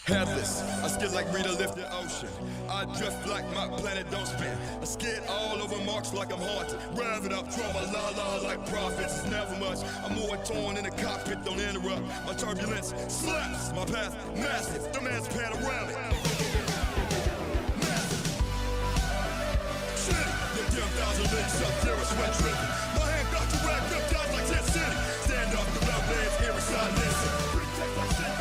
Headless, I skid like Rita lifted ocean. I drift like my planet don't spin. I skid all over marks like I'm haunted. Rev it up, trauma, la la like prophets. It's never much. I'm more torn in the cockpit, don't interrupt. My turbulence slaps my path, massive. The man's panoramic. Massive. Shit, the dim thousand leagues up there, sweat dripping. My hand got to rag, ripped out like 10 city. Stand up, the blood blades, here inside, listen. Protect my shit,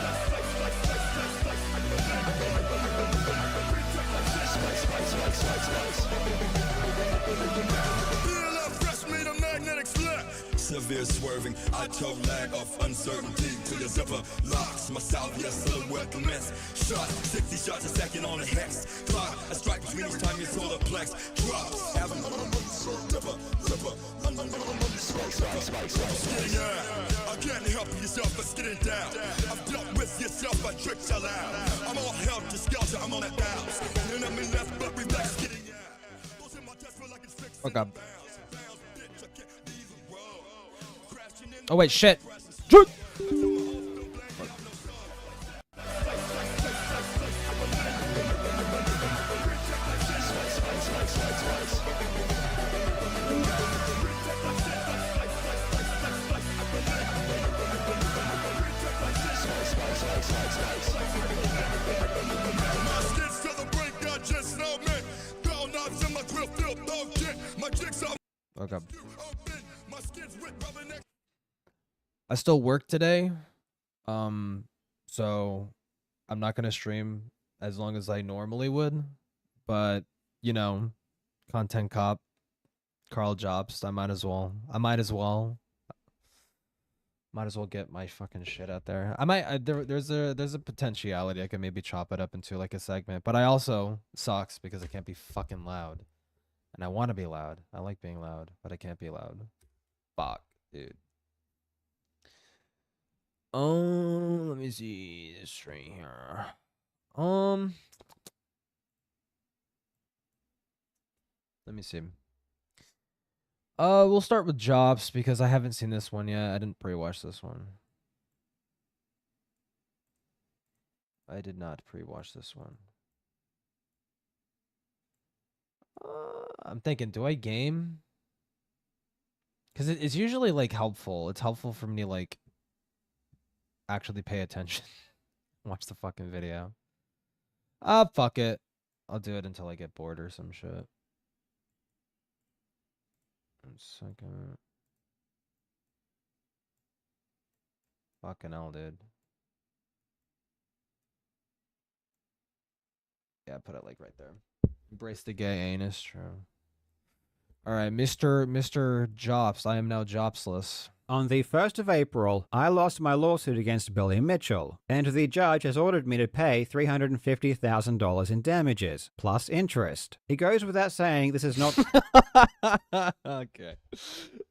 severe swerving, I toe lag of uncertainty to your zipper locks. My salvia silhouette commence. Shot, 60 shots a second on a hex. Clock, a strike between each time your solar plex drops. Have zipper. I can't help yourself but getting down. I've dealt with yourself by tricks allowed. I'm all held to skelter, I'm on that bounce. And I'm in left but reflex getting out. Fuck up. Oh wait, shit. Shoot! Okay. I still work today, so I'm not gonna stream as long as I normally would, but you know, content cop, Carl Jobst, I might as well get my fucking shit out there. I might there's a potentiality I could maybe chop it up into like a segment, but I also sucks because I can't be fucking loud. And I want to be loud. I like being loud, but I can't be loud. Fuck, dude. Let me see this right here. Let me see. We'll start with jobs because I haven't seen this one yet. I didn't pre-watch this one. I did not pre-watch this one. I'm thinking, do I game? Because it's usually like helpful. It's helpful for me to like actually pay attention. Watch the fucking video. Fuck it. I'll do it until I get bored or some shit. 1 second. Fucking hell, dude. Yeah, put it like right there. Embrace the gay anus, true. All right, Mr. Jobs. I am now jobsless. On the 1st of April, I lost my lawsuit against Billy Mitchell, and the judge has ordered me to pay $350,000 in damages, plus interest. It goes without saying this is not... Okay.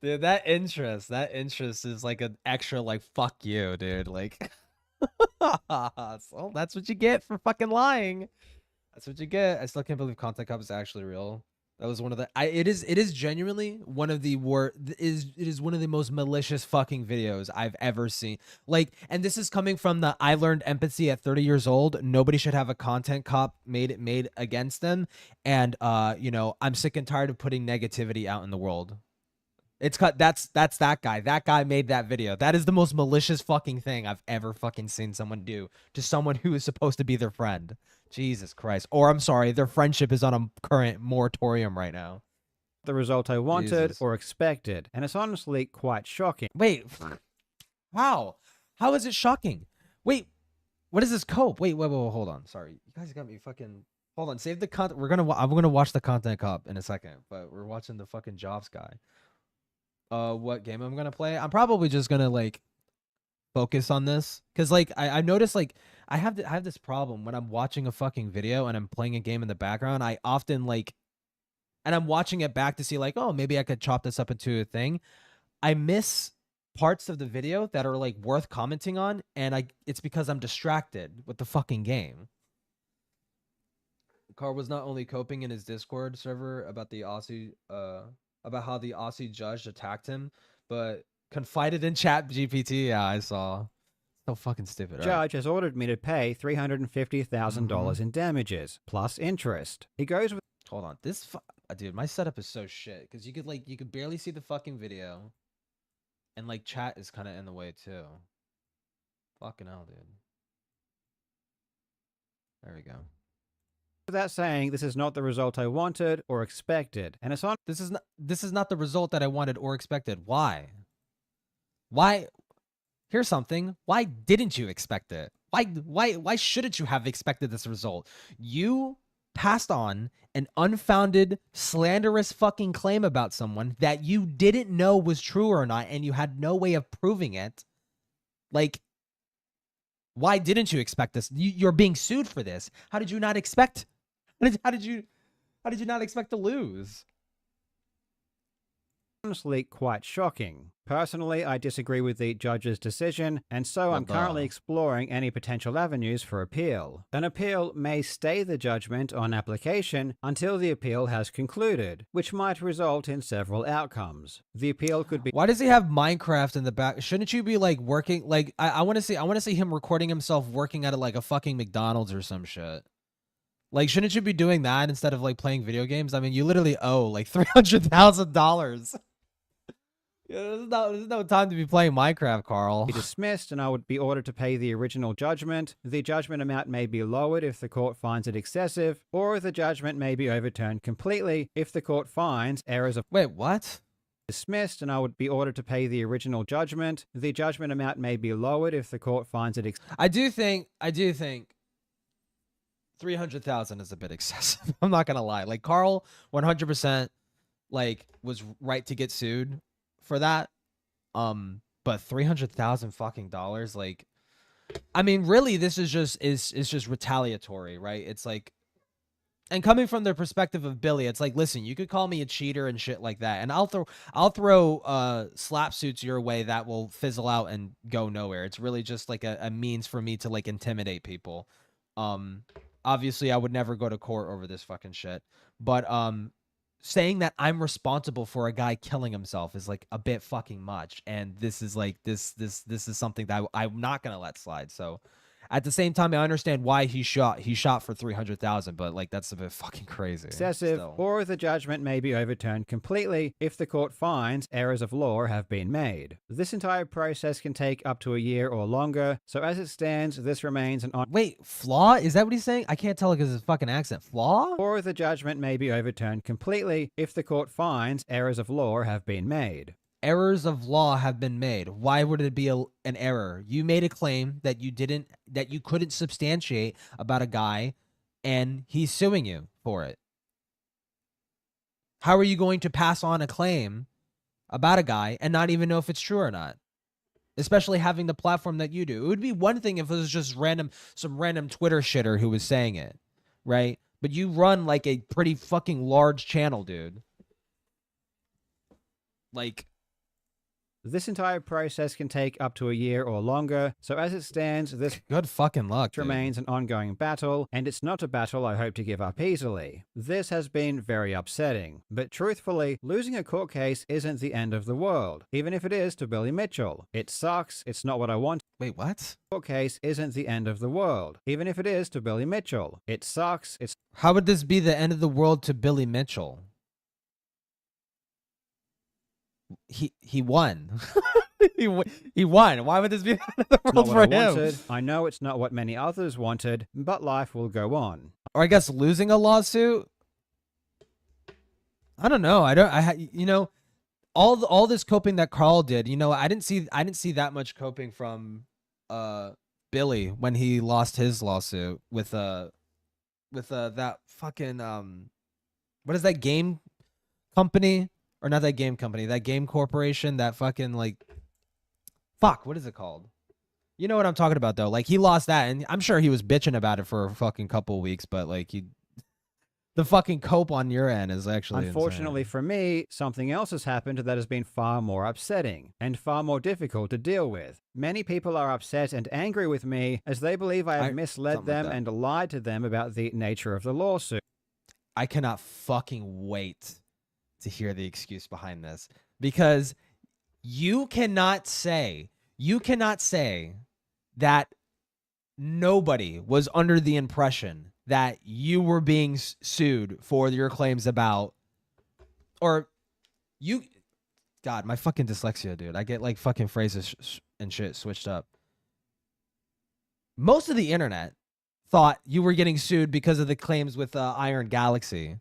Dude, that interest is like an extra, like, fuck you, dude. Like, so that's what you get for fucking lying. That's what you get. I still can't believe Content Cop is actually real. That was one of the it is genuinely one of the it is one of the most malicious fucking videos I've ever seen. Like, and this is coming from the I learned empathy at 30 years old. Nobody should have a content cop made against them. And you know, I'm sick and tired of putting negativity out in the world. It's cut. That's that guy. That guy made that video. That is the most malicious fucking thing I've ever fucking seen someone do to someone who is supposed to be their friend. Jesus Christ. Or I'm sorry, their friendship is on a current moratorium right now. The result I wanted or expected, and it's honestly quite shocking. Wait, how? How is it shocking? Wait, what is this cope? Wait, hold on. Sorry, you guys got me fucking. Hold on, save the content. I'm gonna watch the content cop in a second, but we're watching the fucking jobs guy. What game I'm gonna play? I'm probably just gonna like focus on this because like I noticed like I have this problem when I'm watching a fucking video and I'm playing a game in the background. I often like, and I'm watching it back to see like, oh, maybe I could chop this up into a thing. I miss parts of the video that are like worth commenting on, and it's because I'm distracted with the fucking game. Carl was not only coping in his Discord server about the Aussie about how the Aussie judge attacked him, but confided in Chat GPT. Yeah, I saw So fucking stupid. The judge has ordered me to pay $350,000 in damages, plus interest. He goes with... Hold on. Dude, my setup is so shit. Because you could barely see the fucking video. And, like, chat is kind of in the way, too. Fucking hell, dude. There we go. Without saying this is not the result I wanted or expected, and it's on... This is not the result that I wanted or expected. Why? Here's something. Why didn't you expect it? Why shouldn't you have expected this result? You passed on an unfounded, slanderous fucking claim about someone that you didn't know was true or not, and you had no way of proving it. Like, why didn't you expect this? You're being sued for this. How did you not expect? How did you not expect to lose? Honestly quite shocking. Personally, I disagree with the judge's decision, and so I'm currently exploring any potential avenues for appeal. An appeal may stay the judgment on application until the appeal has concluded, which might result in several outcomes. The appeal could be... Why does he have Minecraft in the back? Shouldn't you be like working? Like, I want to see him recording himself working at like a fucking McDonald's or some shit. Like, shouldn't you be doing that instead of like playing video games? I mean, you literally owe like $300,000. Yeah, there's no time to be playing Minecraft, Carl. Be dismissed, and I would be ordered to pay the original judgment. The judgment amount may be lowered if the court finds it excessive, or the judgment may be overturned completely if the court finds errors of... Wait, what? Dismissed, and I would be ordered to pay the original judgment. The judgment amount may be lowered if the court finds it... I do think 300,000 is a bit excessive. I'm not gonna lie. Like, Carl 100% like was right to get sued for that. But 300,000 fucking dollars, like, I mean, really, this is just retaliatory, right? It's like, and coming from the perspective of Billy, it's like, listen, you could call me a cheater and shit like that, and I'll throw slap suits your way that will fizzle out and go nowhere. It's really just like a means for me to like intimidate people. Obviously, I would never go to court over this fucking shit, but saying that I'm responsible for a guy killing himself is like a bit fucking much, and this is like this is something that I'm not gonna let slide. So at the same time, I understand why he shot for 300,000, but like, that's a bit fucking crazy. Excessive, still. Or the judgment may be overturned completely if the court finds errors of law have been made. This entire process can take up to a year or longer, so as it stands, this remains an... Wait, flaw? Is that what he's saying? I can't tell because his fucking accent. Flaw? Or the judgment may be overturned completely if the court finds errors of law have been made. Errors of law have been made. Why would it be an error? You made a claim that you couldn't substantiate about a guy, and he's suing you for it. How are you going to pass on a claim about a guy and not even know if it's true or not? Especially having the platform that you do. It would be one thing if it was just some random Twitter shitter who was saying it, right? But you run like a pretty fucking large channel, dude. Like, this entire process can take up to a year or longer, so as it stands, this good fucking luck, dude. Remains an ongoing battle, and it's not a battle I hope to give up easily. This has been very upsetting, but truthfully, losing a court case isn't the end of the world, even if it is to Billy Mitchell. It sucks, it's not what I want. Wait, what? Court case isn't the end of the world, even if it is to Billy Mitchell. It sucks, it's... How would this be the end of the world to Billy Mitchell? He won. he won. Why would this be the end of the world for him? I know it's not what many others wanted, but life will go on. Or I guess losing a lawsuit. I don't know. You know, all this coping that Carl did. You know, I didn't see that much coping from Billy when he lost his lawsuit with that fucking what is that game company? Or not that game company, that game corporation, that fucking, like, fuck, what is it called? You know what I'm talking about, though. Like, he lost that, and I'm sure he was bitching about it for a fucking couple of weeks, but, like, the fucking cope on your end is actually Unfortunately insane. For me, something else has happened that has been far more upsetting and far more difficult to deal with. Many people are upset and angry with me as they believe I have misled them and lied to them about the nature of the lawsuit. I cannot fucking wait to hear the excuse behind this, because you cannot say that nobody was under the impression that you were being sued for your claims about, or you, God, my fucking dyslexia, dude. I get like fucking phrases and shit switched up. Most of the internet thought you were getting sued because of the claims with Iron Galaxy.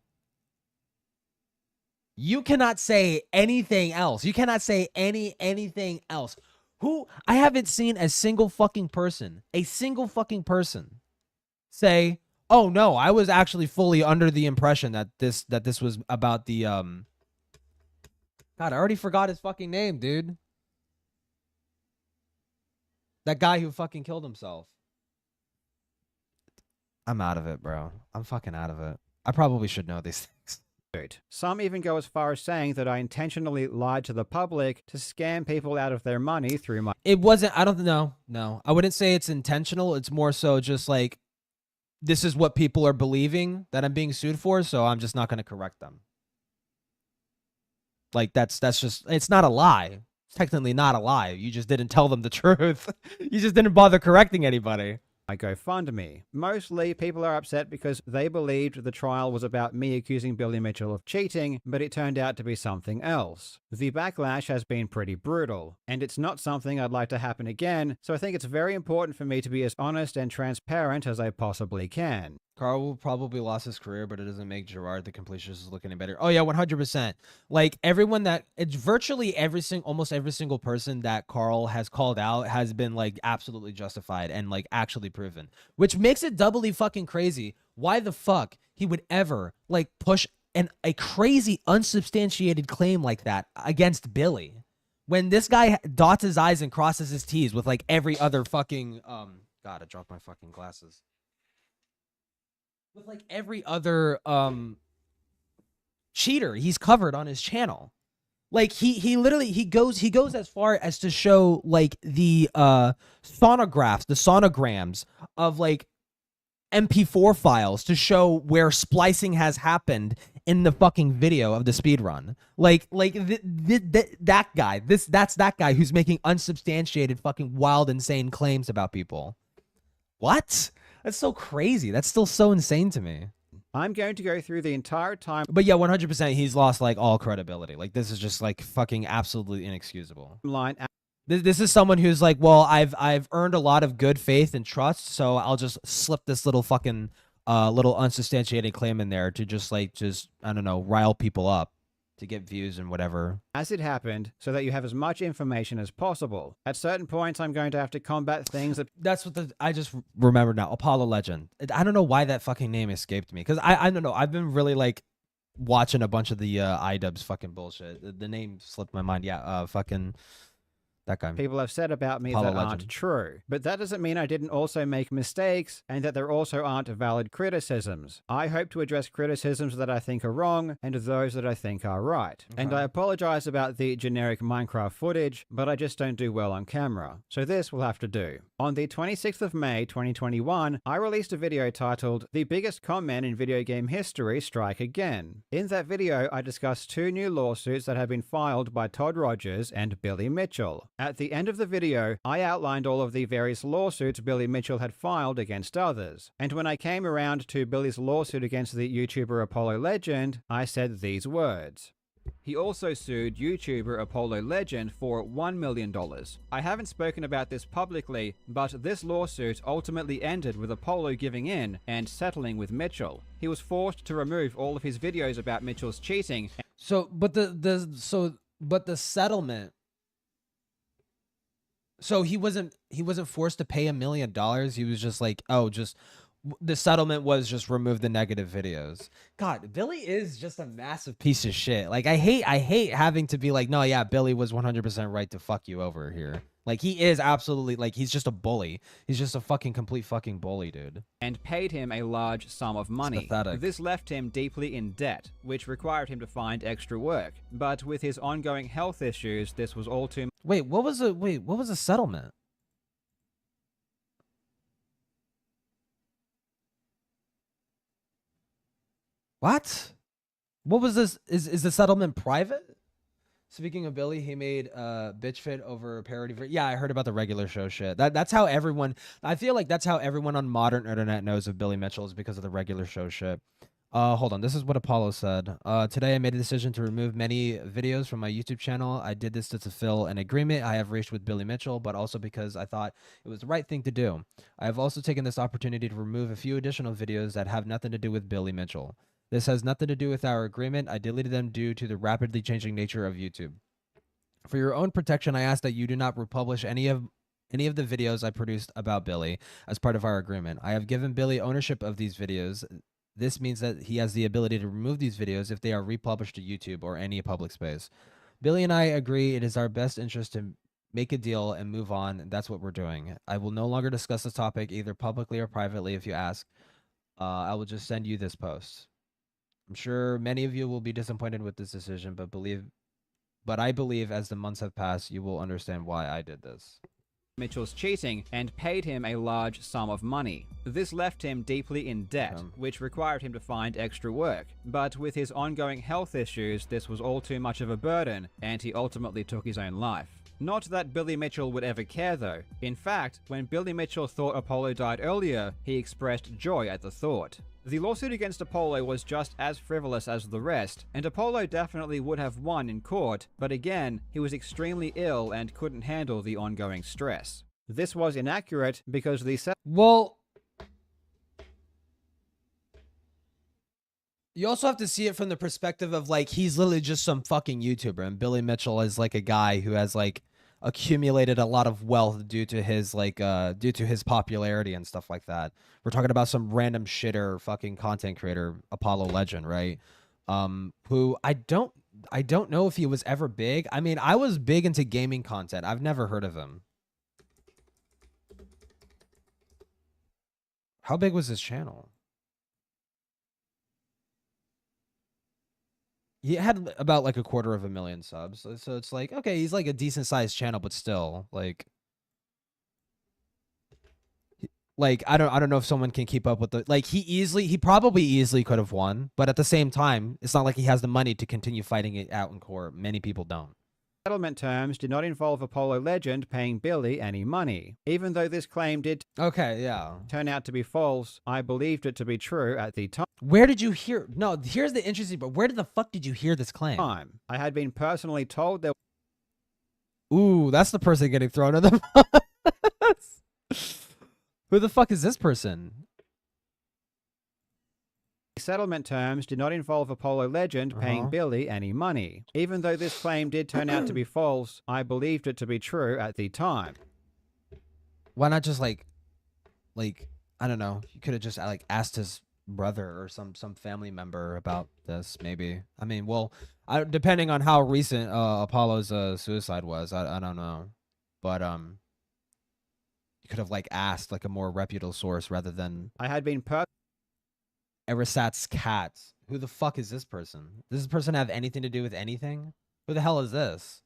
You cannot say anything else. You cannot say anything else. I haven't seen a single fucking person say, "Oh no, I was actually fully under the impression that this was about the God, I already forgot his fucking name, dude. That guy who fucking killed himself." I'm out of it, bro. I'm fucking out of it. I probably should know these things. Some even go as far as saying that I intentionally lied to the public to scam people out of their money through my... It wasn't, I don't know. No, I wouldn't say it's intentional. It's more so just like, this is what people are believing that I'm being sued for, so I'm just not going to correct them. Like, that's just, it's not a lie. It's technically not a lie. You just didn't tell them the truth. You just didn't bother correcting anybody. My GoFundMe. Mostly, people are upset because they believed the trial was about me accusing Billy Mitchell of cheating, but it turned out to be something else. The backlash has been pretty brutal, and it's not something I'd like to happen again, so I think it's very important for me to be as honest and transparent as I possibly can. Carl will probably lost his career, but it doesn't make Gerard the completionist look any better. Oh yeah, 100%. Like everyone that it's virtually almost every single person that Carl has called out has been like absolutely justified and like actually proven, which makes it doubly fucking crazy. Why the fuck he would ever like push a crazy unsubstantiated claim like that against Billy when this guy dots his I's and crosses his T's with like every other fucking God, I dropped my fucking glasses. With like every other cheater he's covered on his channel. Like he literally goes as far as to show like the sonograms of like MP4 files to show where splicing has happened in the fucking video of the speed run. That guy, that's that guy who's making unsubstantiated fucking wild insane claims about people. What? That's so crazy. That's still so insane to me. I'm going to go through the entire time. But yeah, 100% he's lost like all credibility. Like this is just like fucking absolutely inexcusable. This is someone who's like, well, I've earned a lot of good faith and trust, so I'll just slip this little fucking little unsubstantiated claim in there to just I don't know, rile people up to get views and whatever. As it happened, so that you have as much information as possible. At certain points, I'm going to have to combat things that... That's what I just remembered now. Apollo Legend. I don't know why that fucking name escaped me. Because I don't know. I've been really like watching a bunch of the iDubbbz fucking bullshit. The name slipped my mind. Yeah, fucking... that guy. People have said about me Apollo that Legend. aren't true. But that doesn't mean I didn't also make mistakes and that there also aren't valid criticisms. I hope to address criticisms that I think are wrong and those that I think are right. Okay. And I apologize about the generic Minecraft footage, but I just don't do well on camera. So this will have to do. On the 26th of May 2021, I released a video titled "The Biggest Con-Men in Video Game History Strike Again." In that video, I discussed 2 new lawsuits that have been filed by Todd Rogers and Billy Mitchell. At the end of the video, I outlined all of the various lawsuits Billy Mitchell had filed against others. And when I came around to Billy's lawsuit against the YouTuber Apollo Legend, I said these words. He also sued YouTuber Apollo Legend for $1 million. I haven't spoken about this publicly, but this lawsuit ultimately ended with Apollo giving in and settling with Mitchell. He was forced to remove all of his videos about Mitchell's cheating. But the settlement. So he wasn't forced to pay $1 million. He was just like, oh, just the settlement was just remove the negative videos. God, Billy is just a massive piece of shit. Like I hate having to be like, no, yeah, Billy was 100% right to fuck you over here. Like he is absolutely like he's just a bully. He's just a fucking complete fucking bully, dude. And paid him a large sum of money. Pathetic. This left him deeply in debt, which required him to find extra work. But with his ongoing health issues, this was all too... What was the settlement? What was this? Is the settlement private? Speaking of Billy, he made bitch fit over parody. Yeah, I heard about the regular show shit. That's how everyone. I feel like that's how everyone on modern internet knows of Billy Mitchell is because of the regular show shit. Hold on. This is what Apollo said. Today I made a decision to remove many videos from my YouTube channel. I did this to fulfill an agreement I have reached with Billy Mitchell, but also because I thought it was the right thing to do. I have also taken this opportunity to remove a few additional videos that have nothing to do with Billy Mitchell. This has nothing to do with our agreement. I deleted them due to the rapidly changing nature of YouTube. For your own protection, I ask that you do not republish any of the videos I produced about Billy as part of our agreement. I have given Billy ownership of these videos. This means that he has the ability to remove these videos if they are republished to YouTube or any public space. Billy and I agree it is our best interest to make a deal and move on. And that's what we're doing. I will no longer discuss this topic either publicly or privately if you ask. I will just send you this post. I'm sure many of you will be disappointed with this decision, but I believe as the months have passed, you will understand why I did this. Mitchell's cheating and paid him a large sum of money. This left him deeply in debt, which required him to find extra work. But with his ongoing health issues, this was all too much of a burden, and he ultimately took his own life. Not that Billy Mitchell would ever care though. In fact, when Billy Mitchell thought Apollo died earlier, he expressed joy at the thought. The lawsuit against Apollo was just as frivolous as the rest, and Apollo definitely would have won in court, but again, he was extremely ill and couldn't handle the ongoing stress. This was inaccurate because the Well, you also have to see it from the perspective of like he's literally just some fucking YouTuber, and Billy Mitchell is like a guy who has like accumulated a lot of wealth due to his popularity and stuff like that. We're talking about some random shitter fucking content creator, Apollo Legend, right? Who I don't know if he was ever big. I mean, I was big into gaming content. I've never heard of him. How big was his channel? He had about like 250,000 subs. So it's like, okay, he's like a decent sized channel, but still like I don't know if someone can keep up with the, like he probably easily could have won, but at the same time, it's not like he has the money to continue fighting it out in court. Many people don't. Settlement terms did not involve Apollo Legend paying Billy any money. Even though this claim did turn out to be false, I believed it to be true at the time. Where did you hear? No, here's the interesting, but where the fuck did you hear this claim? I had been personally told there. Ooh, that's the person getting thrown in the bus. Who the fuck is this person? Settlement terms did not involve Apollo Legend paying Billy any money. Even though this claim did turn out to be false, I believed it to be true at the time. Why not just like I don't know, you could have just like asked his brother or some family member about this, maybe. I mean, well, depending on how recent Apollo's suicide was, I don't know, but you could have like asked like a more reputable source rather than I had been Erisat's cat. Who the fuck is this person? Does this person have anything to do with anything? Who the hell is this?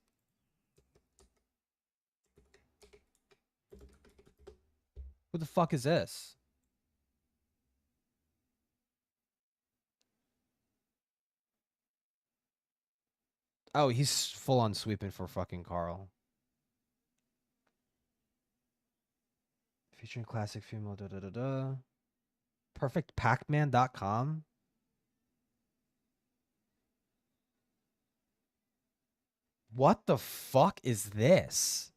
Who the fuck is this? Oh, he's full on sweeping for fucking Carl. Featuring classic female perfectpacman.com. What the fuck is this?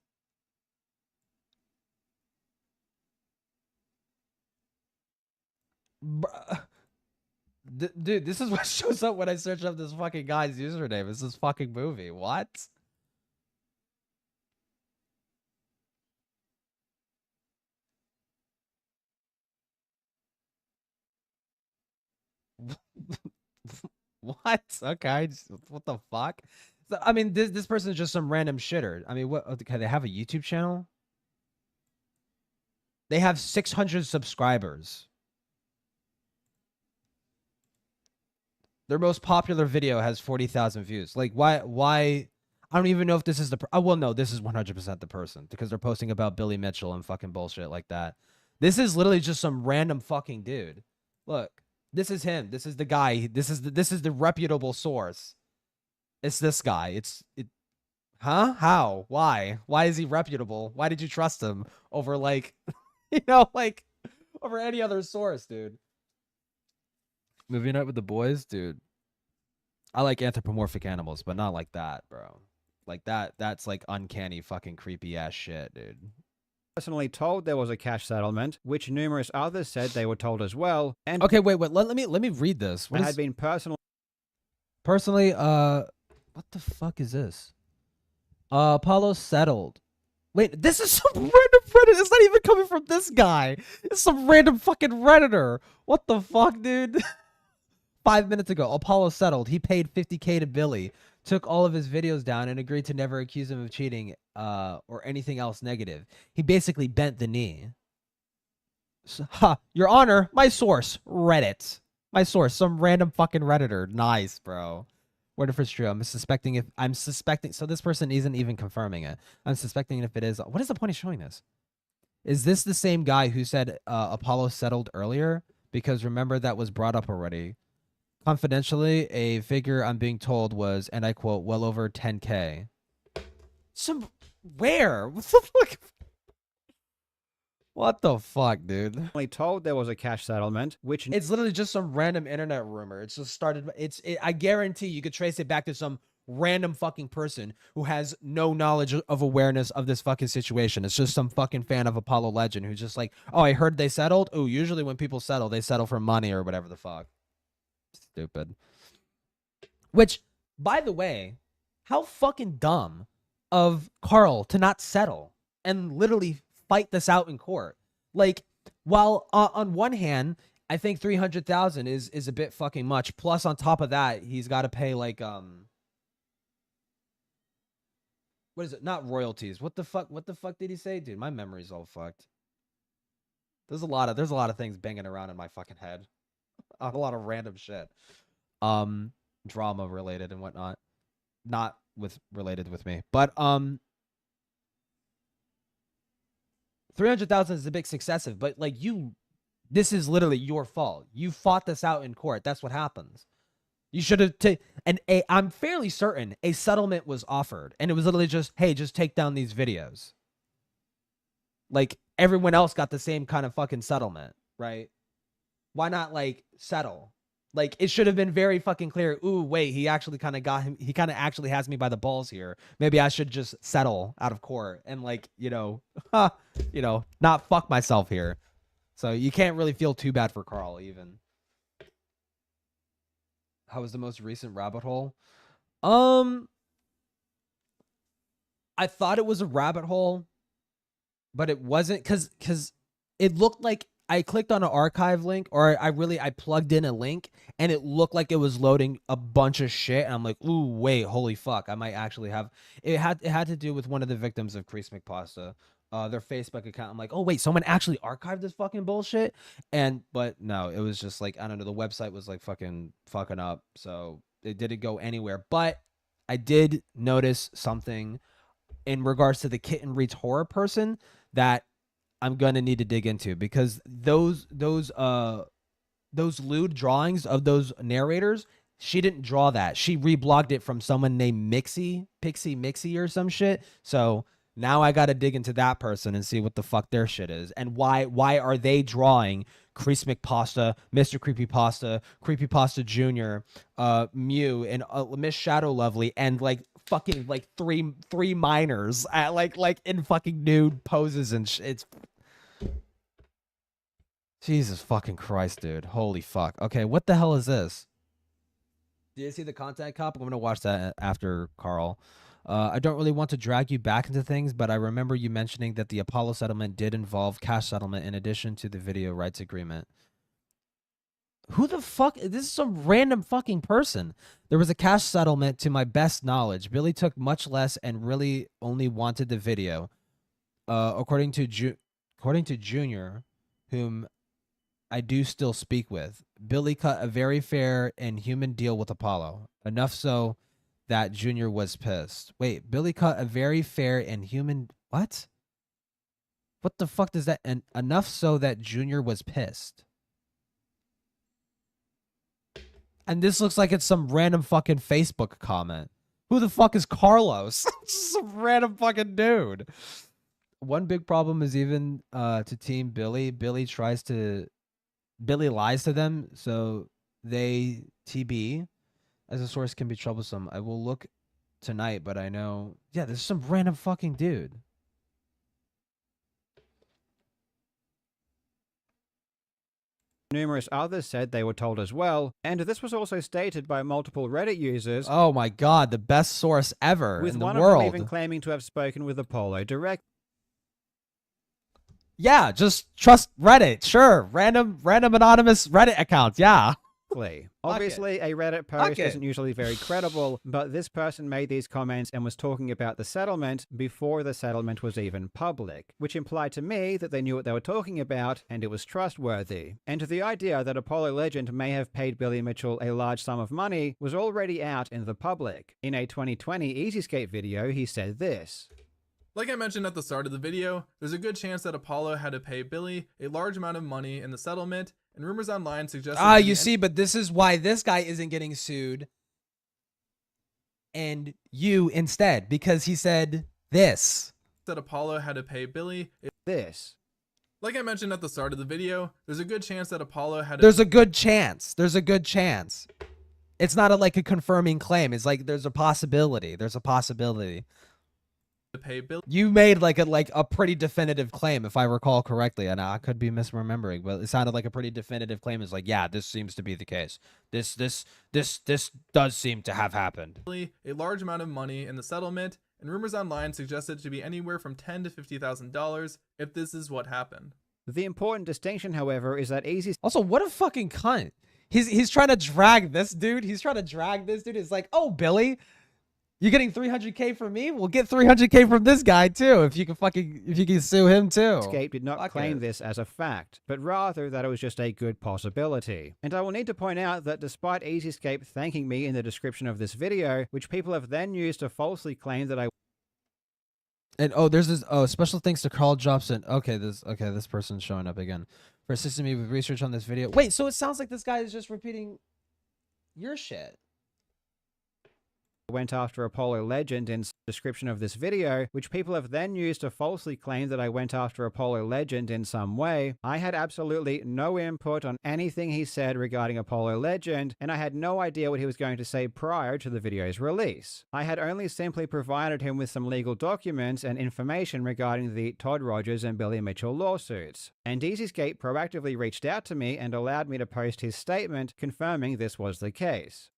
Dude, this is what shows up when I search up this fucking guy's username. It's this fucking movie. What? What? Okay, what the fuck? So, I mean, this person is just some random shitter. I mean, what? Okay, they have a YouTube channel. They have 600 subscribers. Their most popular video has 40,000 views. Like, why? I don't even know if this is the. Oh, well, no, this is 100% the person because they're posting about Billy Mitchell and fucking bullshit like that. This is literally just some random fucking dude. Look. This is him. This is the guy. This is the reputable source. It's this guy. Huh? How? Why? Why is he reputable? Why did you trust him over like, you know, like over any other source, dude? Movie night with the boys, dude. I like anthropomorphic animals, but not like that, bro. Like that's like uncanny fucking creepy ass shit, dude. Personally told there was a cash settlement, which numerous others said they were told as well, and Okay, wait. Let me read this. What had is been personally? What the fuck is this? Apollo settled. Wait, this is some random Reddit. It's not even coming from this guy. It's some random fucking Redditor. What the fuck, dude? 5 minutes ago, Apollo settled. He paid $50K to Billy, took all of his videos down, and agreed to never accuse him of cheating or anything else negative. He basically bent the knee. Your Honor, my source, Reddit. My source, some random fucking Redditor. Nice, bro. Word if it's true. I'm suspecting. So this person isn't even confirming it. I'm suspecting if it is. What is the point of showing this? Is this the same guy who said Apollo settled earlier? Because remember that was brought up already. Confidentially, a figure I'm being told was, and I quote, well over 10K. Where? What the fuck? What the fuck, dude? told there was a cash settlement, which It's literally just some random internet rumor. It's just started. I guarantee you could trace it back to some random fucking person who has no knowledge of awareness of this fucking situation. It's just some fucking fan of Apollo Legend who's just like, oh, I heard they settled. Oh, usually when people settle, they settle for money or whatever the fuck. Stupid. Which, by the way, how fucking dumb of Carl to not settle and literally fight this out in court. Like, while on one hand, I think 300,000 is a bit fucking much. Plus, on top of that, he's got to pay like what is it? Not royalties. What the fuck? What the fuck did he say, dude? My memory's all fucked. There's a lot of things banging around in my fucking head. A lot of random shit. Drama related and whatnot. Not related with me, but 300,000 is a bit excessive, but like this is literally your fault. You fought this out in court. That's what happens. You should have I'm fairly certain a settlement was offered, and it was literally just, hey, just take down these videos. Like everyone else got the same kind of fucking settlement, right? Why not like settle? Like it should have been very fucking clear. Ooh, wait, he actually kind of got him. He kind of actually has me by the balls here. Maybe I should just settle out of court and like, not fuck myself here. So you can't really feel too bad for Carl even. How was the most recent rabbit hole? I thought it was a rabbit hole, but it wasn't because it looked like I clicked on an archive link, or I plugged in a link, and it looked like it was loading a bunch of shit. And I'm like, ooh, wait, holy fuck, I might actually have. It had to do with one of the victims of Crease McPasta, their Facebook account. I'm like, oh wait, someone actually archived this fucking bullshit. But no, it was just like, I don't know, the website was like fucking up, so it didn't go anywhere. But I did notice something in regards to the Kitten Reads Horror person that I'm gonna need to dig into, because those lewd drawings of those narrators, she didn't draw that. She reblogged it from someone named Pixie Mixie or some shit. So now I gotta dig into that person and see what the fuck their shit is, and why are they drawing Crease McPasta, Mr. Creepypasta Jr., Mew, and Miss Shadow Lovely, and like fucking like three minors at like in fucking nude poses and it's Jesus fucking Christ, dude. Holy fuck. Okay, what the hell is this? Did you see the contact cop? I'm gonna watch that after Carl. I don't really want to drag you back into things, but I remember you mentioning that the Apollo settlement did involve cash settlement in addition to the video rights agreement. Who the fuck? This is some random fucking person. There was a cash settlement to my best knowledge. Billy took much less and really only wanted the video. According to Junior, whom I do still speak with, Billy cut a very fair and human deal with Apollo. Enough so that Junior was pissed. Wait, Billy cut a very fair and human... What? What the fuck does that... And enough so that Junior was pissed. And this looks like it's some random fucking Facebook comment. Who the fuck is Carlos? Just some random fucking dude. One big problem is even to Team Billy. Billy lies to them, so they TB as a source can be troublesome. I will look tonight, but I know. Yeah, there's some random fucking dude. Numerous others said they were told as well, and this was also stated by multiple Reddit users. Oh my god, the best source ever with in the one world. of them even claiming to have spoken with Apollo directly. Yeah, just trust Reddit. Sure, random anonymous Reddit accounts. Yeah. Obviously, a Reddit post isn't usually very credible, but this person made these comments and was talking about the settlement before the settlement was even public, which implied to me that they knew what they were talking about and it was trustworthy. And the idea that Apollo Legend may have paid Billy Mitchell a large sum of money was already out in the public. In a 2020 Easyscape video, he said this. Like I mentioned at the start of the video, there's a good chance that Apollo had to pay Billy a large amount of money in the settlement, and rumors online suggest you see, but this is why this guy isn't getting sued and you instead, because he said this. That Apollo had to pay Billy this. Like I mentioned at the start of the video, there's a good chance that Apollo had to There's a good chance. There's a good chance. It's not like a confirming claim. It's like there's a possibility. There's a possibility. pay Billy. You made like a pretty definitive claim, if I recall correctly, and I could be misremembering, but it sounded like a pretty definitive claim. It's like, yeah, this seems to be the case. This does seem to have happened. A large amount of money in the settlement, and rumors online suggest it to be anywhere from $10,000 to $50,000 if this is what happened. The important distinction, however, is that Easy. Also, what a fucking cunt. He's trying to drag this dude. It's like, oh, Billy, you're getting 300K from me? We'll get 300K from this guy too. If you can sue him too. Escape did not claim this as a fact, but rather that it was just a good possibility. And I will need to point out that despite Easyscape thanking me in the description of this video, which people have then used to falsely claim that I. And there's this special thanks to Carl Jobson. This person's showing up again for assisting me with research on this video. Wait, so it sounds like this guy is just repeating your shit. Went after Apollo Legend in description of this video, which people have then used to falsely claim that I went after Apollo Legend in some way. I had absolutely no input on anything he said regarding Apollo Legend, and I had no idea what he was going to say prior to the video's release. I had only simply provided him with some legal documents and information regarding the Todd Rogers and Billy Mitchell lawsuits. And Easyscape proactively reached out to me and allowed me to post his statement confirming this was the case.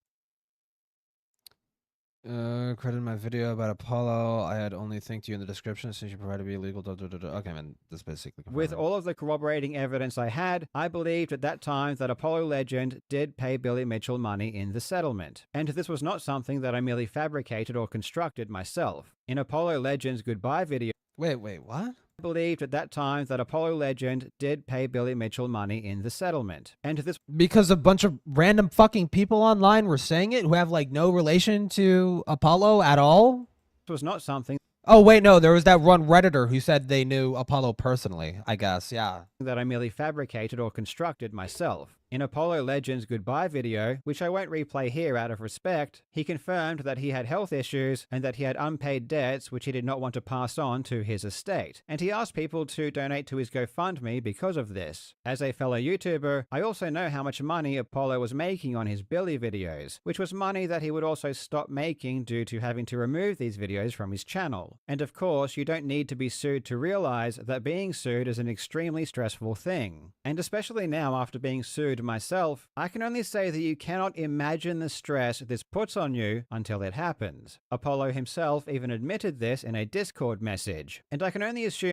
Credit my video about Apollo. I had only thanked you in the description since you provided me legal. Okay, man, that's basically confirming. With all of the corroborating evidence I had, I believed at that time that Apollo Legend did pay Billy Mitchell money in the settlement. And this was not something that I merely fabricated or constructed myself. In Apollo Legend's goodbye video. Wait, what? I believed at that time that Apollo Legend did pay Billy Mitchell money in the settlement. And this because a bunch of random fucking people online were saying it who have like no relation to Apollo at all? Was not something. Oh, wait, no, there was that one Redditor who said they knew Apollo personally, I guess, yeah. That I merely fabricated or constructed myself. In Apollo Legend's goodbye video, which I won't replay here out of respect, he confirmed that he had health issues and that he had unpaid debts which he did not want to pass on to his estate. And he asked people to donate to his GoFundMe because of this. As a fellow YouTuber, I also know how much money Apollo was making on his Billy videos, which was money that he would also stop making due to having to remove these videos from his channel. And of course, you don't need to be sued to realize that being sued is an extremely stressful thing. And especially now after being sued myself, I can only say that you cannot imagine the stress this puts on you until it happens. Apollo himself even admitted this in a Discord message, and I can only assume.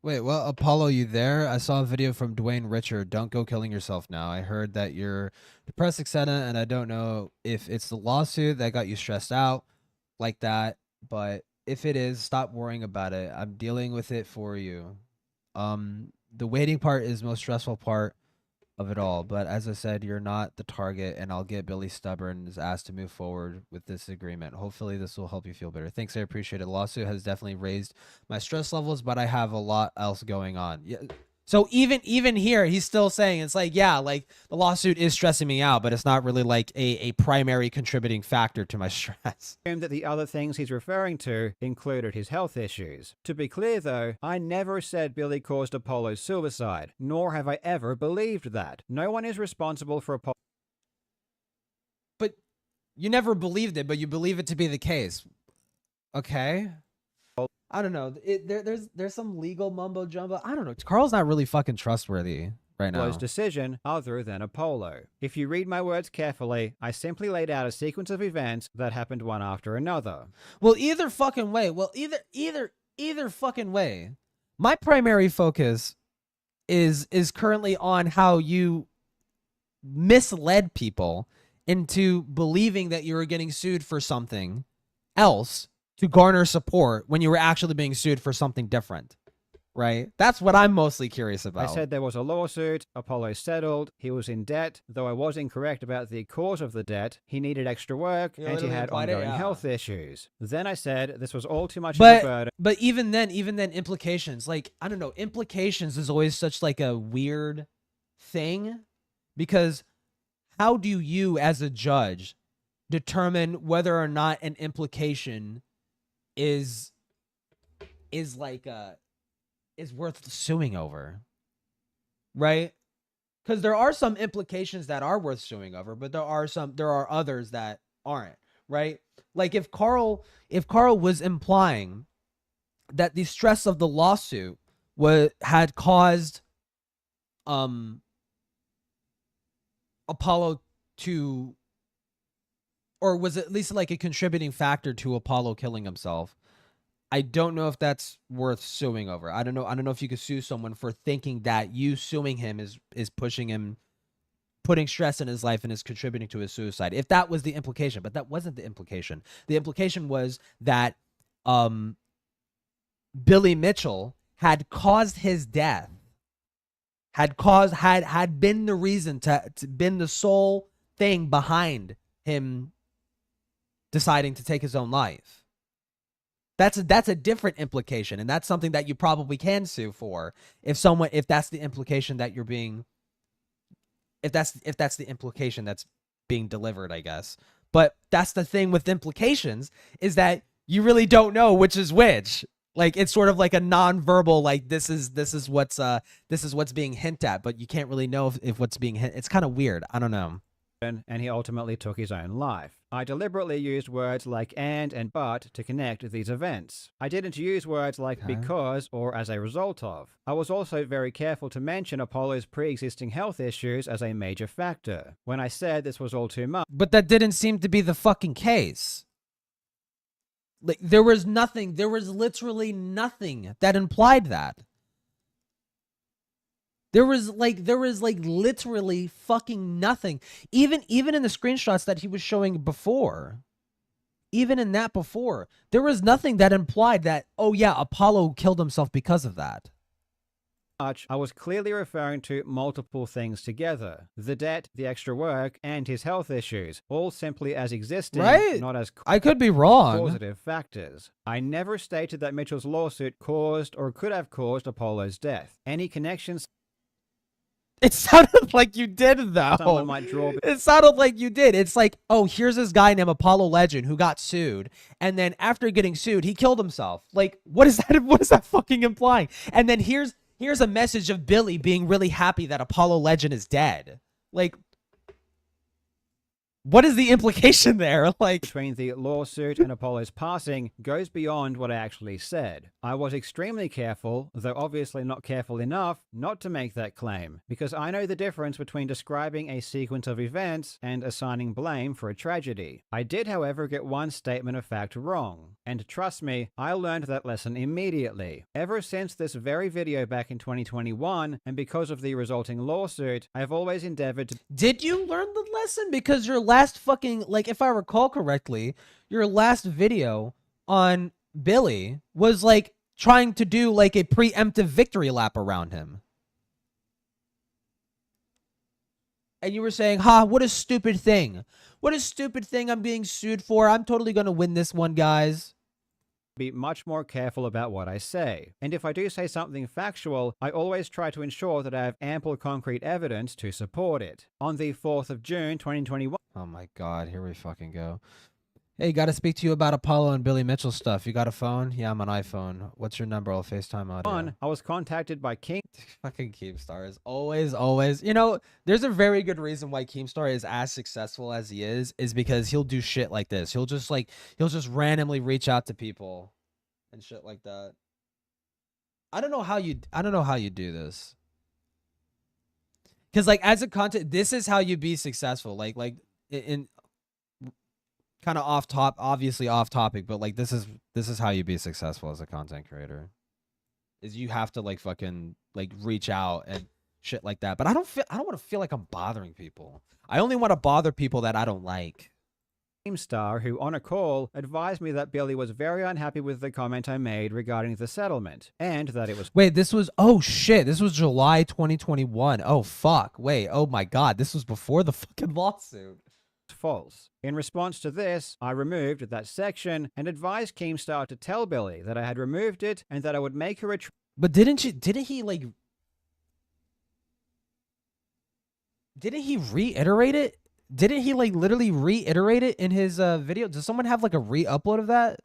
Wait, well, Apollo, you there? I saw a video from Dwayne Richard. Don't go killing yourself now. I heard that you're depressed, etc., and I don't know if it's the lawsuit that got you stressed out like that, but if it is, stop worrying about it. I'm dealing with it for you. The waiting part is the most stressful part of it all, but as I said, you're not the target, and I'll get Billy Stubborn's ass to move forward with this agreement. Hopefully this will help you feel better. Thanks, I appreciate it. The lawsuit has definitely raised my stress levels, but I have a lot else going on. Yeah, So even here, he's still saying it's like, yeah, like the lawsuit is stressing me out, but it's not really like a primary contributing factor to my stress. That the other things he's referring to included his health issues. To be clear though, I never said Billy caused Apollo's suicide, nor have I ever believed that. No one is responsible for Apollo. But you never believed it, but you believe it to be the case. Okay. I don't know. There's some legal mumbo jumbo. I don't know. Carl's not really fucking trustworthy right now. Apollo's decision other than Apollo. If you read my words carefully, I simply laid out a sequence of events that happened one after another. Well, either fucking way. Either fucking way. My primary focus is currently on how you misled people into believing that you were getting sued for something else to garner support when you were actually being sued for something different, right? That's what I'm mostly curious about. I said there was a lawsuit, Apollo settled, he was in debt, though I was incorrect about the cause of the debt, he needed extra work, and he had ongoing health issues. Then I said this was all too much of a burden. But even then, implications, like, I don't know, implications is always such like a weird thing, because how do you as a judge determine whether or not an implication is worth suing over, right? Because there are some implications that are worth suing over, but there are others that aren't, right? Like if Carl was implying that the stress of the lawsuit had caused Apollo to, or was at least like a contributing factor to Apollo killing himself, I don't know if that's worth suing over. I don't know if you could sue someone for thinking that you suing him is pushing him, putting stress in his life and is contributing to his suicide. If that was the implication, but that wasn't the implication. The implication was that Billy Mitchell had caused his death, had been the reason to been the sole thing behind him deciding to take his own life. That's a different implication, and that's something that you probably can sue for if that's the implication that you're being, if that's the implication that's being delivered, I guess. But that's the thing with implications, is that you really don't know which is which. Like it's sort of like a non-verbal, like this is what's being hinted at, but you can't really know if what's being hinted. It's kind of weird. I don't know. And he ultimately took his own life. I deliberately used words like and but to connect these events. I didn't use words like because or as a result of. I was also very careful to mention Apollo's pre-existing health issues as a major factor. When I said this was all too much. But that didn't seem to be the fucking case. Like there was literally nothing that implied that. There was literally fucking nothing. Even in the screenshots that he was showing before, even in that before, there was nothing that implied that, oh yeah, Apollo killed himself because of that. I was clearly referring to multiple things together. The debt, the extra work, and his health issues, all simply as existing, right? Not as I could be wrong. Causative factors. I never stated that Mitchell's lawsuit caused or could have caused Apollo's death. Any connections? It sounded like you did, though. Someone might draw. It sounded like you did. It's like, oh, here's this guy named Apollo Legend who got sued, and then after getting sued, he killed himself. Like, what is that? What is that fucking implying? And then here's a message of Billy being really happy that Apollo Legend is dead. Like, what is the implication there? Like, between the lawsuit and Apollo's passing goes beyond what I actually said. I was extremely careful, though obviously not careful enough, not to make that claim, because I know the difference between describing a sequence of events and assigning blame for a tragedy. I did, however, get one statement of fact wrong, and trust me, I learned that lesson immediately. Ever since this very video back in 2021, and because of the resulting lawsuit, I have always endeavored to... Did you learn the lesson? Because your last fucking, like, if I recall correctly, your last video on Billy was like trying to do like a preemptive victory lap around him. And you were saying, what a stupid thing. What a stupid thing I'm being sued for. I'm totally going to win this one, guys. be much more careful about what I say. And if I do say something factual, I always try to ensure that I have ample concrete evidence to support it. On the 4th of June 2021, Oh my god, here we fucking go. Hey, gotta speak to you about Apollo and Billy Mitchell stuff. You got a phone? Yeah, I'm on iPhone. What's your number? I'll FaceTime audio. I was contacted by King. Fucking Keemstar is always. You know, there's a very good reason why Keemstar is as successful as he is because he'll do shit like this. He'll just randomly reach out to people and shit like that. I don't know how you do this. Cause like as a content, this is how you be successful. Like in kind of obviously off topic, but like this is how you be successful as a content creator. Is you have to like fucking like reach out and shit like that. But I don't want to feel like I'm bothering people. I only want to bother people that I don't like. Star, who on a call advised me that Billy was very unhappy with the comment I made regarding the settlement and that it was Wait, oh shit, this was July 2021. Oh fuck. Wait, oh my god, this was before the fucking lawsuit. false. In response to this, I removed that section and advised Keemstar to tell Billy that I had removed it and that I would make her a But didn't he reiterate it? Didn't he like literally reiterate it in his video? Does someone have like a re-upload of that?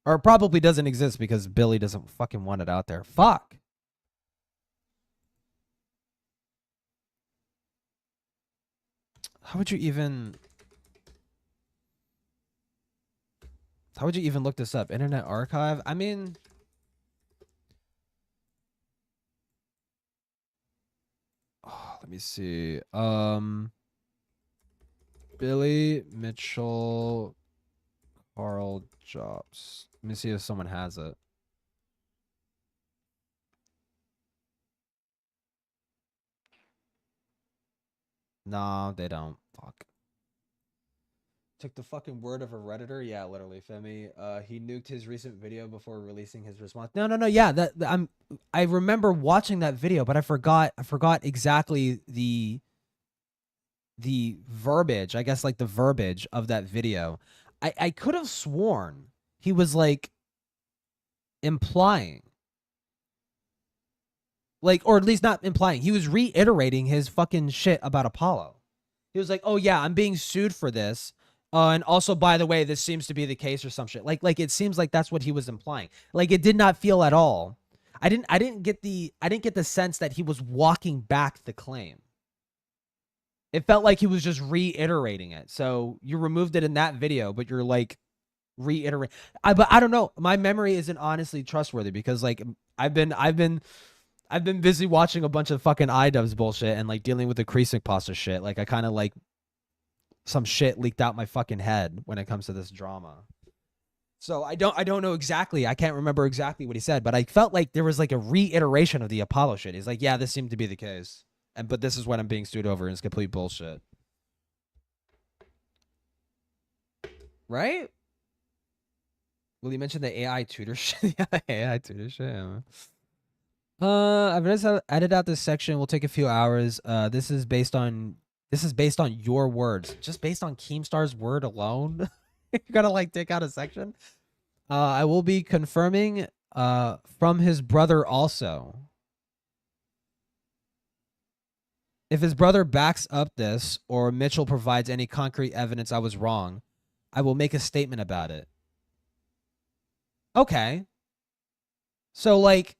Or it probably doesn't exist because Billy doesn't fucking want it out there. Fuck. How would you even look this up? Internet Archive? I mean, let me see. Billy Mitchell Carl Jobs. Let me see if someone has it. No, they don't. Fuck. Took the fucking word of a Redditor. Yeah, literally, Femi. He nuked his recent video before releasing his response. No. Yeah, I remember watching that video, but I forgot exactly the verbiage. I guess like the verbiage of that video. I could have sworn he was like implying, like, or at least not implying. He was reiterating his fucking shit about Apollo. He was like, "Oh yeah, I'm being sued for this." And also, by the way, this seems to be the case or some shit. Like it seems like that's what he was implying. Like it did not feel at all. I didn't get the sense that he was walking back the claim. It felt like he was just reiterating it. So you removed it in that video, but you're like reiterating. But I don't know. My memory isn't honestly trustworthy because like I've been busy watching a bunch of fucking iDubbbz bullshit and like dealing with the Creasing pasta shit. Like I kind of like some shit leaked out my fucking head when it comes to this drama. So I don't know exactly. I can't remember exactly what he said, but I felt like there was like a reiteration of the Apollo shit. He's like, yeah, this seemed to be the case. But this is what I'm being sued over and it's complete bullshit. Right? Will you mention the AI tutor shit? Yeah, the AI tutor shit. Yeah. I've just edit out this section. Will take a few hours. This is based on your words. Just based on Keemstar's word alone. You're gonna like take out a section. I will be confirming from his brother also. If his brother backs up this or Mitchell provides any concrete evidence I was wrong, I will make a statement about it. Okay. So like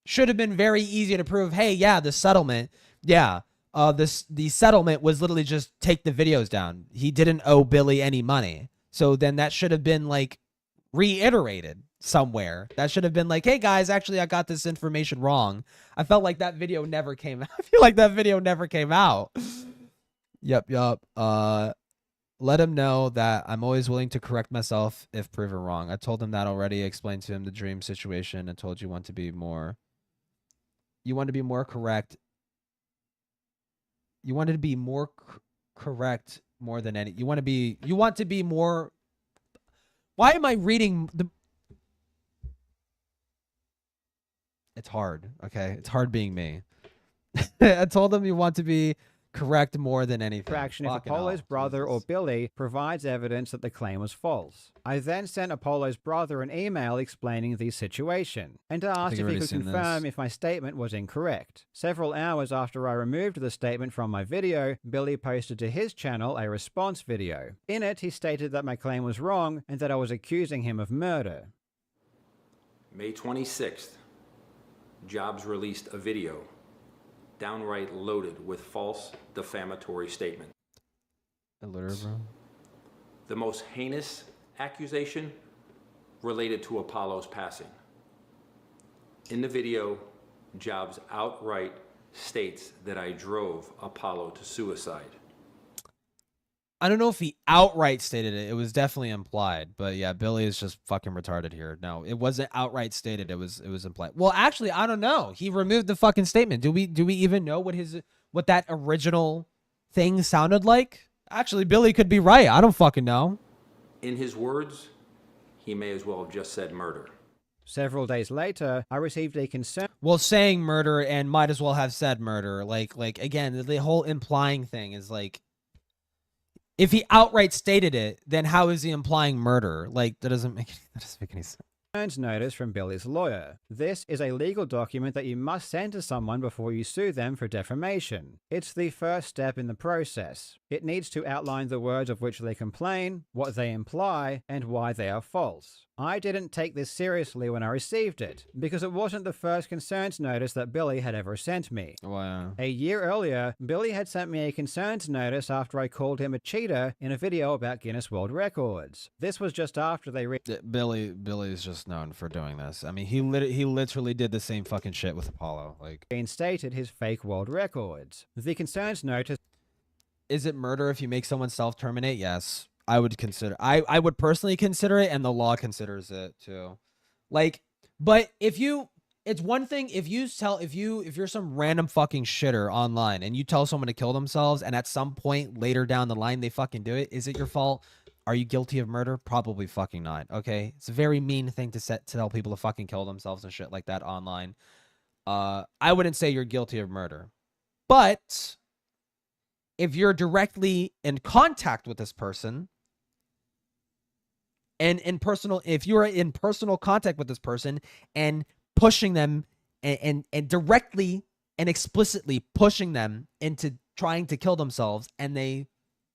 should have been very easy to prove, hey, yeah, the settlement, yeah, the settlement was literally just take the videos down. He didn't owe Billy any money. So then that should have been like reiterated somewhere. That should have been like, hey guys, actually I got this information wrong. I felt like that video never came out. I feel like that video never came out. Yep. Let him know that I'm always willing to correct myself if proven wrong. I told him that already, explained to him the dream situation and told you want to be more correct. You wanted to be more correct more than any. You want to be more. Why am I reading the? It's hard. Okay. It's hard being me. I told him you want to be correct more than anything. Fraction if Fucking Apollo's hell, brother or Jesus. Billy provides evidence that the claim was false. I then sent Apollo's brother an email explaining the situation and asked I've if he already could seen confirm this. if my statement was incorrect. Several hours after I removed the statement from my video, Billy posted to his channel a response video. In it, he stated that my claim was wrong and that I was accusing him of murder. May 26th, Jobs released a video downright loaded with false defamatory statements. Illiterate, bro. The most heinous accusation related to Apollo's passing. In the video, Jobs outright states that I drove Apollo to suicide. I don't know if he outright stated it. It was definitely implied. But yeah, Billy is just fucking retarded here. No, it wasn't outright stated. It was implied. Well, actually, I don't know. He removed the fucking statement. Do we even know what that original thing sounded like? Actually, Billy could be right. I don't fucking know. In his words, he may as well have just said murder. Several days later, I received a concern. Well, saying murder and might as well have said murder. Like again, the whole implying thing is like, if he outright stated it, then how is he implying murder? Like, that doesn't make any sense. Notice from Billy's lawyer. This is a legal document that you must send to someone before you sue them for defamation. It's the first step in the process. It needs to outline the words of which they complain, what they imply, and why they are false. I didn't take this seriously when I received it, because it wasn't the first concerns notice that Billy had ever sent me. Wow. A year earlier, Billy had sent me a concerns notice after I called him a cheater in a video about Guinness World Records. This was just after they Billy is just known for doing this. I mean, he literally did the same fucking shit with Apollo. Like, reinstated his fake world records. The concerns notice. Is it murder if you make someone self-terminate? Yes. I would consider. I would personally consider it, and the law considers it too. Like, but it's one thing if you're some random fucking shitter online and you tell someone to kill themselves, and at some point later down the line they fucking do it. Is it your fault? Are you guilty of murder? Probably fucking not. Okay, it's a very mean thing to tell people to fucking kill themselves and shit like that online. I wouldn't say you're guilty of murder, but if you're directly in contact with this person and if you're in personal contact with this person and pushing them and directly and explicitly pushing them into trying to kill themselves, and they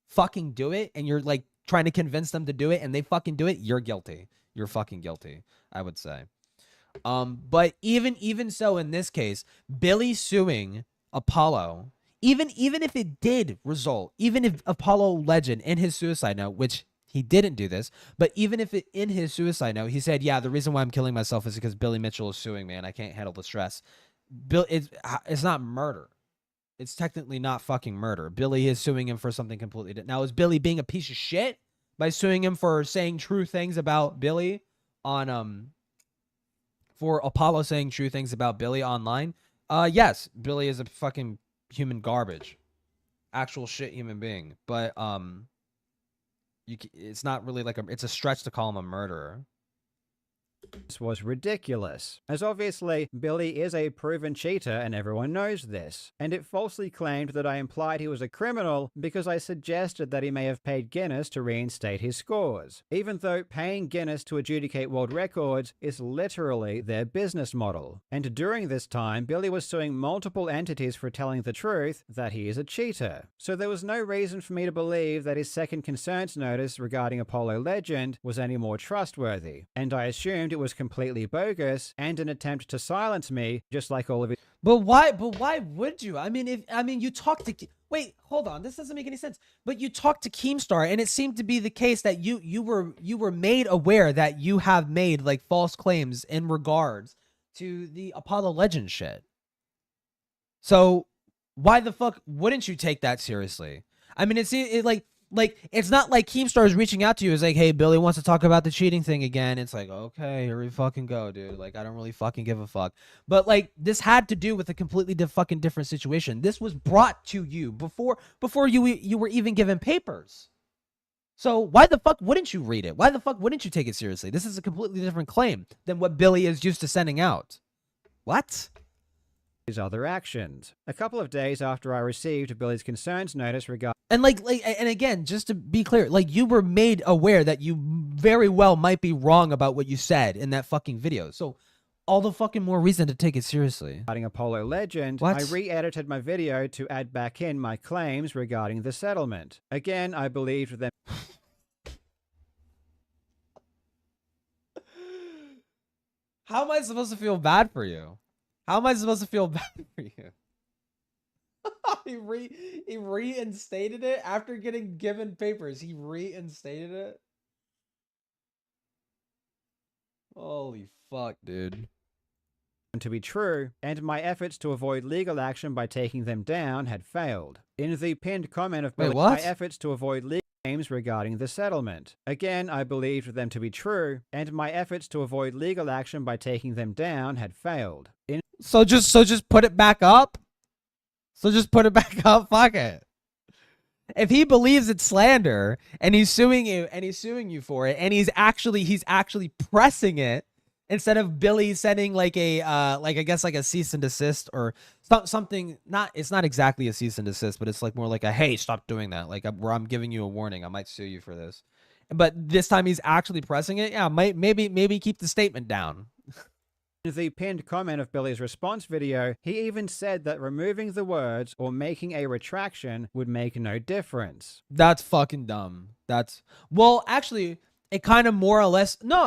fucking do it, and you're like trying to convince them to do it and they fucking do it, you're guilty. You're fucking guilty, I would say. But even so, in this case, Billy suing Apollo, even if it did result, even if Apollo Legend in his suicide note, which he didn't do this, but even if in his suicide note, he said, yeah, the reason why I'm killing myself is because Billy Mitchell is suing me and I can't handle the stress. It's not murder. It's technically not fucking murder. Billy is suing him for something completely different. Now, is Billy being a piece of shit by suing him for saying true things about Billy on, for Apollo saying true things about Billy online? Yes, Billy is a fucking human garbage, actual shit human being. But it's not really like it's a stretch to call him a murderer. This was ridiculous, as obviously Billy is a proven cheater and everyone knows this, and it falsely claimed that I implied he was a criminal because I suggested that he may have paid Guinness to reinstate his scores, even though paying Guinness to adjudicate world records is literally their business model. And during this time, Billy was suing multiple entities for telling the truth that he is a cheater. So there was no reason for me to believe that his second concerns notice regarding Apollo Legend was any more trustworthy, and I assumed it was completely bogus and an attempt to silence me, just like all of it. But why would you? I mean, you talked to, wait, hold on, this doesn't make any sense. But you talked to Keemstar, and it seemed to be the case that you were made aware that you have made like false claims in regards to the Apollo Legend shit. So why the fuck wouldn't you take that seriously? I mean, it's it's not like Keemstar is reaching out to you. It's like, hey, Billy wants to talk about the cheating thing again. It's like, okay, here we fucking go, dude. Like, I don't really fucking give a fuck. But like, this had to do with a completely fucking different situation. This was brought to you before you were even given papers. So why the fuck wouldn't you read it? Why the fuck wouldn't you take it seriously? This is a completely different claim than what Billy is used to sending out. What? his other actions. A couple of days after I received Billy's concerns notice regarding And and again, just to be clear, like, you were made aware that you very well might be wrong about what you said in that fucking video. So all the fucking more reason to take it seriously. Apollo Legend, What? I re-edited my video to add back in my claims regarding the settlement. Again, I believed them. How am I supposed to feel bad for you? How am I supposed to feel bad for you? he reinstated it after getting given papers. He reinstated it. Holy fuck, dude. To be true, and my efforts to avoid legal action by taking them down had failed. In the pinned comment of Wait, Billy, what? my efforts to avoid legal claims regarding the settlement. Again, I believed them to be true, and my efforts to avoid legal action by taking them down had failed. So just put it back up? So just put it back up? Fuck it. If he believes it's slander and he's suing you for it, and he's actually pressing it, instead of Billy sending like a I guess like a cease and desist or something, it's not exactly a cease and desist, but it's like more like a, hey, stop doing that, like where I'm giving you a warning, I might sue you for this. But this time he's actually pressing it. Yeah, maybe keep the statement down. In the pinned comment of Billy's response video, he even said that removing the words or making a retraction would make no difference. That's fucking dumb. Well, actually, it kind of more or less, no,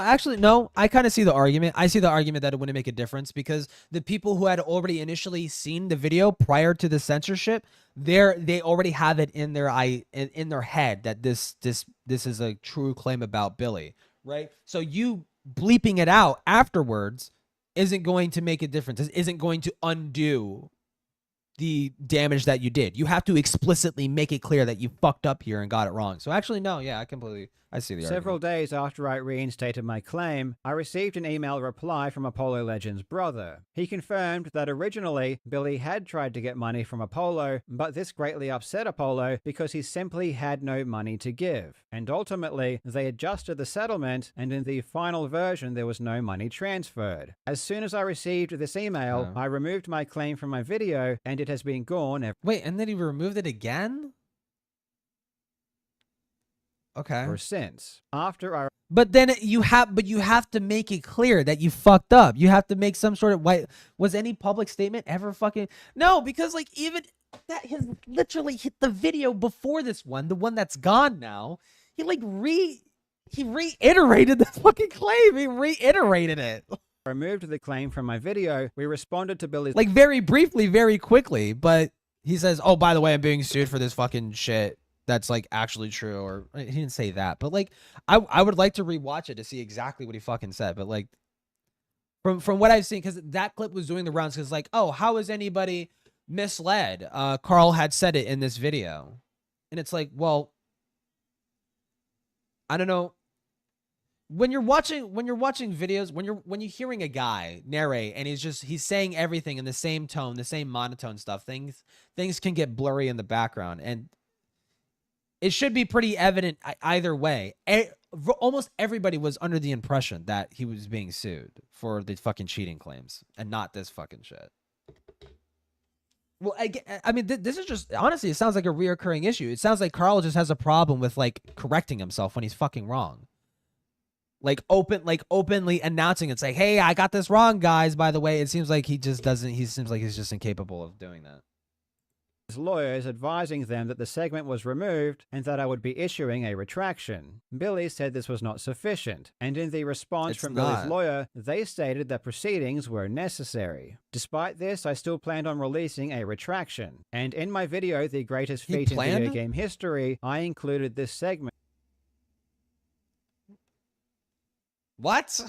I kind of see the argument. I see the argument that it wouldn't make a difference because the people who had already initially seen the video prior to the censorship, they already have it in their head that this is a true claim about Billy, right? So you bleeping it out afterwards isn't going to make a difference. It isn't going to undo the damage that you did. You have to explicitly make it clear that you fucked up here and got it wrong. So actually, no, yeah, I see the Several argument. days after I reinstated my claim, I received an email reply from Apollo Legend's brother. He confirmed that originally Billy had tried to get money from Apollo, but this greatly upset Apollo because he simply had no money to give. And ultimately, they adjusted the settlement, and in the final version, there was no money transferred. As soon as I received this email, I removed my claim from my video, and it has been gone ever Wait, and then he removed it again? Okay. since. But then you have to make it clear that you fucked up. You have to make some sort of was any public statement ever fucking no, because like even that has literally hit the video before this one, the one that's gone now. He like he reiterated the fucking claim. He reiterated it. Removed the claim from my video, we responded to Billy's Like very briefly, very quickly, but he says, "Oh, by the way, I'm being sued for this fucking shit." That's like actually true, or he didn't say that, but like I would like to rewatch it to see exactly what he fucking said. But like from what I've seen, because that clip was doing the rounds, because like, oh, how is anybody misled? Carl had said it in this video, and it's like, well, I don't know. When you're watching videos, when you're hearing a guy narrate and he's saying everything in the same tone, the same monotone stuff, things can get blurry in the background, and it should be pretty evident either way. Almost everybody was under the impression that he was being sued for the fucking cheating claims and not this fucking shit. Well, I mean, this is just, honestly, it sounds like a reoccurring issue. It sounds like Carl just has a problem with like correcting himself when he's fucking wrong. Like openly announcing it's like, hey, I got this wrong, guys, by the way. It seems like he seems like he's just incapable of doing that. lawyers advising them that the segment was removed and that I would be issuing a retraction. Billy said this was not sufficient, and in the response from Billy's lawyer, they stated that proceedings were necessary. Despite this, I still planned on releasing a retraction, and in my video, The Greatest Feat in Video Game History, I included this segment. What?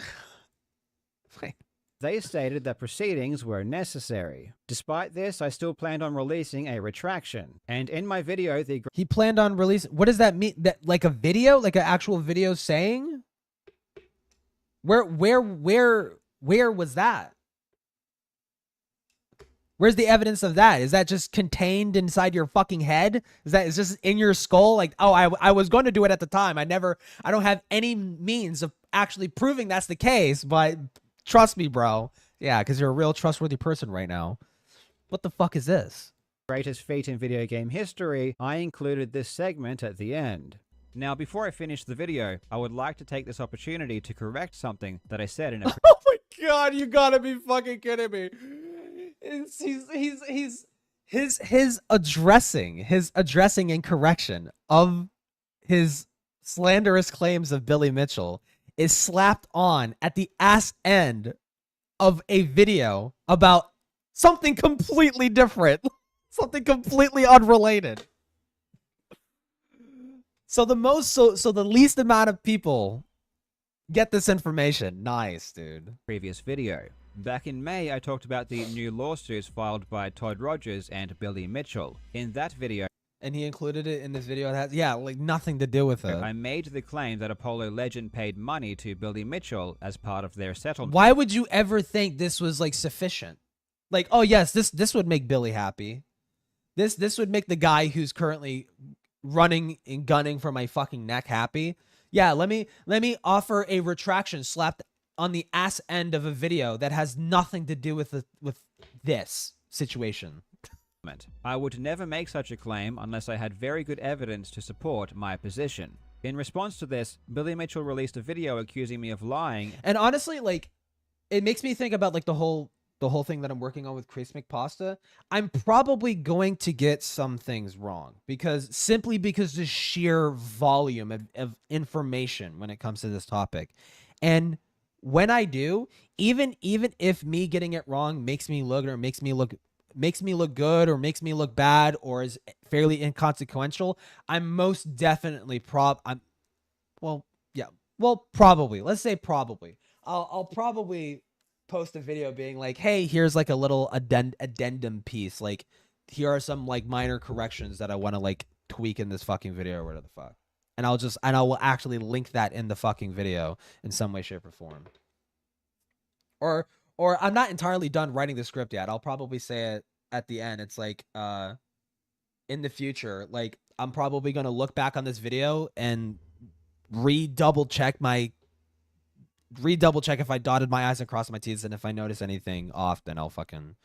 Wait. They stated that proceedings were necessary. Despite this, I still planned on releasing a retraction. And in my video, he planned on releasing. What does that mean? That like a video, like an actual video saying? Where was that? Where's the evidence of that? Is that just contained inside your fucking head? Is just in your skull? Like, oh, I was going to do it at the time. I don't have any means of actually proving that's the case, but trust me, bro. Yeah, because you're a real trustworthy person right now. What the fuck is this? Greatest feat in video game history, I included this segment at the end. Now, before I finish the video, I would like to take this opportunity to correct something that I said in a Oh my god, you gotta be fucking kidding me. His addressing and correction of his slanderous claims of Billy Mitchell is slapped on at the ass end of a video about something completely different. Something completely unrelated. So the least amount of people get this information. Nice, dude. previous video. Back in May, I talked about the new lawsuits filed by Todd Rogers and Billy Mitchell. In that video, And he included it in this video. It has, yeah, like nothing to do with it. I made the claim that Apollo Legend paid money to Billy Mitchell as part of their settlement. Why would you ever think this was like sufficient? Like, oh yes, this would make Billy happy. This would make the guy who's currently running and gunning for my fucking neck happy. Yeah, let me offer a retraction slapped on the ass end of a video that has nothing to do with this situation. I would never make such a claim unless I had very good evidence to support my position. In response to this, Billy Mitchell released a video accusing me of lying. And honestly, like, it makes me think about like the whole thing that I'm working on with Chris McPasta. I'm probably going to get some things wrong because the sheer volume of information when it comes to this topic. And when I do, even if me getting it wrong makes me look good or makes me look bad or is fairly inconsequential, I'm most definitely probably. Let's say probably. I'll probably post a video being like, hey, here's like a little addendum piece. Like, here are some like minor corrections that I want to like tweak in this fucking video or whatever the fuck. And I will actually link that in the fucking video in some way, shape, or form. Or I'm not entirely done writing the script yet. I'll probably say it at the end. It's like, in the future, like I'm probably going to look back on this video and double check if I dotted my I's and crossed my T's, and if I notice anything off, then I'll fucking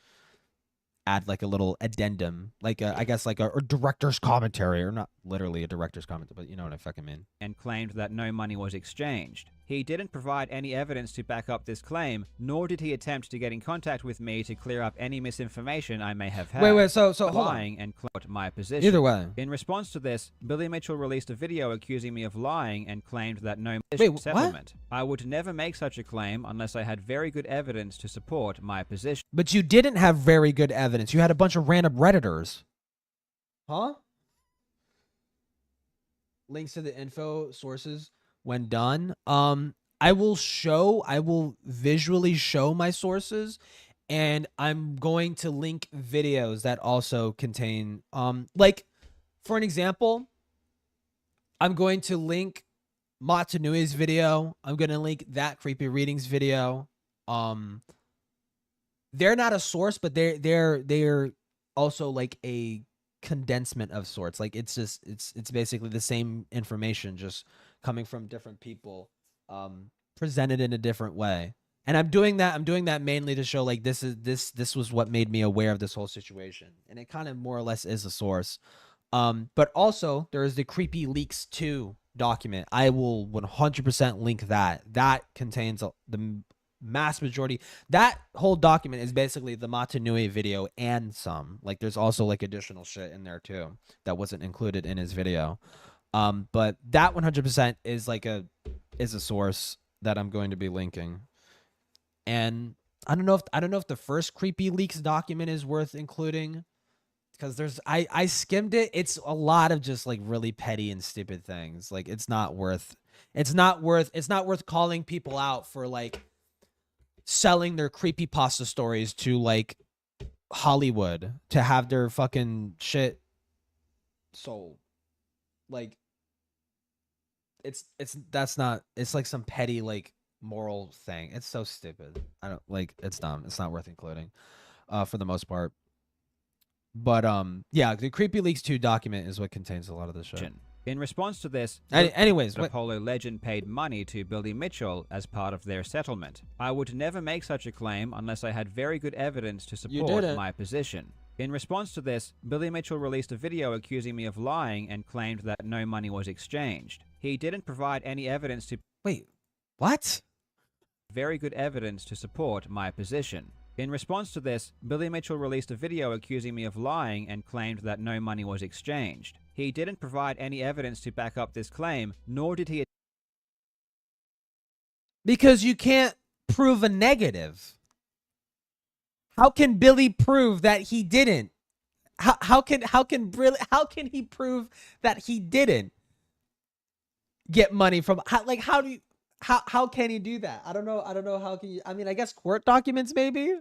add like a little addendum, like I guess like a director's commentary, or not literally a director's commentary, but you know what I fucking mean. And claimed that no money was exchanged. He didn't provide any evidence to back up this claim, nor did he attempt to get in contact with me to clear up any misinformation I may have had. Wait, so hold lying on. and claimed my position. Either way. In response to this, Billy Mitchell released a video accusing me of lying and claimed that no settlement. I would never make such a claim unless I had very good evidence to support my position. But you didn't have very good evidence. You had a bunch of random Redditors. Huh? Links to the info sources when done. I will visually show my sources, and I'm going to link videos that also contain, like, for an example, I'm going to link Matanui's video. I'm going to link that Creepy Readings video. They're not a source, but they're also like a condensement of sorts. Like it's basically the same information just coming from different people, presented in a different way. And I'm doing that mainly to show like this was what made me aware of this whole situation, and it kind of more or less is a source. But also there is the Creepy Leaks 2 document. I will 100% link that. That contains the mass majority. That whole document is basically the Matanui video and some. Like there's also like additional shit in there too that wasn't included in his video. But that 100% is like a source that I'm going to be linking. And I don't know if the first Creepy Leaks document is worth including, because I skimmed it. It's a lot of just like really petty and stupid things. Like it's not worth calling people out for like selling their creepypasta stories to like Hollywood to have their fucking shit sold. Like it's like some petty like moral thing. It's so stupid. I don't like, it's dumb. It's not worth including for the most part. But yeah, the Creepy Leaks 2 document is what contains a lot of this shit. In response to this, Anyways, Apollo legend paid money to Billy Mitchell as part of their settlement. I would never make such a claim unless I had very good evidence to support my position. In response to this, Billy Mitchell released a video accusing me of lying and claimed that no money was exchanged. He didn't provide any evidence to... Wait, what? Very good evidence to support my position. In response to this, Billy Mitchell released a video accusing me of lying and claimed that no money was exchanged. He didn't provide any evidence to back up this claim, nor did he... Because you can't prove a negative. How can Billy prove that he didn't? How can he prove that he didn't get money from... How can he do that? I don't know how can you... I mean, I guess court documents, maybe?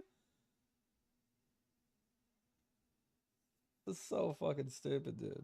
It's so fucking stupid, dude.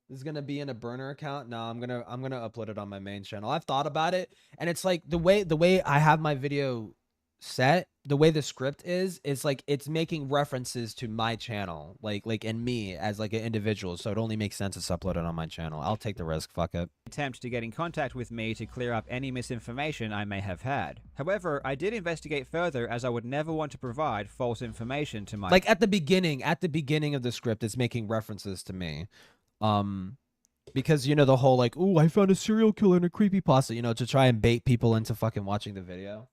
This is gonna be in a burner account. No, I'm gonna upload it on my main channel. I've thought about it, and it's like the way I have my video set, the way the script is like it's making references to my channel, like and me as like an individual. So it only makes sense to upload it on my channel. I'll take the risk. Fuck it. Attempt to get in contact with me to clear up any misinformation I may have had. However, I did investigate further, as I would never want to provide false information to my... Like at the beginning of the script, it's making references to me. Because, you know, the whole like, ooh, I found a serial killer in a creepypasta, you know, to try and bait people into fucking watching the video.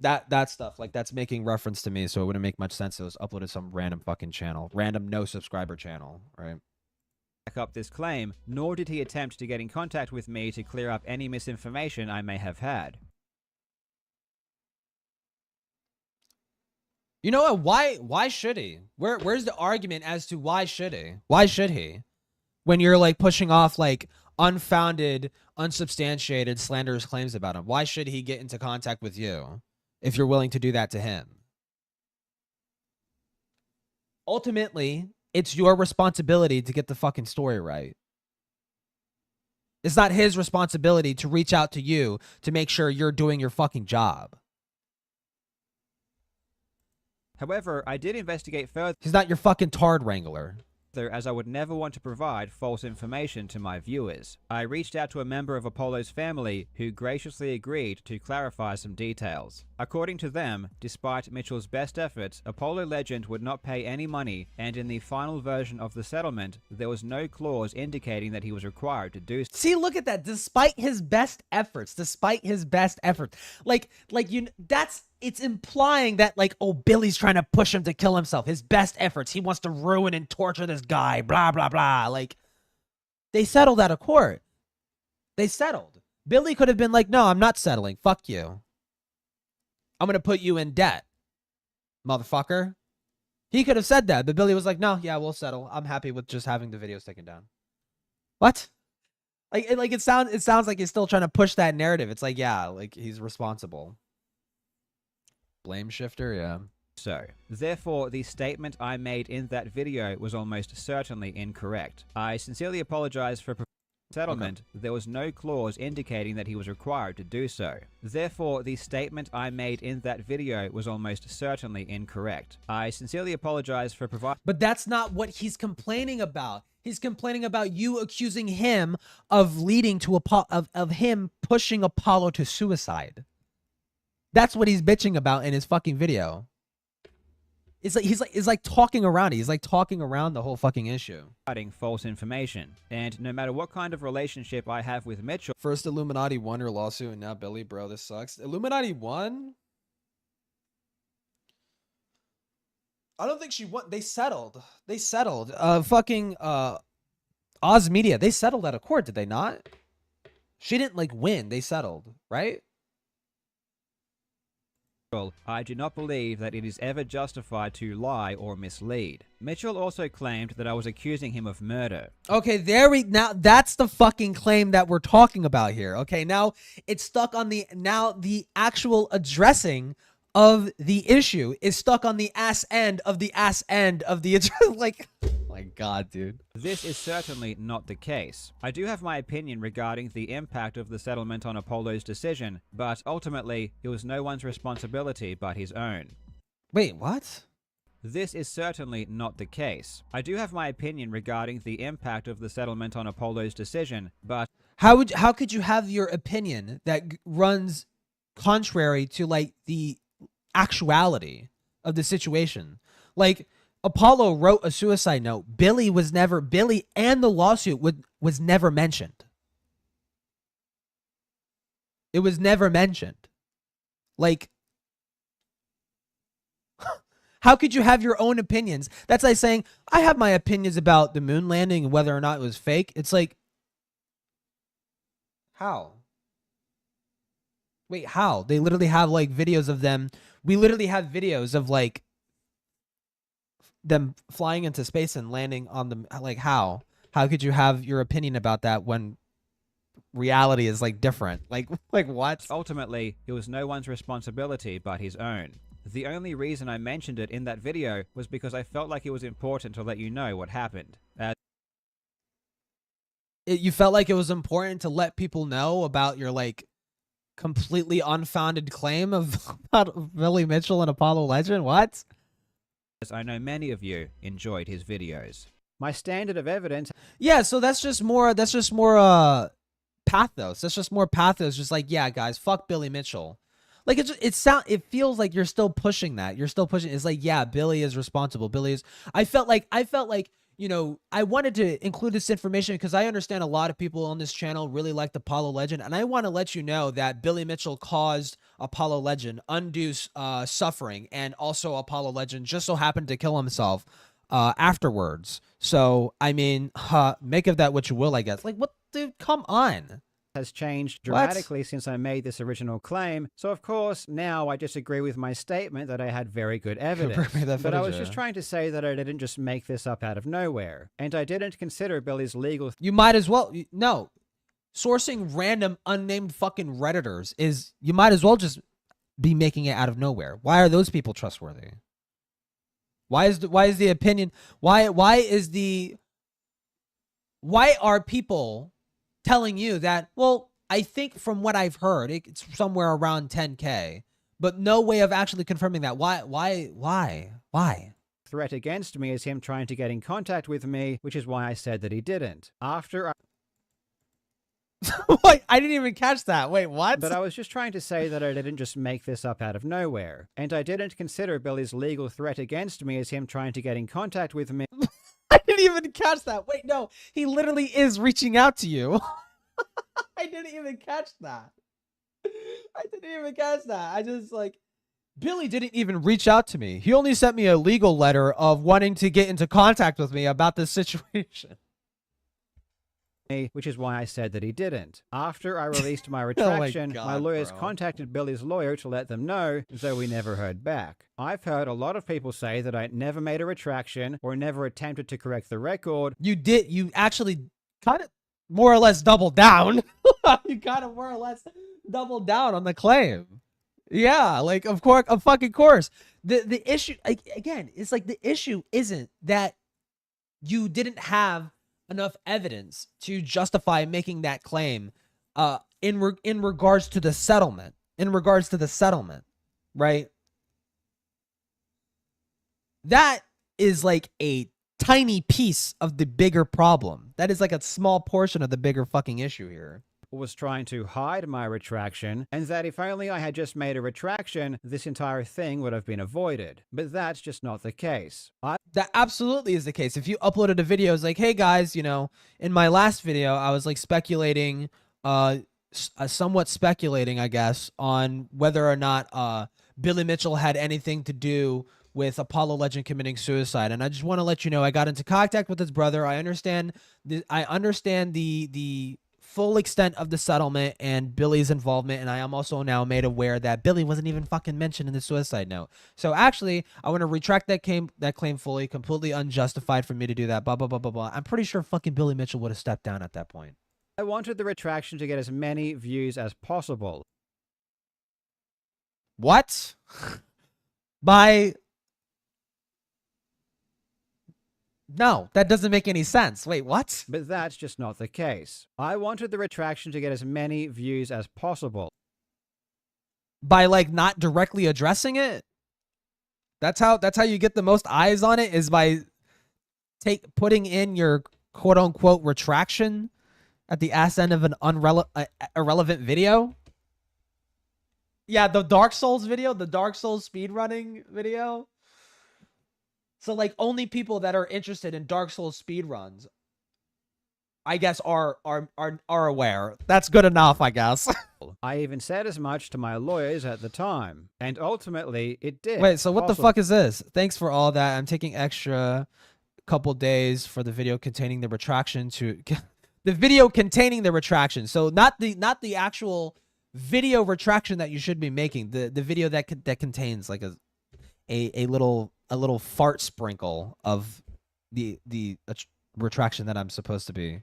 That stuff, like, that's making reference to me, so it wouldn't make much sense if it was uploaded to some random fucking channel, random no subscriber channel, right? Back up this claim, nor did he attempt to get in contact with me to clear up any misinformation I may have had. You know what? Why should he? Where's the argument as to why should he? Why should he? When you're like pushing off like unfounded, unsubstantiated, slanderous claims about him, why should he get into contact with you if you're willing to do that to him? Ultimately, it's your responsibility to get the fucking story right. It's not his responsibility to reach out to you to make sure you're doing your fucking job. However, I did investigate further. He's not your fucking tard wrangler. As I would never want to provide false information to my viewers. I reached out to a member of Apollo's family who graciously agreed to clarify some details. According to them, despite Mitchell's best efforts, Apollo Legend would not pay any money, and in the final version of the settlement, there was no clause indicating that he was required to do so. See, look at that. Despite his best efforts, it's implying that, like, oh, Billy's trying to push him to kill himself. His best efforts. He wants to ruin and torture this guy. Blah, blah, blah. Like, they settled out of court. They settled. Billy could have been like, no, I'm not settling. Fuck you. I'm going to put you in debt, motherfucker. He could have said that, but Billy was like, no, yeah, we'll settle. I'm happy with just having the videos taken down. What? It sounds like he's still trying to push that narrative. It's like, yeah, like he's responsible. Blame shifter, yeah. So, therefore, the statement I made in that video was almost certainly incorrect. I sincerely apologize for settlement. Okay. There was no clause indicating that he was required to do so. Therefore, the statement I made in that video was almost certainly incorrect. I sincerely apologize for providing... But that's not what he's complaining about. He's complaining about you accusing him of leading to of him pushing Apollo to suicide. That's what he's bitching about in his fucking video. It's like talking around it. He's like talking around the whole fucking issue. False information. And no matter what kind of relationship I have with Mitchell... First Illuminati won her lawsuit and now Billy, bro, this sucks. Illuminati won? I don't think she won. They settled. Fucking Oz Media, they settled out of court, did they not? She didn't like win. They settled, right? I do not believe that it is ever justified to lie or mislead. Mitchell also claimed that I was accusing him of murder. Okay, now that's the fucking claim that we're talking about here. Okay, now it's stuck on the actual addressing of the issue is stuck on the ass end of the like, oh my God, dude. This is certainly not the case. I do have my opinion regarding the impact of the settlement on Apollo's decision, but ultimately, it was no one's responsibility but his own. Wait, what? This is certainly not the case. I do have my opinion regarding the impact of the settlement on Apollo's decision, but How could you have your opinion that runs contrary to like the actuality of the situation? Like, Apollo wrote a suicide note. Billy and the lawsuit was never mentioned. It was never mentioned. Like, how could you have your own opinions? That's like saying, I have my opinions about the moon landing and whether or not it was fake. It's like, how? Wait, how? They literally have like videos of them. We literally have videos of like them flying into space and landing on the, like, how? How could you have your opinion about that when reality is like different? Like what? ultimately, it was no one's responsibility but his own. The only reason I mentioned it in that video was because I felt like it was important to let you know what happened. You felt like it was important to let people know about your like completely unfounded claim of about Billy Mitchell and Apollo Legend? What? As I know many of you enjoyed his videos. My standard of evidence Yeah, so that's just more pathos. That's just more pathos. Just like, yeah, guys, fuck Billy Mitchell. Like, it feels like you're still pushing that. You're still pushing. It's like, yeah, Billy is responsible. I felt like, you know, I wanted to include this information because I understand a lot of people on this channel really like the Apollo Legend, and I want to let you know that Billy Mitchell caused Apollo Legend undue suffering, and also Apollo Legend just so happened to kill himself afterwards. So, I mean, make of that what you will, I guess. Like, what, dude? Come on. has changed dramatically since I made this original claim, so of course now I disagree with my statement that I had very good evidence. But I was just trying to say that I didn't just make this up out of nowhere, and I didn't consider Billy's legal... You might as well... No. Sourcing random unnamed fucking Redditors is... You might as well just be making it out of nowhere. Why are those people trustworthy? Why is the opinion... Why are people telling you that, well, I think from what I've heard, it's somewhere around 10K, but no way of actually confirming that? Why? threat against me is him trying to get in contact with me, which is why I said that he didn't. After I... Wait, I didn't even catch that. Wait, what? But I was just trying to say that I didn't just make this up out of nowhere, and I didn't consider Billy's legal threat against me as him trying to get in contact with me. I didn't even catch that. Wait, no, he literally is reaching out to you. I didn't even catch that. I just like, Billy didn't even reach out to me. He only sent me a legal letter of wanting to get into contact with me about this situation. Which is why I said that he didn't. After I released my retraction, my lawyers contacted Billy's lawyer to let them know, though we never heard back. I've heard a lot of people say that I never made a retraction or never attempted to correct the record. You did. You actually kind of more or less doubled down. You kind of more or less doubled down on the claim. Yeah, like, of fucking course. The issue, again, it's like the issue isn't that you didn't have enough evidence to justify making that claim in regards to the settlement. Right? That is like a tiny piece of the bigger problem. That is like a small portion of the bigger fucking issue here. Was trying to hide my retraction, and that if only I had just made a retraction, this entire thing would have been avoided. But that's just not the case. That absolutely is the case. If you uploaded a video, it's like, hey guys, you know, in my last video, I was like speculating, somewhat speculating, I guess, on whether or not Billy Mitchell had anything to do with Apollo Legend committing suicide. And I just want to let you know, I got into contact with his brother. I understand the full extent of the settlement and Billy's involvement, and I am also now made aware that Billy wasn't even fucking mentioned in the suicide note. So actually, I want to retract that claim fully, completely unjustified for me to do that, blah, blah, blah, blah, blah. I'm pretty sure fucking Billy Mitchell would have stepped down at that point. I wanted the retraction to get as many views as possible. What? By... No, that doesn't make any sense. Wait, what? But that's just not the case. I wanted the retraction to get as many views as possible. By, like, not directly addressing it? That's how you get the most eyes on it, is by putting in your quote unquote retraction at the ass end of an irrelevant video. Yeah, the Dark Souls video, the Dark Souls speedrunning video. So like only people that are interested in Dark Souls speedruns, I guess, are aware. That's good enough, I guess. I even said as much to my lawyers at the time, and ultimately it did. Wait, so what the fuck is this? Thanks for all that. I'm taking extra couple days for the video containing the retraction to the video containing the retraction. So not the actual video retraction that you should be making. The video that contains like a little fart sprinkle of the retraction that I'm supposed to be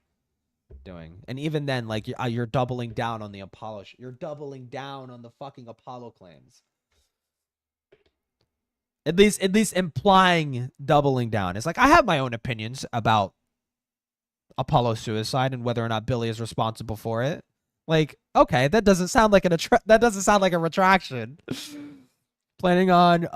doing. And even then, like, you're doubling down on the Apollo. You're doubling down on the fucking Apollo claims. At least implying doubling down. It's like, I have my own opinions about Apollo suicide and whether or not Billy is responsible for it. Like, okay, that doesn't sound like a retraction. Planning on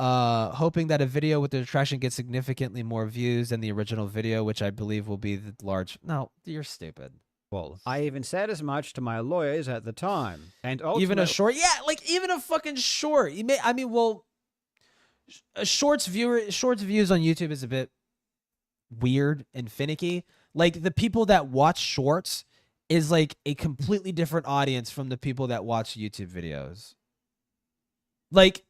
hoping that a video with the retraction gets significantly more views than the original video, which I believe will be the large. No, you're stupid. Well, I even said as much to my lawyers at the time, and ultimately, even a short, yeah, like even a fucking short. A shorts views on YouTube is a bit weird and finicky. Like, the people that watch shorts is like a completely different audience from the people that watch YouTube videos. Like,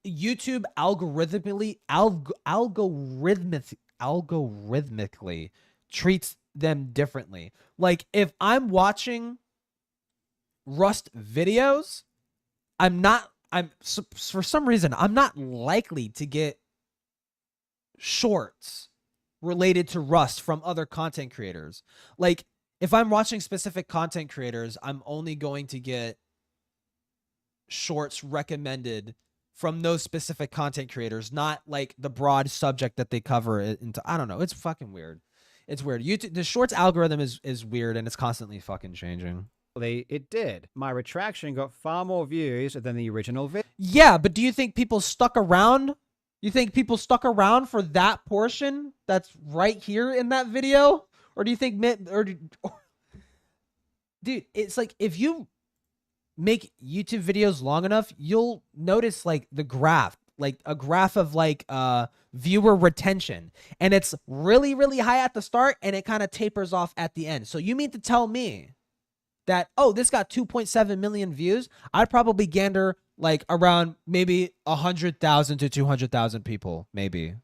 YouTube algorithmically treats them differently. Like, if I'm watching Rust videos, for some reason, I'm not likely to get shorts related to Rust from other content creators. Like, if I'm watching specific content creators, I'm only going to get shorts recommended from those specific content creators, not like the broad subject that they cover into. I don't know. It's fucking weird. It's weird. YouTube, the shorts algorithm is weird, and it's constantly fucking changing. It did. My retraction got far more views than the original video. Yeah, but do you think people stuck around? You think people stuck around for that portion that's right here in that video? Or do you think, dude, it's like, if you make YouTube videos long enough, you'll notice like the graph, like a graph of like viewer retention, and it's really, really high at the start, and it kind of tapers off at the end. So you mean to tell me that, oh, this got 2.7 million views? I'd probably gander like around maybe 100,000 to 200,000 people, maybe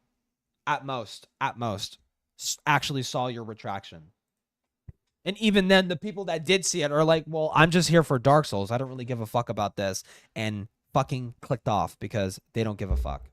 at most, actually saw your retraction. And even then, the people that did see it are like, well, I'm just here for Dark Souls. I don't really give a fuck about this. And fucking clicked off because they don't give a fuck.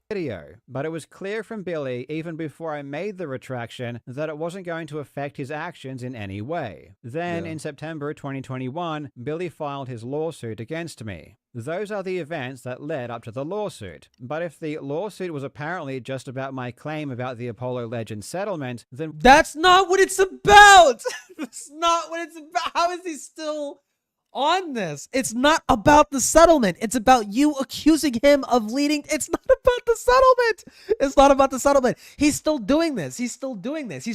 But it was clear from Billy, even before I made the retraction, that it wasn't going to affect his actions in any way. Then, in September 2021, Billy filed his lawsuit against me. Those are the events that led up to the lawsuit. But if the lawsuit was apparently just about my claim about the Apollo Legends settlement, then that's not what it's about! That's not what it's about! How is he still on this? It's not about the settlement. It's about you accusing him of leading. It's not about the settlement. It's not about the settlement. He's still doing this. He's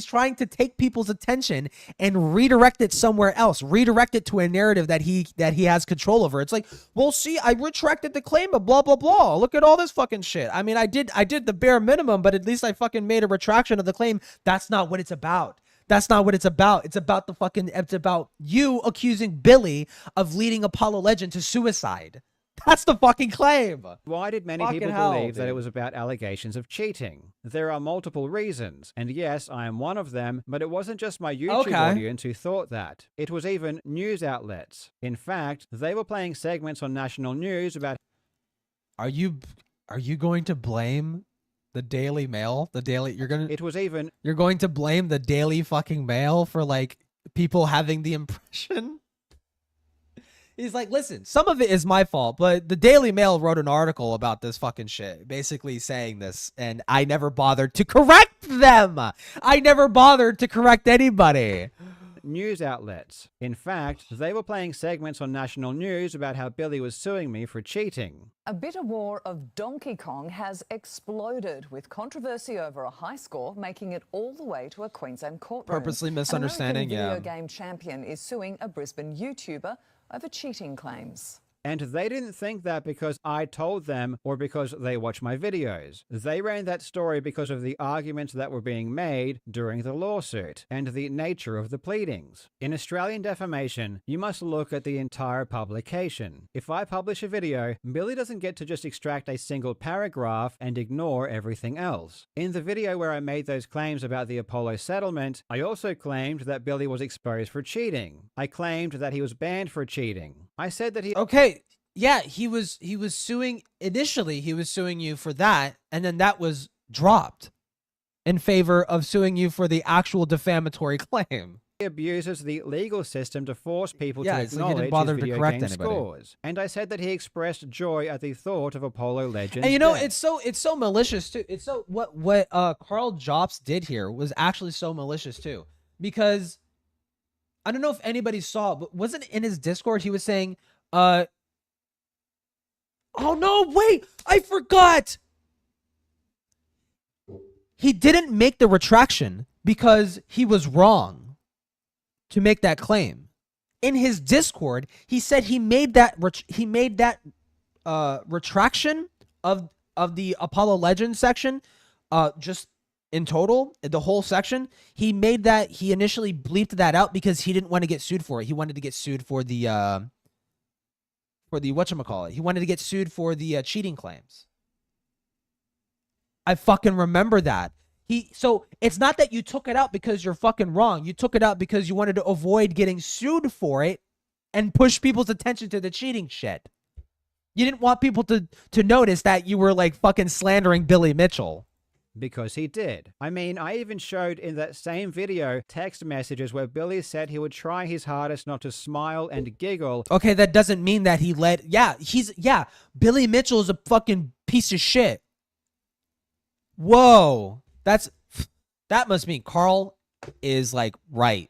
trying to take people's attention and redirect it somewhere else. Redirect it to a narrative that he has control over. It's like, well, see, I retracted the claim of blah blah blah. Look at all this fucking shit. I mean, I did the bare minimum, but at least I fucking made a retraction of the claim. That's not what it's about. That's not what it's about. It's about you accusing Billy of leading Apollo Legend to suicide. That's the fucking claim. Why did many people believe that it was about allegations of cheating? There are multiple reasons, and yes, I am one of them, but it wasn't just my YouTube audience who thought that. It was even news outlets. In fact, they were playing segments on national news about... Are you going to blame the Daily Mail? You're going to blame the Daily fucking Mail for like people having the impression? He's like, listen, some of it is my fault, but the Daily Mail wrote an article about this fucking shit, basically saying this, and I never bothered to correct them. I never bothered to correct anybody. news outlets. In fact, they were playing segments on national news about how Billy was suing me for cheating. A bitter war of Donkey Kong has exploded, with controversy over a high score making it all the way to a Queensland courtroom. Purposely misunderstanding, An American yeah. video game champion is suing a Brisbane YouTuber over cheating claims. And they didn't think that because I told them or because they watch my videos. They ran that story because of the arguments that were being made during the lawsuit and the nature of the pleadings. In Australian defamation, you must look at the entire publication. If I publish a video, Billy doesn't get to just extract a single paragraph and ignore everything else. In the video where I made those claims about the Apollo settlement, I also claimed that Billy was exposed for cheating. I claimed that he was banned for cheating. I said that he... Okay, yeah, he was suing, initially he was suing you for that, and then that was dropped in favor of suing you for the actual defamatory claim. He abuses the legal system to force people Yeah, to it's like he acknowledge didn't bother his to video correct game anybody. scores. And I said that he expressed joy at the thought of Apollo Legends. And you know, death. it's so malicious too. It's so what Carl Jobs did here was actually so malicious too, because I don't know if anybody saw, but wasn't in his Discord he was saying, oh no, wait, I forgot. He didn't make the retraction because he was wrong to make that claim. In his Discord, he said he made that retraction of the Apollo Legends section, just in total, the whole section. He made that, he initially bleeped that out because he didn't want to get sued for it. He wanted to get sued for the whatchamacallit. He wanted to get sued for the cheating claims. I fucking remember that. So it's not that you took it out because you're fucking wrong. You took it out because you wanted to avoid getting sued for it and push people's attention to the cheating shit. You didn't want people to notice that you were like fucking slandering Billy Mitchell. Because he did. I mean, I even showed in that same video text messages where Billy said he would try his hardest not to smile and giggle. Okay, that doesn't mean that he led. Yeah, Billy Mitchell is a fucking piece of shit. Whoa. That must mean Carl is like right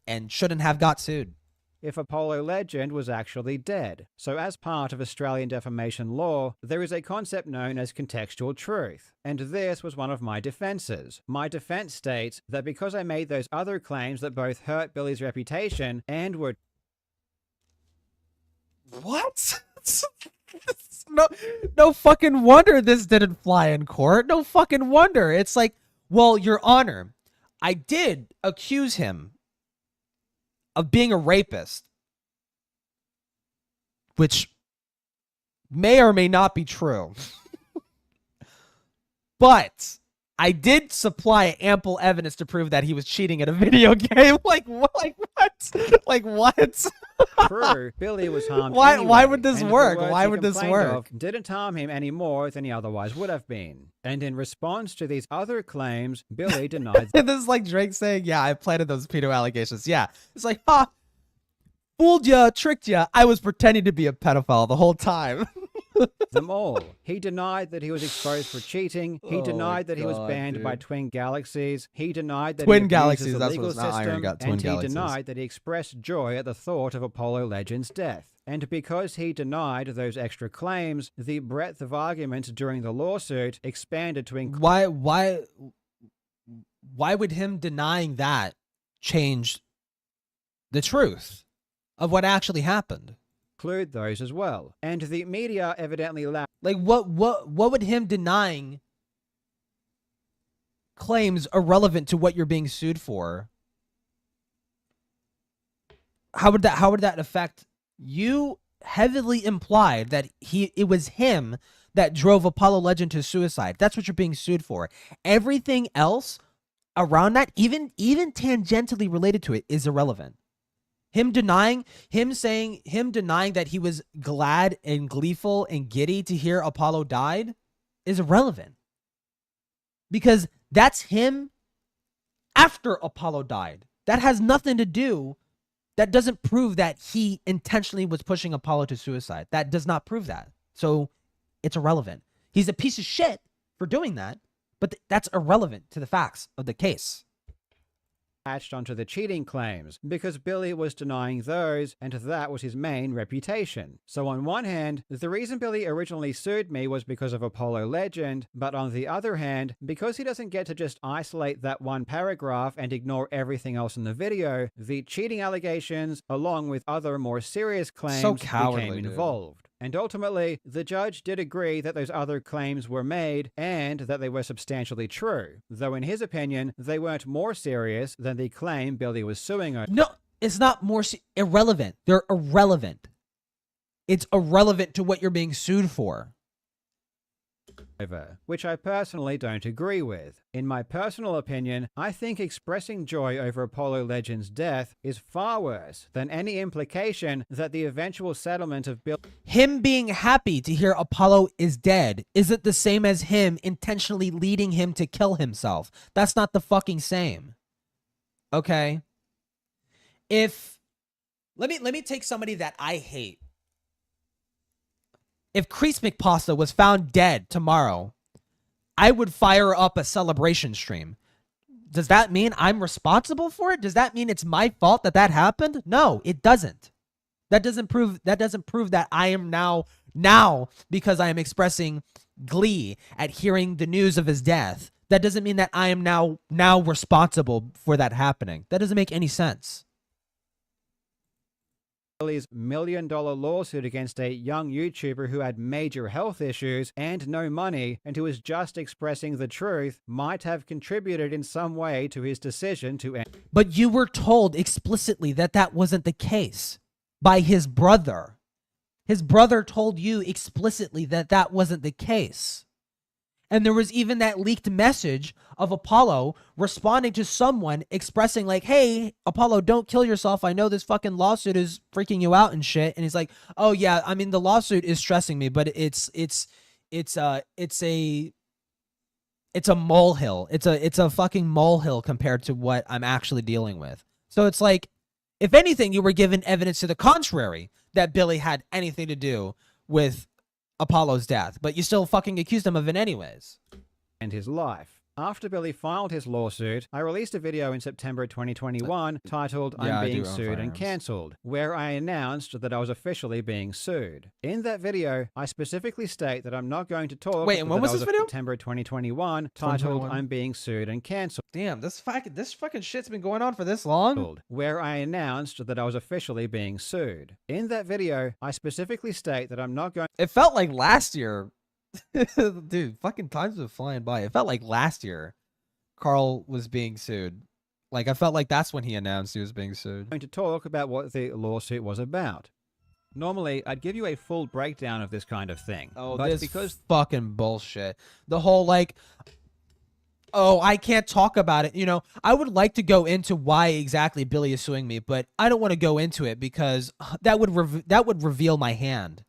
and shouldn't have got sued. If Apollo Legend was actually dead. So as part of Australian defamation law, there is a concept known as contextual truth. And this was one of my defenses. My defense states that because I made those other claims that both hurt Billy's reputation and were... What? No fucking wonder this didn't fly in court. No fucking wonder. It's like, well, Your Honor, I did accuse him of being a rapist, which may or may not be true. But I did supply ample evidence to prove that he was cheating at a video game. Like what? Like what? True, Billy was harmed Why anyway, would this and the work? words Why he would this complained work? of didn't harm him any more than he otherwise would have been. And in response to these other claims, Billy denied This is like Drake saying, yeah, I planted those pedo allegations. Yeah. It's like, ha, fooled ya, tricked ya. I was pretending to be a pedophile the whole time. them all. He denied that he was exposed for cheating. He Oh denied that he was God, banned by dude. Twin Galaxies. He denied that Twin he Galaxies, abuses the that's legal what it's not, Iron system. Got Twin and Galaxies. he denied that he expressed joy at the thought of Apollo Legends' death. And because he denied those extra claims, the breadth of arguments during the lawsuit expanded to include... Why would him denying that change the truth of what actually happened? include those as well. And the media evidently lacked... Like what would him denying claims irrelevant to what you're being sued for? How would that affect you? Heavily implied that it was him that drove Apollo Legend to suicide. That's what you're being sued for. Everything else around that, even tangentially related to it, is irrelevant. Him denying that he was glad and gleeful and giddy to hear Apollo died is irrelevant. Because that's him after Apollo died. That has nothing to do. That doesn't prove that he intentionally was pushing Apollo to suicide. That does not prove that. So it's irrelevant. He's a piece of shit for doing that, but that's irrelevant to the facts of the case. attached onto the cheating claims, because Billy was denying those, and that was his main reputation. So on one hand, the reason Billy originally sued me was because of Apollo Legend, but on the other hand, because he doesn't get to just isolate that one paragraph and ignore everything else in the video, the cheating allegations, along with other more serious claims, became involved. And ultimately, the judge did agree that those other claims were made and that they were substantially true, though in his opinion, they weren't more serious than the claim Billy was suing over. No, it's not more irrelevant. They're irrelevant. It's irrelevant to what you're being sued for. Which I personally don't agree with. In my personal opinion, I think expressing joy over Apollo Legend's death is far worse than any implication that the eventual settlement of Bill... Him being happy to hear Apollo is dead isn't the same as him intentionally leading him to kill himself. That's not the fucking same. Okay? If... Let me take somebody that I hate. If Crease McPasta was found dead tomorrow, I would fire up a celebration stream. Does that mean I'm responsible for it? Does that mean it's my fault that happened? No, it doesn't. That doesn't prove that I am now because I am expressing glee at hearing the news of his death. That doesn't mean that I am now responsible for that happening. That doesn't make any sense. Billy's $1 million lawsuit against a young YouTuber who had major health issues and no money and who was just expressing the truth might have contributed in some way to his decision to end. But you were told explicitly that that wasn't the case by his brother. His brother told you explicitly that that wasn't the case. And there was even that leaked message of Apollo responding to someone expressing like, hey, Apollo, don't kill yourself. I know this fucking lawsuit is freaking you out and shit. And he's like, oh yeah, I mean, the lawsuit is stressing me, but it's a molehill. It's a fucking molehill compared to what I'm actually dealing with. So it's like, if anything, you were given evidence to the contrary that Billy had anything to do with Apollo's death, but you still fucking accused him of it anyways. And his life. After Billy filed his lawsuit, I released a video in September 2021 titled I'm Being Sued and Cancelled, where I announced that I was officially being sued. In that video, I specifically state that I'm not going to talk. Wait, and when was this video? September 2021 titled I'm Being Sued and Cancelled. Damn, this fucking shit's been going on for this long? Where I announced that I was officially being sued. In that video, I specifically state that I'm not going... It felt like last year... Dude, fucking time's been flying by. It felt like last year Carl was being sued. Like, I felt like that's when he announced he was being sued. I'm going to talk about what the lawsuit was about. Normally, I'd give you a full breakdown of this kind of thing. Oh, but this because fucking bullshit. The whole, like, oh, I can't talk about it. You know, I would like to go into why exactly Billy is suing me, but I don't want to go into it because that would reveal my hand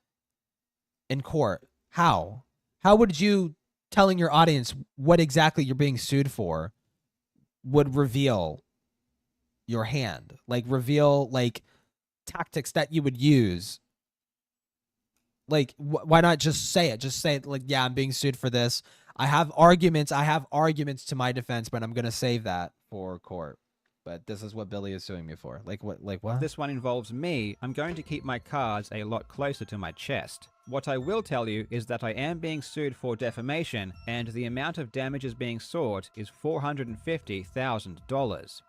in court. How? How would you telling your audience what exactly you're being sued for would reveal your hand? Like, reveal, like, tactics that you would use. Like, why not just say it? Just say it, like, yeah, I'm being sued for this. I have arguments to my defense, but I'm going to save that for court. But this is what Billy is suing me for. Like, what? Like, what? This one involves me. I'm going to keep my cards a lot closer to my chest. What I will tell you is that I am being sued for defamation, and the amount of damages being sought is $450,000.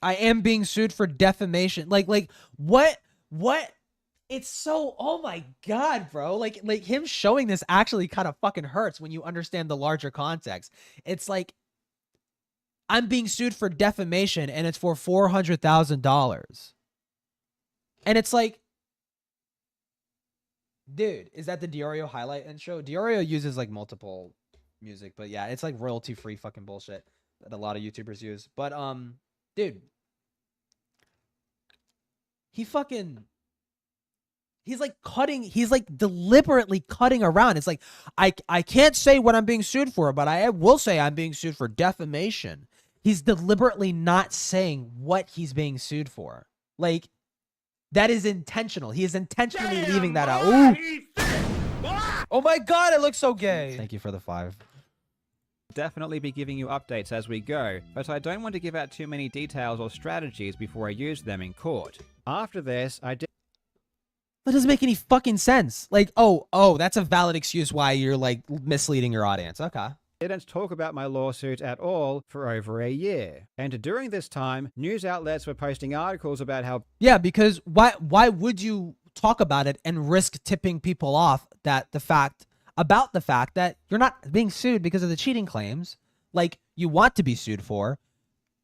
I am being sued for defamation. Like, what? It's so, oh my God, bro. Like him showing this actually kind of fucking hurts when you understand the larger context. It's like, I'm being sued for defamation and it's for $400,000. And it's like, dude, is that the Diorio highlight intro? Diorio uses like multiple music, but yeah, it's like royalty-free fucking bullshit that a lot of YouTubers use. But dude, he's like deliberately cutting around. It's like, I can't say what I'm being sued for, but I will say I'm being sued for defamation. He's deliberately not saying what he's being sued for. Like, that is intentional. He is intentionally leaving that out. Ooh. Oh my God, it looks so gay. Thank you for the 5. definitely be giving you updates as we go, but I don't want to give out too many details or strategies before I use them in court. After this, I did. That doesn't make any fucking sense. Like, oh, that's a valid excuse why you're like misleading your audience. Okay. Didn't talk about my lawsuit at all for over a year. And during this time, news outlets were posting articles about how... Yeah, because why would you talk about it and risk tipping people off about the fact that you're not being sued because of the cheating claims like you want to be sued for?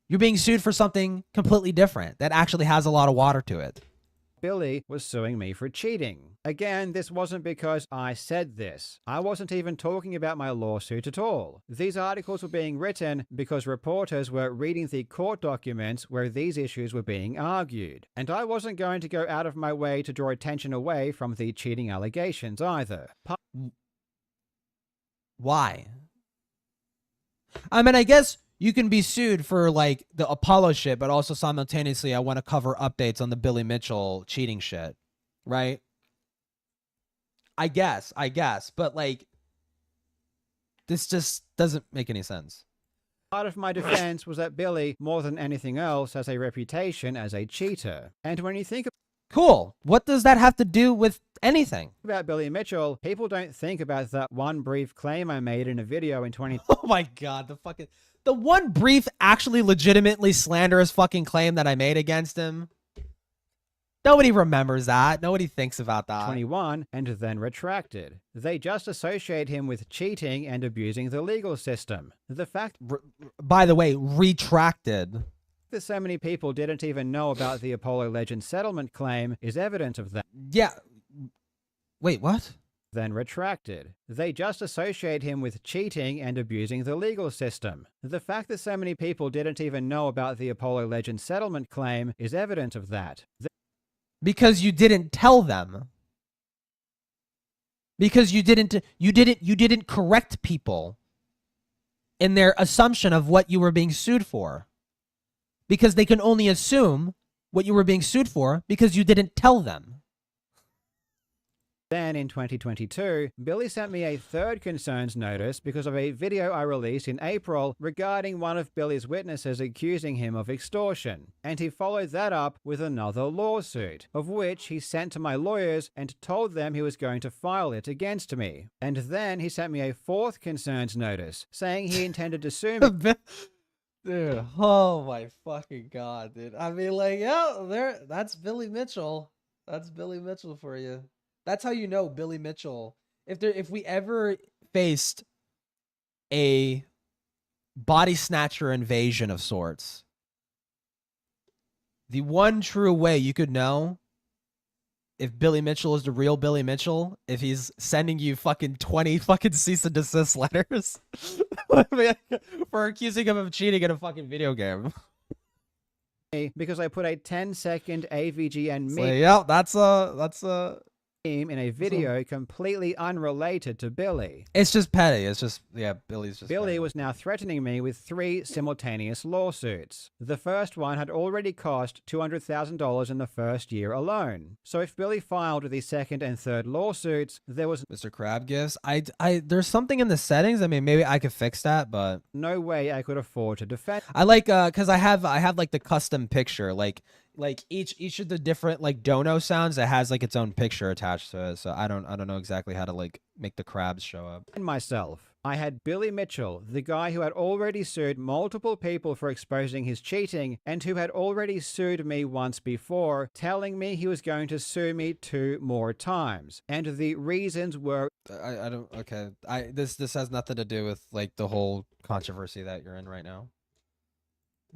You're being sued for something completely different that actually has a lot of water to it. Billy was suing me for cheating. Again, this wasn't because I said this. I wasn't even talking about my lawsuit at all. These articles were being written because reporters were reading the court documents where these issues were being argued. And I wasn't going to go out of my way to draw attention away from the cheating allegations either. Why? I mean, I guess you can be sued for like the Apollo shit, but also simultaneously I want to cover updates on the Billy Mitchell cheating shit, right? I guess, but like this just doesn't make any sense. Part of my defense was that Billy, more than anything else, has a reputation as a cheater. And when you think Cool. What does that have to do with anything? about Billy Mitchell, people don't think about that one brief claim I made in a video in 20... Oh my God, the one brief, actually legitimately slanderous fucking claim that I made against him. Nobody remembers that. Nobody thinks about that. 21 and then retracted. They just associate him with cheating and abusing the legal system. The fact By the way, retracted. that so many people didn't even know about the Apollo Legend settlement claim is evidence of that. Yeah. Wait, what? Then retracted. They just associate him with cheating and abusing the legal system. The fact that so many people didn't even know about the Apollo Legend settlement claim is evidence of that. Because you didn't tell them. Because you didn't correct people in their assumption of what you were being sued for. Because they can only assume what you were being sued for because you didn't tell them. Then in 2022, Billy sent me a third concerns notice because of a video I released in April regarding one of Billy's witnesses accusing him of extortion. And he followed that up with another lawsuit, of which he sent to my lawyers and told them he was going to file it against me. And then he sent me a fourth concerns notice saying he intended to sue me. Dude, oh my fucking God, dude. I mean, like, yeah, that's Billy Mitchell. That's Billy Mitchell for you. That's how you know Billy Mitchell. If we ever faced a body snatcher invasion of sorts, the one true way you could know if Billy Mitchell is the real Billy Mitchell, if he's sending you fucking 20 fucking cease and desist letters for accusing him of cheating in a fucking video game. Because I put a 10-second AVGN meme. So, yeah, that's a in a video completely unrelated to Billy. It's just petty. It's just, yeah, Billy's just Billy petty. was now threatening me with 3 simultaneous lawsuits. The first one had already cost $200,000 in the first year alone. So if Billy filed the second and third lawsuits, there was Mr. Crab Gifts. There's something in the settings. I mean, maybe I could fix that, but no way I could afford to defend. I like because I have like the custom picture, like each of the different like dono sounds that has like its own picture attached to it. So I don't know exactly how to like make the crabs show up. Myself. I had Billy Mitchell, the guy who had already sued multiple people for exposing his cheating and who had already sued me once before, telling me he was going to sue me 2 more times. And the reasons were I don't okay. This has nothing to do with like the whole controversy that you're in right now.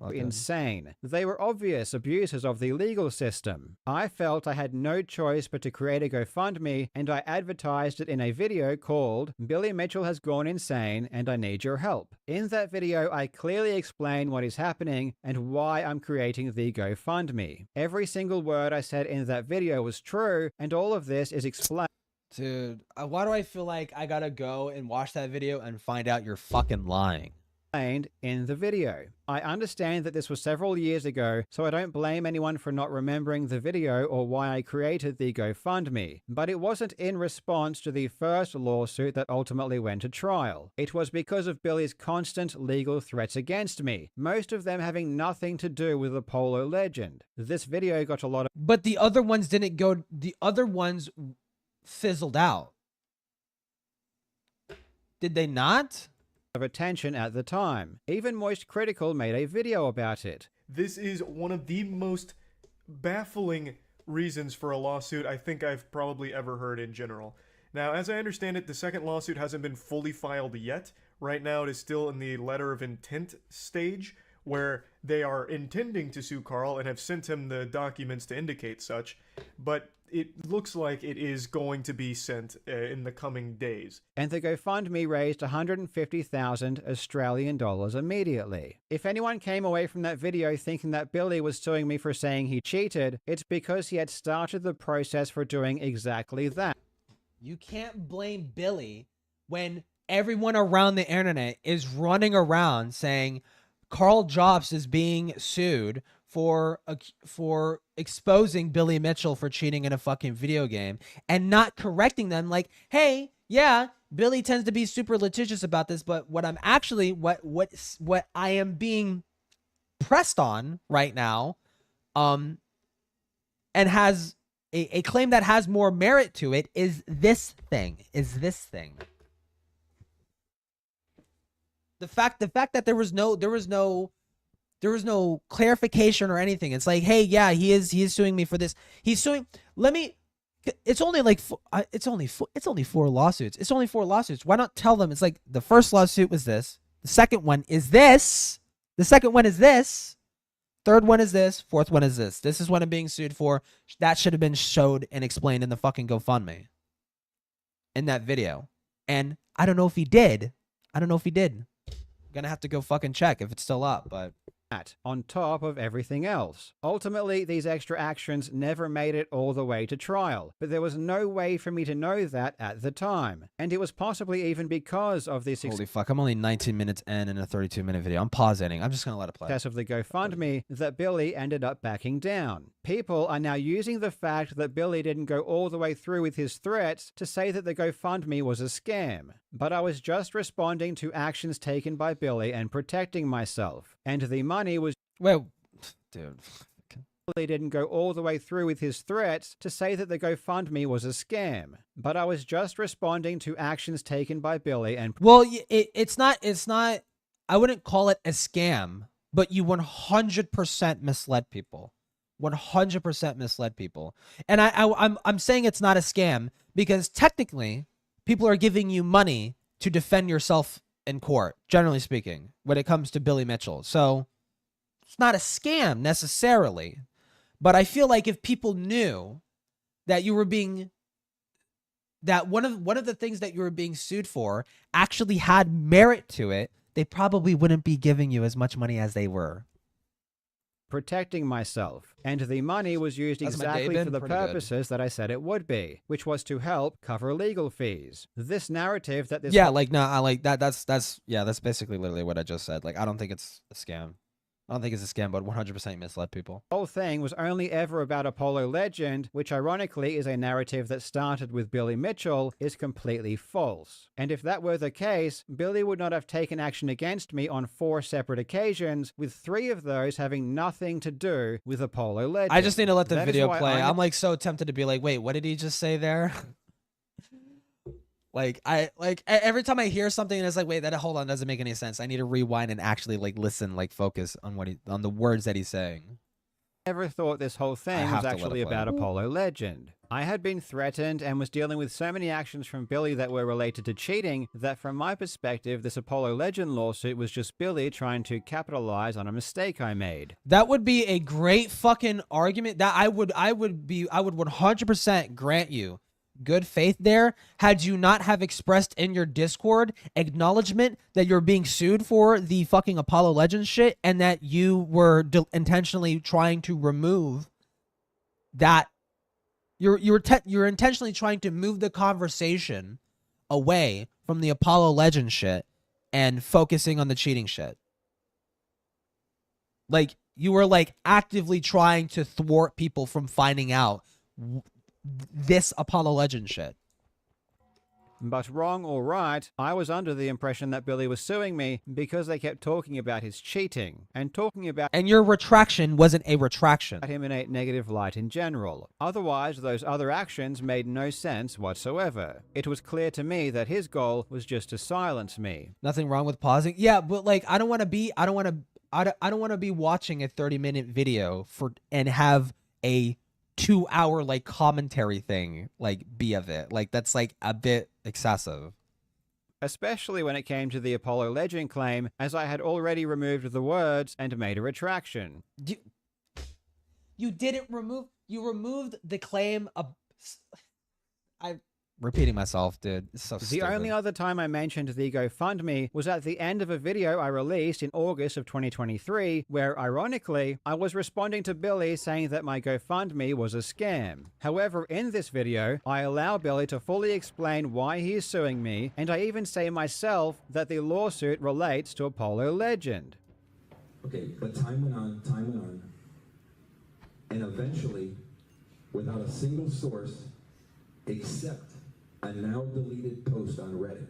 Okay. Insane. They were obvious abuses of the legal system. I felt I had no choice but to create a GoFundMe, and I advertised it in a video called Billy Mitchell Has Gone Insane and I Need Your Help. In that video, I clearly explain what is happening and why I'm creating the GoFundMe. Every single word I said in that video was true, and all of this is explained. Dude, why do I feel like I gotta go and watch that video and find out you're fucking lying? in the video. I understand that this was several years ago, so I don't blame anyone for not remembering the video or why I created the GoFundMe, but it wasn't in response to the first lawsuit that ultimately went to trial. It was because of Billy's constant legal threats against me, most of them having nothing to do with Apollo Legend. This video got a lot of... But the other ones didn't go, the other ones fizzled out. Did they not? Of attention at the time. Even Moist Critical made a video about it. This is one of the most baffling reasons for a lawsuit I think I've probably ever heard in general. Now, as I understand it, the second lawsuit hasn't been fully filed yet. Right now, it is still in the letter of intent stage, where they are intending to sue Carl and have sent him the documents to indicate such, but it looks like it is going to be sent in the coming days. And the GoFundMe raised 150,000 Australian dollars immediately. If anyone came away from that video thinking that Billy was suing me for saying he cheated, it's because he had started the process for doing exactly that. You can't blame Billy when everyone around the internet is running around saying Carl Jobs is being sued for exposing Billy Mitchell for cheating in a fucking video game and not correcting them like, hey, yeah, Billy tends to be super litigious about this, but what I'm actually what I am being pressed on right now and has a claim that has more merit to it is this thing. The fact that there was no clarification or anything. It's like, hey, yeah, he is suing me for this. He's suing. It's only like it's only 4 lawsuits. It's only 4 lawsuits. Why not tell them? It's like the first lawsuit was this. The second one is this. The second one is this. Third one is this. Fourth one is this. This is what I'm being sued for. That should have been showed and explained in the fucking GoFundMe in that video. And I don't know if he did. Gonna have to go fucking check if it's still up, but on top of everything else. Ultimately, these extra actions never made it all the way to trial, but there was no way for me to know that at the time. And it was possibly even because of this holy fuck, I'm only 19 minutes in a 32-minute video. I'm pausing. I'm just gonna let it play. Success of the GoFundMe that Billy ended up backing down. People are now using the fact that Billy didn't go all the way through with his threats to say that the GoFundMe was a scam. But I was just responding to actions taken by Billy and protecting myself. And the money was... Well, dude... Billy didn't go all the way through with his threats to say that the GoFundMe was a scam. But I was just responding to actions taken by Billy and... Well, it's not... I wouldn't call it a scam, but you 100% misled people. 100% misled people. And I'm saying it's not a scam because technically people are giving you money to defend yourself in court, generally speaking, when it comes to Billy Mitchell. So it's not a scam necessarily, but I feel like if people knew that you were being, that one of the things that you were being sued for actually had merit to it, they probably wouldn't be giving you as much money as they were. Protecting myself, and the money was used exactly for the purposes that I said it would be, which was to help cover legal fees. This narrative that this... Yeah, like, no, I like that. That's basically literally what I just said. Like, I don't think it's a scam. I don't think it's a scam, but 100% misled people. The whole thing was only ever about Apollo Legend, which ironically is a narrative that started with Billy Mitchell, is completely false. And if that were the case, Billy would not have taken action against me on 4 separate occasions, with 3 of those having nothing to do with Apollo Legend. I just need to let the video play. I'm like so tempted to be like, wait, what did he just say there? Like every time I hear something and it's like, wait, hold on, doesn't make any sense. I need to rewind and actually like listen, like focus on on the words that he's saying. I never thought this whole thing was actually about Apollo Legend. I had been threatened and was dealing with so many actions from Billy that were related to cheating that from my perspective, this Apollo Legend lawsuit was just Billy trying to capitalize on a mistake I made. That would be a great fucking argument that I would 100% grant you good faith there had you not have expressed in your Discord acknowledgement that you're being sued for the fucking Apollo Legends shit and that you were intentionally trying to remove that. You're intentionally trying to move the conversation away from the Apollo Legends shit and focusing on the cheating shit. Like, you were like actively trying to thwart people from finding out this Apollo Legend shit. But wrong or right, I was under the impression that Billy was suing me because they kept talking about his cheating and talking about And your retraction wasn't a retraction. him in a negative light in general. Otherwise, those other actions made no sense whatsoever. It was clear to me that his goal was just to silence me. Nothing wrong with pausing. Yeah, but like I don't want to be watching a 30-minute video and have a 2-hour like commentary thing like be of it. Like that's like a bit excessive. Especially when it came to the Apollo Legend claim, as I had already removed the words and made a retraction. You didn't remove. You removed the claim. I'm repeating myself, dude. It's so The stupid. only other time I mentioned the GoFundMe was at the end of a video I released in August of 2023, where, ironically, I was responding to Billy saying that my GoFundMe was a scam. However, in this video, I allow Billy to fully explain why he is suing me, and I even say myself that the lawsuit relates to Apollo Legend. Okay, but time went on, and eventually, without a single source, except a now deleted post on Reddit,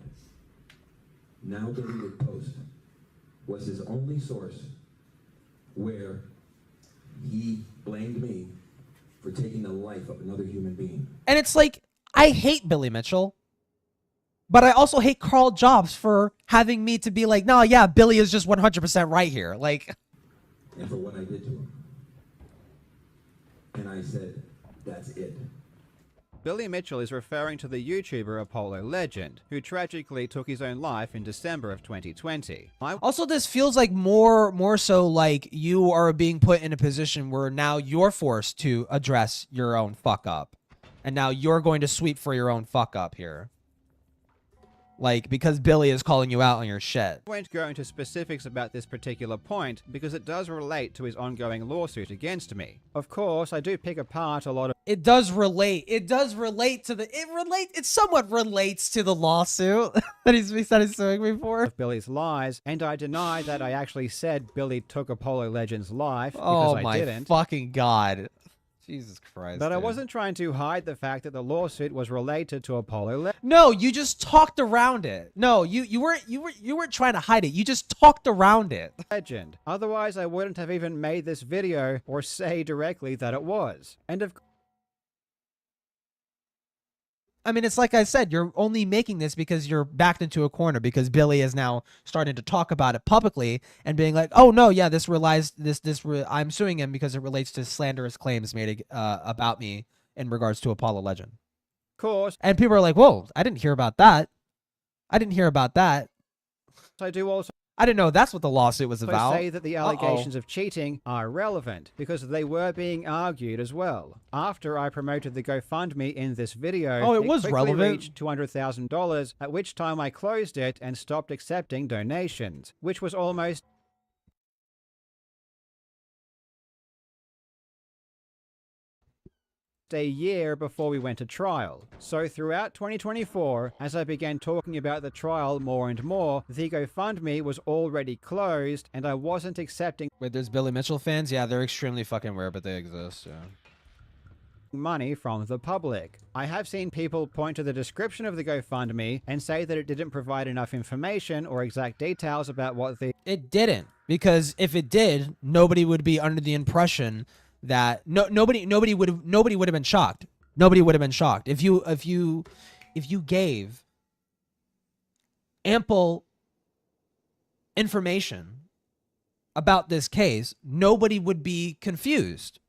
was his only source where he blamed me for taking the life of another human being. And it's like, I hate Billy Mitchell, but I also hate Carl Jobs for having me to be like, no, yeah, Billy is just 100% right here. Like, And for what I did to him. And I said, that's it. Billy Mitchell is referring to the YouTuber Apollo Legend, who tragically took his own life in December of 2020. also, this feels like more so like you are being put in a position where now you're forced to address your own fuck up. And now you're going to sweep for your own fuck up here. Like, because Billy is calling you out on your shit. I won't go into specifics about this particular point because it does relate to his ongoing lawsuit against me. Of course, I do pick apart a lot of It does relate. It somewhat relates to the lawsuit that he's suing me for. Billy's lies, and I deny that I actually said Billy took Apollo Legend's life because Oh I didn't. my fucking god. Jesus Christ. But I dude. wasn't trying to hide the fact that the lawsuit was related to Apollo Legend. No, you just talked around it. No, you weren't trying to hide it. You just talked around it. Otherwise, I wouldn't have even made this video or say directly that it was. And of I mean, it's like I said, you're only making this because you're backed into a corner because Billy is now starting to talk about it publicly and being like, "Oh no, yeah, I'm suing him because it relates to slanderous claims made about me in regards to Apollo Legend." course, And people are like, "Whoa, I didn't hear about that. I didn't hear about that. I do also I didn't know that's what the lawsuit was about." say that the allegations of cheating are relevant because they were being argued as well. After I promoted the GoFundMe in this video, Oh, it was quickly relevant. reached $200,000, at which time I closed it and stopped accepting donations, which was almost a year before we went to trial. So throughout 2024, as I began talking about the trial more and more, the GoFundMe was already closed and I wasn't accepting Wait, there's Billy Mitchell fans? Yeah, they're extremely fucking rare, but they exist, yeah. money from the public. I have seen people point to the description of the GoFundMe and say that it didn't provide enough information or exact details about what the It didn't, because if it did, nobody would be under the impression that nobody would have been shocked. Nobody would have been shocked if you gave ample information about this case. Nobody would be confused.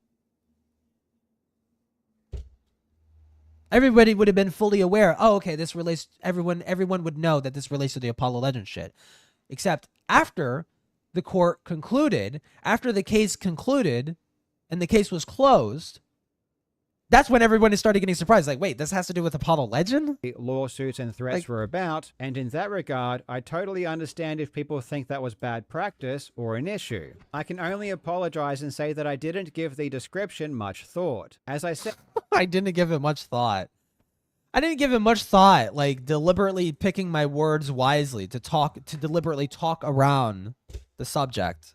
Everybody would have been fully aware. Oh, okay, this relates. Everyone would know that this relates to the Apollo Legend shit. Except after the court concluded, after the case concluded, and the case was closed, that's when everyone started getting surprised. Like, wait, this has to do with Apollo Legend? lawsuits and threats were about, and in that regard, I totally understand if people think that was bad practice or an issue. I can only apologize and say that I didn't give the description much thought. As I said, I didn't give it much thought. I didn't give it much thought, like deliberately picking my words wisely to deliberately talk around the subject.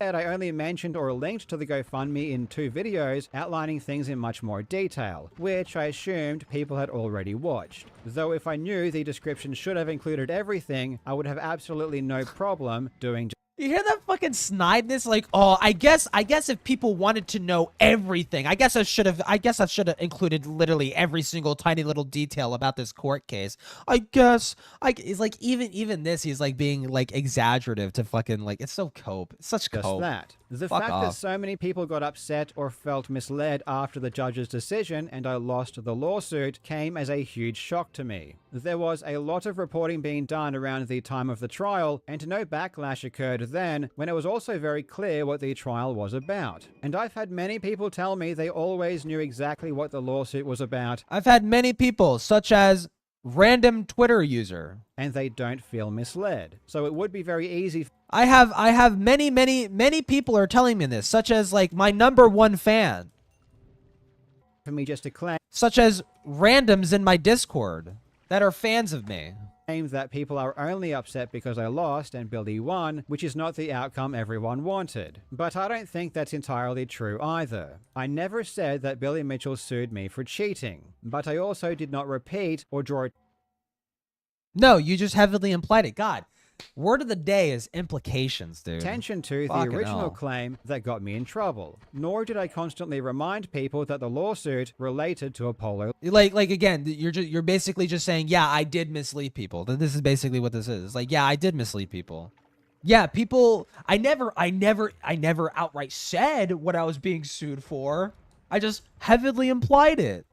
I only mentioned or linked to the GoFundMe in 2 videos outlining things in much more detail, which I assumed people had already watched. Though if I knew the description should have included everything, I would have absolutely no problem doing. You hear that fucking snideness? Like, oh, I guess if people wanted to know everything, I guess I should have included literally every single tiny little detail about this court case. It's like even this, he's like being like exaggerative to fucking like, it's so cope. It's such cope. Just that. The Fuck fact off. that so many people got upset or felt misled after the judge's decision and I lost the lawsuit came as a huge shock to me. There was a lot of reporting being done around the time of the trial, and no backlash occurred then, when it was also very clear what the trial was about. And I've had many people tell me they always knew exactly what the lawsuit was about. I've had many people, such as random Twitter user, and they don't feel misled. So it would be very easy. I have many people are telling me this, such as like my #1 fan, for me just to claim such as randoms in my Discord that are fans of me. That people are only upset because I lost and Billy won, which is not the outcome everyone wanted. But I don't think that's entirely true either. I never said that Billy Mitchell sued me for cheating, but I also did not repeat or draw. No, you just heavily implied it. God, word of the day is implications, dude. Attention to the Fucking original hell. claim that got me in trouble. Nor did I constantly remind people that the lawsuit related to Apollo. Like again, you're basically just saying, yeah, I did mislead people. This is basically what this is. Like, yeah, I did mislead people. Yeah, people. I never outright said what I was being sued for. I just heavily implied it.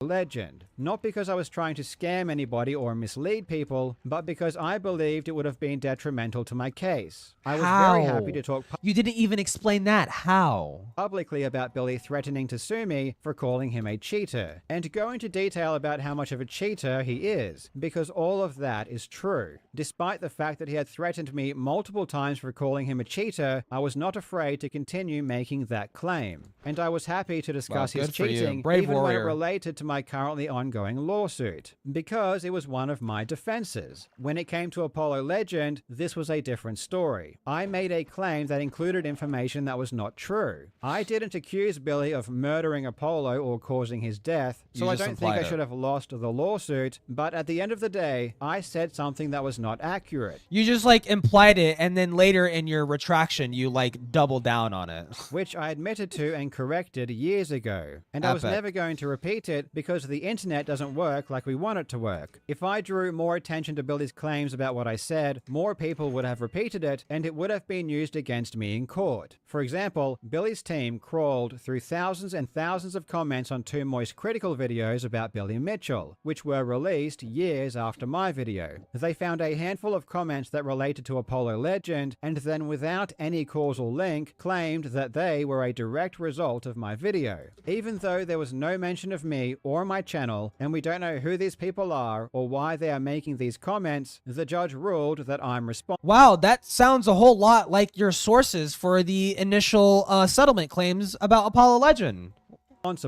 Legend. Not because I was trying to scam anybody or mislead people, but because I believed it would have been detrimental to my case. I was very happy to talk You didn't even explain that. How? publicly about Billy threatening to sue me for calling him a cheater, and to go into detail about how much of a cheater he is, because all of that is true. Despite the fact that he had threatened me multiple times for calling him a cheater, I was not afraid to continue making that claim. And I was happy to discuss his good for you. cheating, Brave even when it warrior. related to my currently ongoing lawsuit, because it was one of my defenses. When it came to Apollo Legend, this was a different story. I made a claim that included information that was not true. I didn't accuse Billy of murdering Apollo or causing his death, so You I just don't think I implied it. should have lost the lawsuit, but at the end of the day, I said something that was not accurate, You just like implied it, and then later in your retraction, you like double down on it. which I admitted to and corrected years ago. And I was Epic. never going to repeat it because the internet doesn't work like we want it to work. If I drew more attention to Billy's claims about what I said, more people would have repeated it, and it would have been used against me in court. For example, Billy's team crawled through thousands and thousands of comments on 2 Moist Critical videos about Billy Mitchell, which were released years after my video. They found a handful of comments that related to Apollo Legend, and then without any causal link, claimed that they were a direct result of my video. Even though there was no mention of me or my channel, and we don't know who these people are or why they are making these comments, the judge ruled that I'm responsible. Wow, that sounds a whole lot like your sources for the initial settlement claims about Apollo Legend.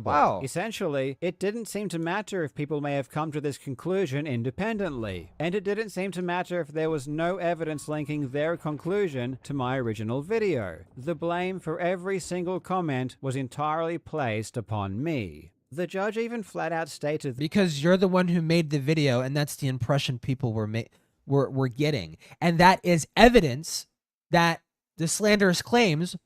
Wow. Essentially, it didn't seem to matter if people may have come to this conclusion independently, and it didn't seem to matter if there was no evidence linking their conclusion to my original video. The blame for every single comment was entirely placed upon me. The judge even flat out stated Because you're the one who made the video, and that's the impression people were getting. And that is evidence that the slanderous claims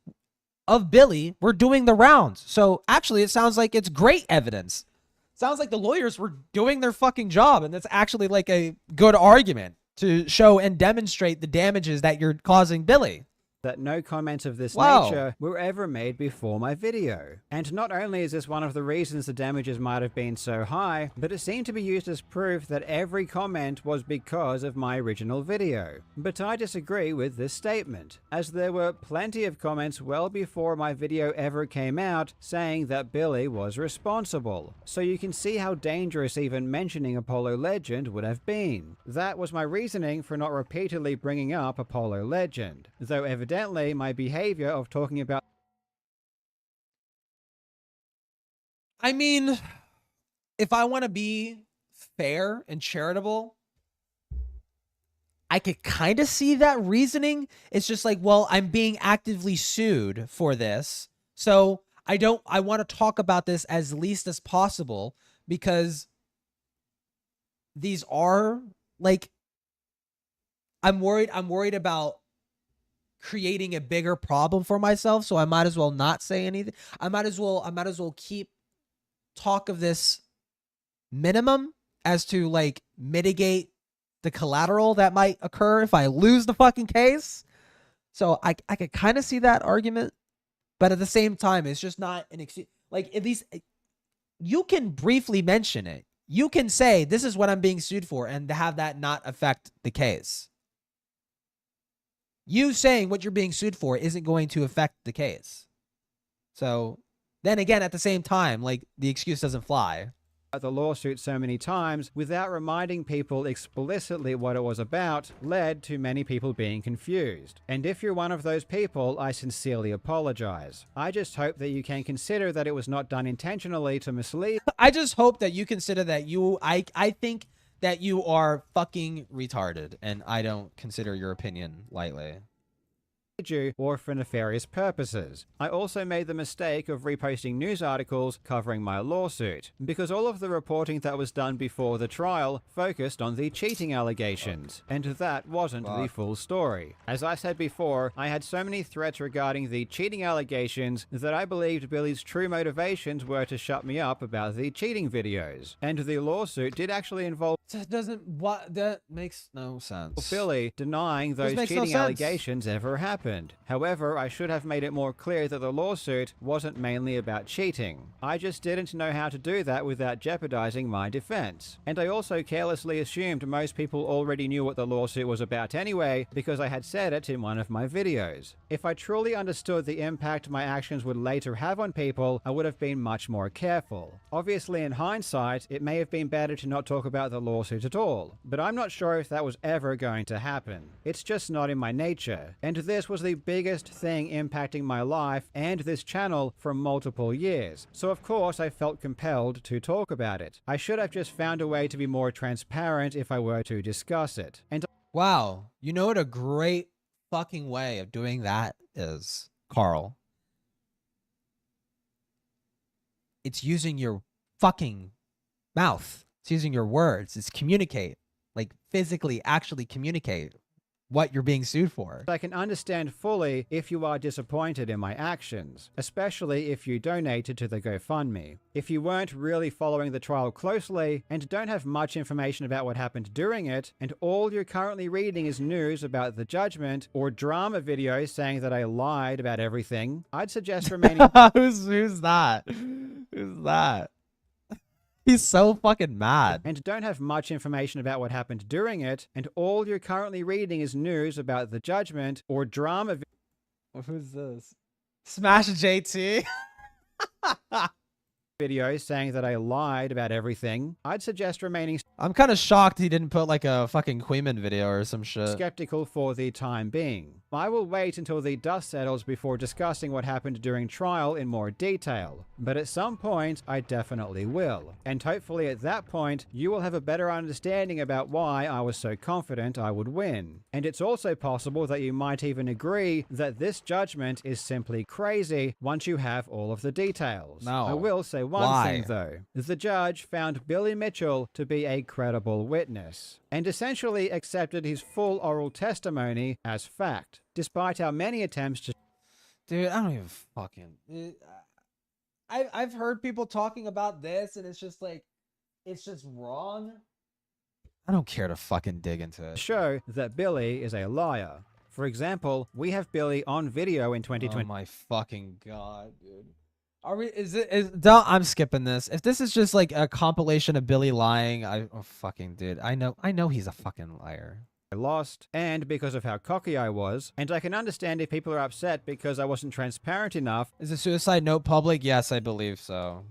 of Billy were doing the rounds. So actually, it sounds like it's great evidence. Sounds like the lawyers were doing their fucking job, and that's actually like a good argument to show and demonstrate the damages that you're causing Billy. that no comments of this Wow. nature were ever made before my video. And not only is this one of the reasons the damages might have been so high, but it seemed to be used as proof that every comment was because of my original video. But I disagree with this statement, as there were plenty of comments well before my video ever came out saying that Billy was responsible. So you can see how dangerous even mentioning Apollo Legend would have been. That was my reasoning for not repeatedly bringing up Apollo Legend, though evidently my behavior of talking about I mean, if I want to be fair and charitable, I could kind of see that reasoning. It's just like, well, I'm being actively sued for this, so I want to talk about this as least as possible, because these are like, I'm worried about creating a bigger problem for myself, so I might as well not say anything. I might as well keep talk of this minimum as to like mitigate the collateral that might occur if I lose the fucking case. So I could kind of see that argument, but at the same time, it's just not an excuse. Like, at least you can briefly mention it. You can say, this is what I'm being sued for, and have that not affect the case. You saying what you're being sued for isn't going to affect the case. So then again, at the same time, like, the excuse doesn't fly. The lawsuit so many times without reminding people explicitly what it was about led to many people being confused. And if you're one of those people, I sincerely apologize. I just hope that you can consider that it was not done intentionally to mislead. I just hope that you consider that I think that you are fucking retarded, and I don't consider your opinion lightly. You or for nefarious purposes. I also made the mistake of reposting news articles covering my lawsuit, because all of the reporting that was done before the trial focused on the cheating allegations, and that wasn't the full story. As I said before, I had so many threats regarding the cheating allegations that I believed Billy's true motivations were to shut me up about the cheating videos, and the lawsuit did actually involve That makes no sense. Billy denying those cheating allegations ever happened. However, I should have made it more clear that the lawsuit wasn't mainly about cheating. I just didn't know how to do that without jeopardizing my defense. And I also carelessly assumed most people already knew what the lawsuit was about anyway, because I had said it in one of my videos. If I truly understood the impact my actions would later have on people, I would have been much more careful. Obviously, in hindsight, it may have been better to not talk about the lawsuit at all, but I'm not sure if that was ever going to happen. It's just not in my nature, and this was the biggest thing impacting my life and this channel for multiple years, so of course I felt compelled to talk about it. I should have just found a way to be more transparent if I were to discuss it. And wow, you know what a great fucking way of doing that is, Carl? It's using your fucking mouth. It's using your words. It's communicate. Like, physically actually communicate what you're being sued for. I can understand fully if you are disappointed in my actions, especially if you donated to the GoFundMe. If you weren't really following the trial closely and don't have much information about what happened during it, and all you're currently reading is news about the judgment or drama videos saying that I lied about everything, I'd suggest remaining. Who's that? Who's that? He's so fucking mad. And don't have much information about what happened during it, and all you're currently reading is news about the judgment or drama. Who's this? Smash JT. Videos saying that I lied about everything, I'd suggest remaining. I'm kind of shocked he didn't put like a fucking Queeman video or some shit. Skeptical for the time being. I will wait until the dust settles before discussing what happened during trial in more detail, but at some point I definitely will, and hopefully at that point you will have a better understanding about why I was so confident I would win. And it's also possible that you might even agree that this judgment is simply crazy once you have all of the details. No. I will say one thing though. The judge found Billy Mitchell to be a credible witness, and essentially accepted his full oral testimony as fact, despite our many attempts to... Dude, I don't even fucking... I've heard people talking about this, and it's just like, it's just wrong. I don't care to fucking dig into it. Show that Billy is a liar. For example, we have Billy on video in 2020. Oh my fucking god, dude. Are we? I'm skipping this. If this is just like a compilation of Billy lying, oh fucking dude. I know he's a fucking liar. I lost, and because of how cocky I was, and I can understand if people are upset because I wasn't transparent enough. Is a suicide note public? Yes, I believe so.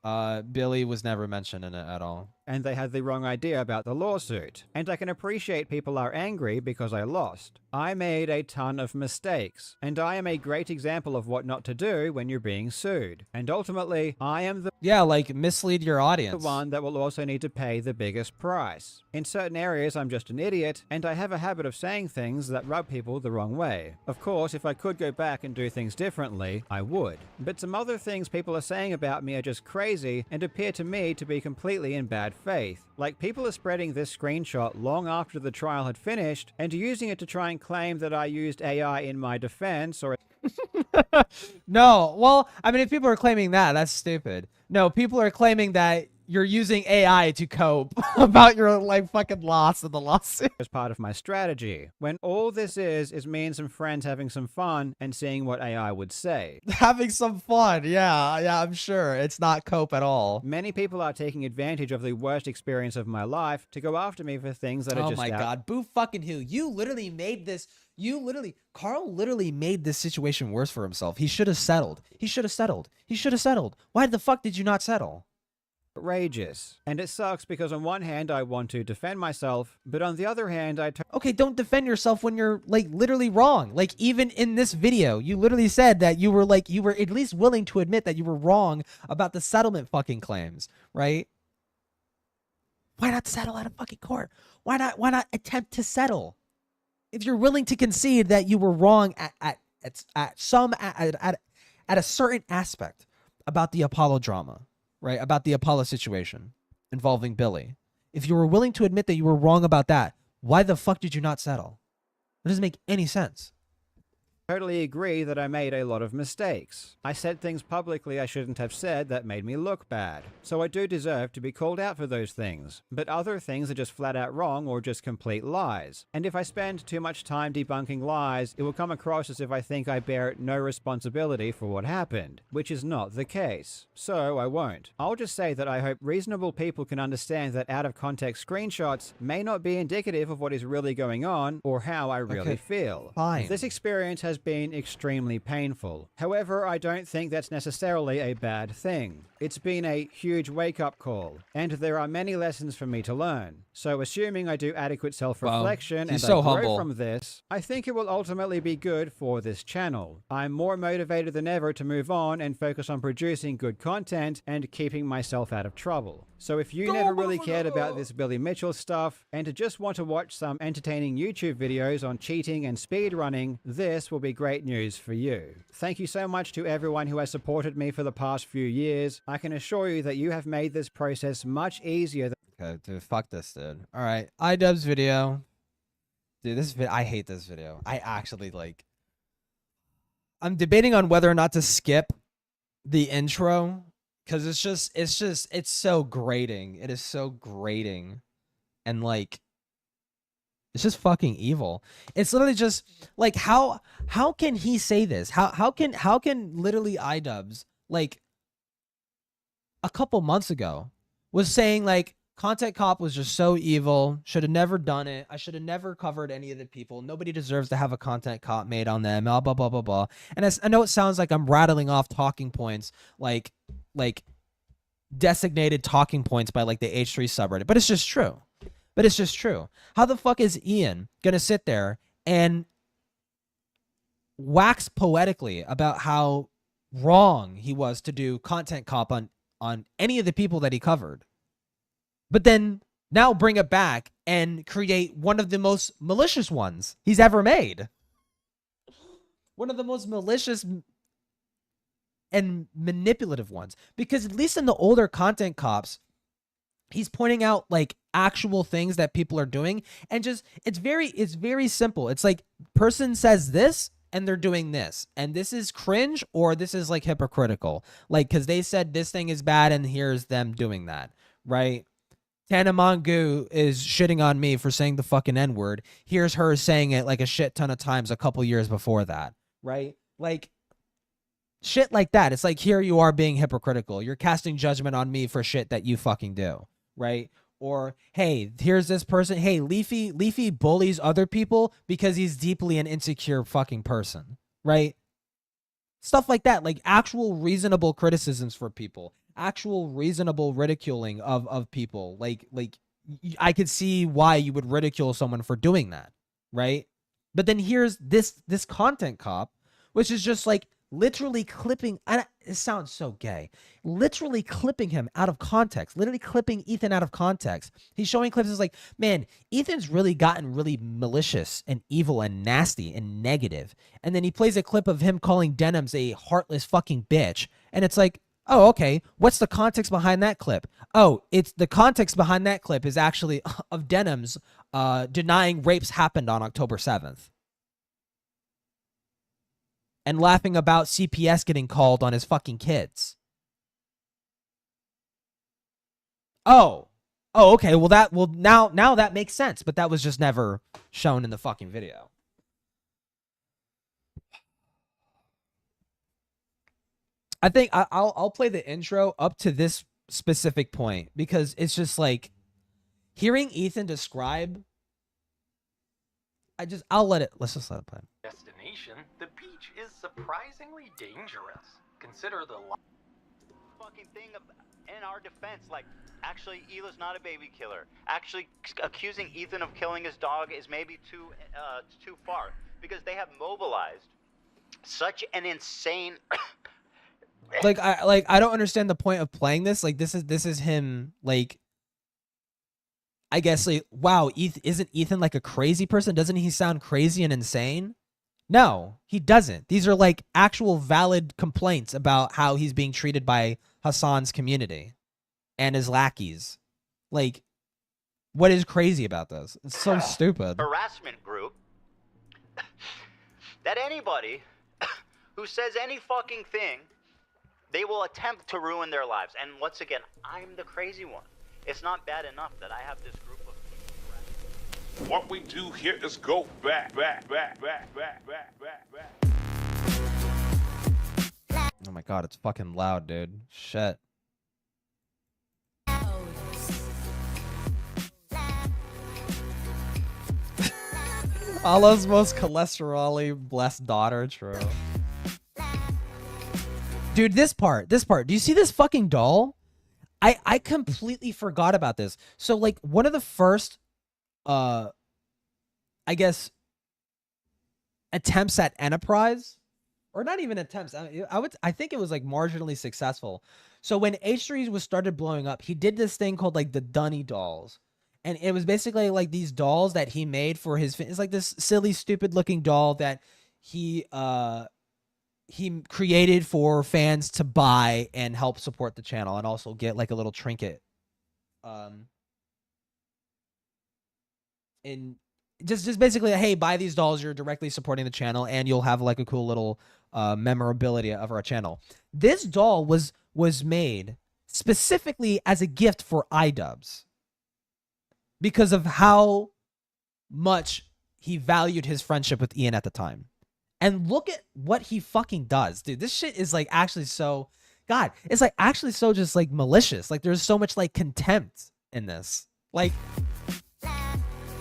Billy was never mentioned in it at all. and they had the wrong idea about the lawsuit. And I can appreciate people are angry because I lost. I made a ton of mistakes, and I am a great example of what not to do when you're being sued. And ultimately, I am the like mislead your audience. one that will also need to pay the biggest price. In certain areas, I'm just an idiot, and I have a habit of saying things that rub people the wrong way. Of course, if I could go back and do things differently, I would. But some other things people are saying about me are just crazy and appear to me to be completely in bad faith. Like, people are spreading this screenshot long after the trial had finished and using it to try and claim that I used AI in my defense or... No, well, I mean, if people are claiming that, that's stupid. No, people are claiming that you're using AI to cope about your, like, fucking loss in the lawsuit. as part of my strategy, when all this is me and some friends having some fun and seeing what AI would say. Having some fun, yeah, I'm sure. It's not cope at all. Many people are taking advantage of the worst experience of my life to go after me for things that are just Oh my god, boo fucking who. You literally made this, Carl literally made this situation worse for himself. He should have settled. He should have settled. Why the fuck did you not settle? outrageous. And it sucks because on one hand I want to defend myself, but on the other hand Okay, don't defend yourself when you're, like, literally wrong. Like, even in this video, you literally said that you were at least willing to admit that you were wrong about the settlement fucking claims, right? Why not settle out of fucking court? Why not attempt to settle? If you're willing to concede that you were wrong at a certain aspect about the Apollo drama, right? About the Apollo situation involving Billy. If you were willing to admit that you were wrong about that, why the fuck did you not settle? It doesn't make any sense. totally agree that I made a lot of mistakes. I said things publicly I shouldn't have said that made me look bad. So I do deserve to be called out for those things. But other things are just flat out wrong or just complete lies. And if I spend too much time debunking lies, it will come across as if I think I bear no responsibility for what happened, which is not the case. So I won't. I'll just say that I hope reasonable people can understand that out of context screenshots may not be indicative of what is really going on or how I really feel. Fine. This experience has been extremely painful. However, I don't think that's necessarily a bad thing. It's been a huge wake-up call, and there are many lessons for me to learn. So assuming I do adequate self-reflection and so I grow humble. from this, I think it will ultimately be good for this channel. I'm more motivated than ever to move on and focus on producing good content and keeping myself out of trouble. So if you never really cared about this Billy Mitchell stuff and just want to watch some entertaining YouTube videos on cheating and speedrunning, this will be great news for you. Thank you so much to everyone who has supported me for the past few years. I can assure you that you have made this process much easier than Okay, dude, fuck this, dude. All right, iDubbbz video. Dude, I hate this video. I actually, like... I'm debating on whether or not to skip the intro, because it's so grating. It is so grating. And, like, it's just fucking evil. It's literally just, like, how can he say this? How can literally iDubbbz, like, a couple months ago, was saying, like, Content Cop was just so evil, should have never done it, I should have never covered any of the people, nobody deserves to have a Content Cop made on them, blah, blah, blah, blah, blah. And I know it sounds like I'm rattling off talking points, like designated talking points by, like, the H3 subreddit, but it's just true. But it's just true. How the fuck is Ian gonna sit there and wax poetically about how wrong he was to do Content Cop on any of the people that he covered, but then now bring it back and create one of the most malicious ones he's ever made? One of the most malicious and manipulative ones. Because at least in the older Content Cops, he's pointing out, like, actual things that people are doing, and just it's very simple. It's like, person says this and they're doing this, and this is cringe or this is, like, hypocritical, like, because they said this thing is bad and here's them doing that, right? Tana Mongu is shitting on me for saying the fucking N-word. Here's her saying it, like, a shit ton of times a couple years before that, right? Like, shit like that. It's like, here you are being hypocritical. You're casting judgment on me for shit that you fucking do, right? Or, hey, here's this person. Hey, Leafy bullies other people because he's deeply an insecure fucking person, right? Stuff like that, like actual reasonable criticisms for people. actual reasonable ridiculing of people. Like I could see why you would ridicule someone for doing that, right? But then here's this content cop, which is just like literally clipping, and it sounds so gay, literally clipping him out of context, literally clipping Ethan out of context. He's showing clips. It's like, man, Ethan's really gotten really malicious and evil and nasty and negative. And then he plays a clip of him calling Denims a heartless fucking bitch. And it's like, oh, okay, what's the context behind that clip? Oh, it's the context behind that clip is actually of Denims denying rapes happened on October 7th. And laughing about CPS getting called on his fucking kids. Oh, okay. Well, now that makes sense, but that was just never shown in the fucking video. I think I'll play the intro up to this specific point because it's just like hearing Ethan describe. Let's just let it play. Destination, the beach is surprisingly dangerous. Consider the fucking thing in our defense, like, actually Hila's not a baby killer. Actually accusing Ethan of killing his dog is maybe too far because they have mobilized such an insane I don't understand the point of playing this. Like this is him, like, I guess, like, wow, isn't Ethan like a crazy person? Doesn't he sound crazy and insane? No, he doesn't. These are like actual valid complaints about how he's being treated by Hassan's community and his lackeys. Like, what is crazy about this? It's so stupid. Harassment group that anybody who says any fucking thing, they will attempt to ruin their lives. And once again, I'm the crazy one. It's not bad enough that I have this group of people. What we do here is go back. Oh my god, it's fucking loud, dude. Shit. Allah's most cholesterol-y blessed daughter, true. Dude, this part. Do you see this fucking doll? I completely forgot about this. So, like, one of the first, I guess, attempts at Enterprise, or not even attempts, I think it was, like, marginally successful. So when H3 was started blowing up, he did this thing called, like, the Dunny dolls. And it was basically, like, these dolls that he made for his, it's like this silly, stupid-looking doll that he created for fans to buy and help support the channel and also get like a little trinket. And just basically, hey, buy these dolls, you're directly supporting the channel and you'll have like a cool little memorabilia of our channel. This doll was made specifically as a gift for iDubbbz because of how much he valued his friendship with Ian at the time. And look at what he fucking does, dude. This shit is like actually so, God, it's like actually so just like malicious. Like there's so much like contempt in this. Like,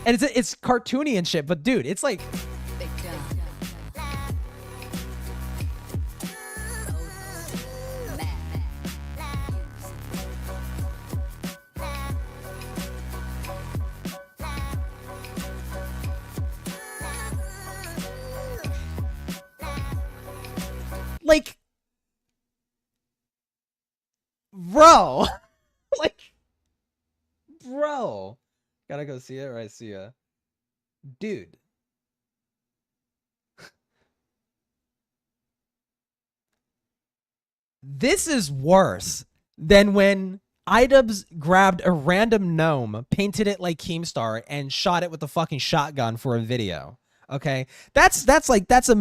and it's cartoony and shit, but dude, it's like, like, bro, like, bro, gotta go see it, right? See ya, dude. This is worse than when iDubbbz grabbed a random gnome, painted it like Keemstar, and shot it with a fucking shotgun for a video. Okay, that's a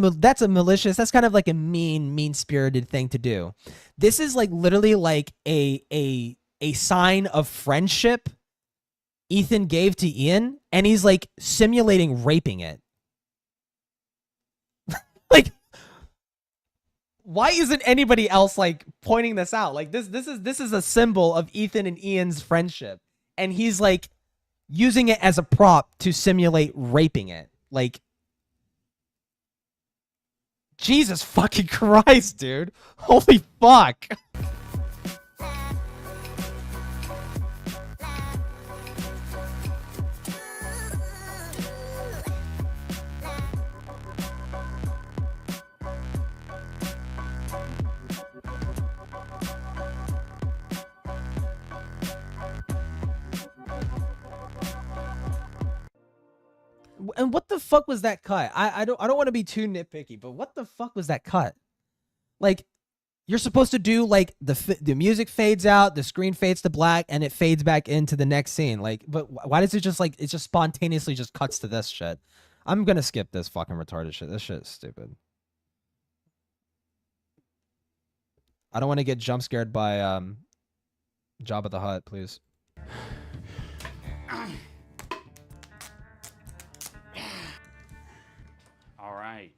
malicious, that's kind of like a mean-spirited thing to do. This is like literally like a sign of friendship Ethan gave to Ian, and he's like simulating raping it. Like, why isn't anybody else like pointing this out? Like this is a symbol of Ethan and Ian's friendship, and he's like using it as a prop to simulate raping it. Like, Jesus fucking Christ, dude. Holy fuck. And what the fuck was that cut? I don't want to be too nitpicky, but what the fuck was that cut? Like, you're supposed to do like the music fades out, the screen fades to black, and it fades back into the next scene. Like, but why does it just like it just spontaneously just cuts to this shit? I'm gonna skip this fucking retarded shit. This shit is stupid. I don't want to get jump scared by Jabba the Hutt, please. All right.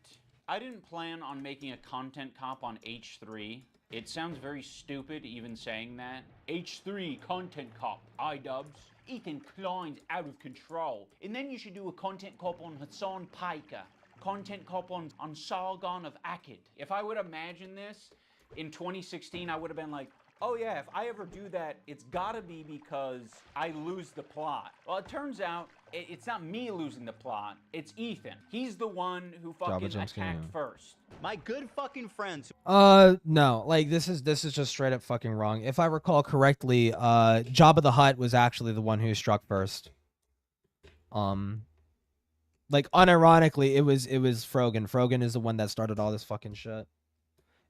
I didn't plan on making a content cop on H3. It sounds very stupid even saying that. H3 content cop, iDubbbz. Ethan Klein's out of control. And then you should do a content cop on Hassan Piker. Content cop on Sargon of Akkad. If I would imagine this in 2016, I would have been like, oh yeah, if I ever do that, it's gotta be because I lose the plot. Well, it turns out it's not me losing the plot, it's Ethan. He's the one who fucking attacked first. My good fucking friends. No, like this is just straight up fucking wrong. If I recall correctly, Jabba the Hutt was actually the one who struck first. Like unironically, it was Frogan. Frogan is the one that started all this fucking shit.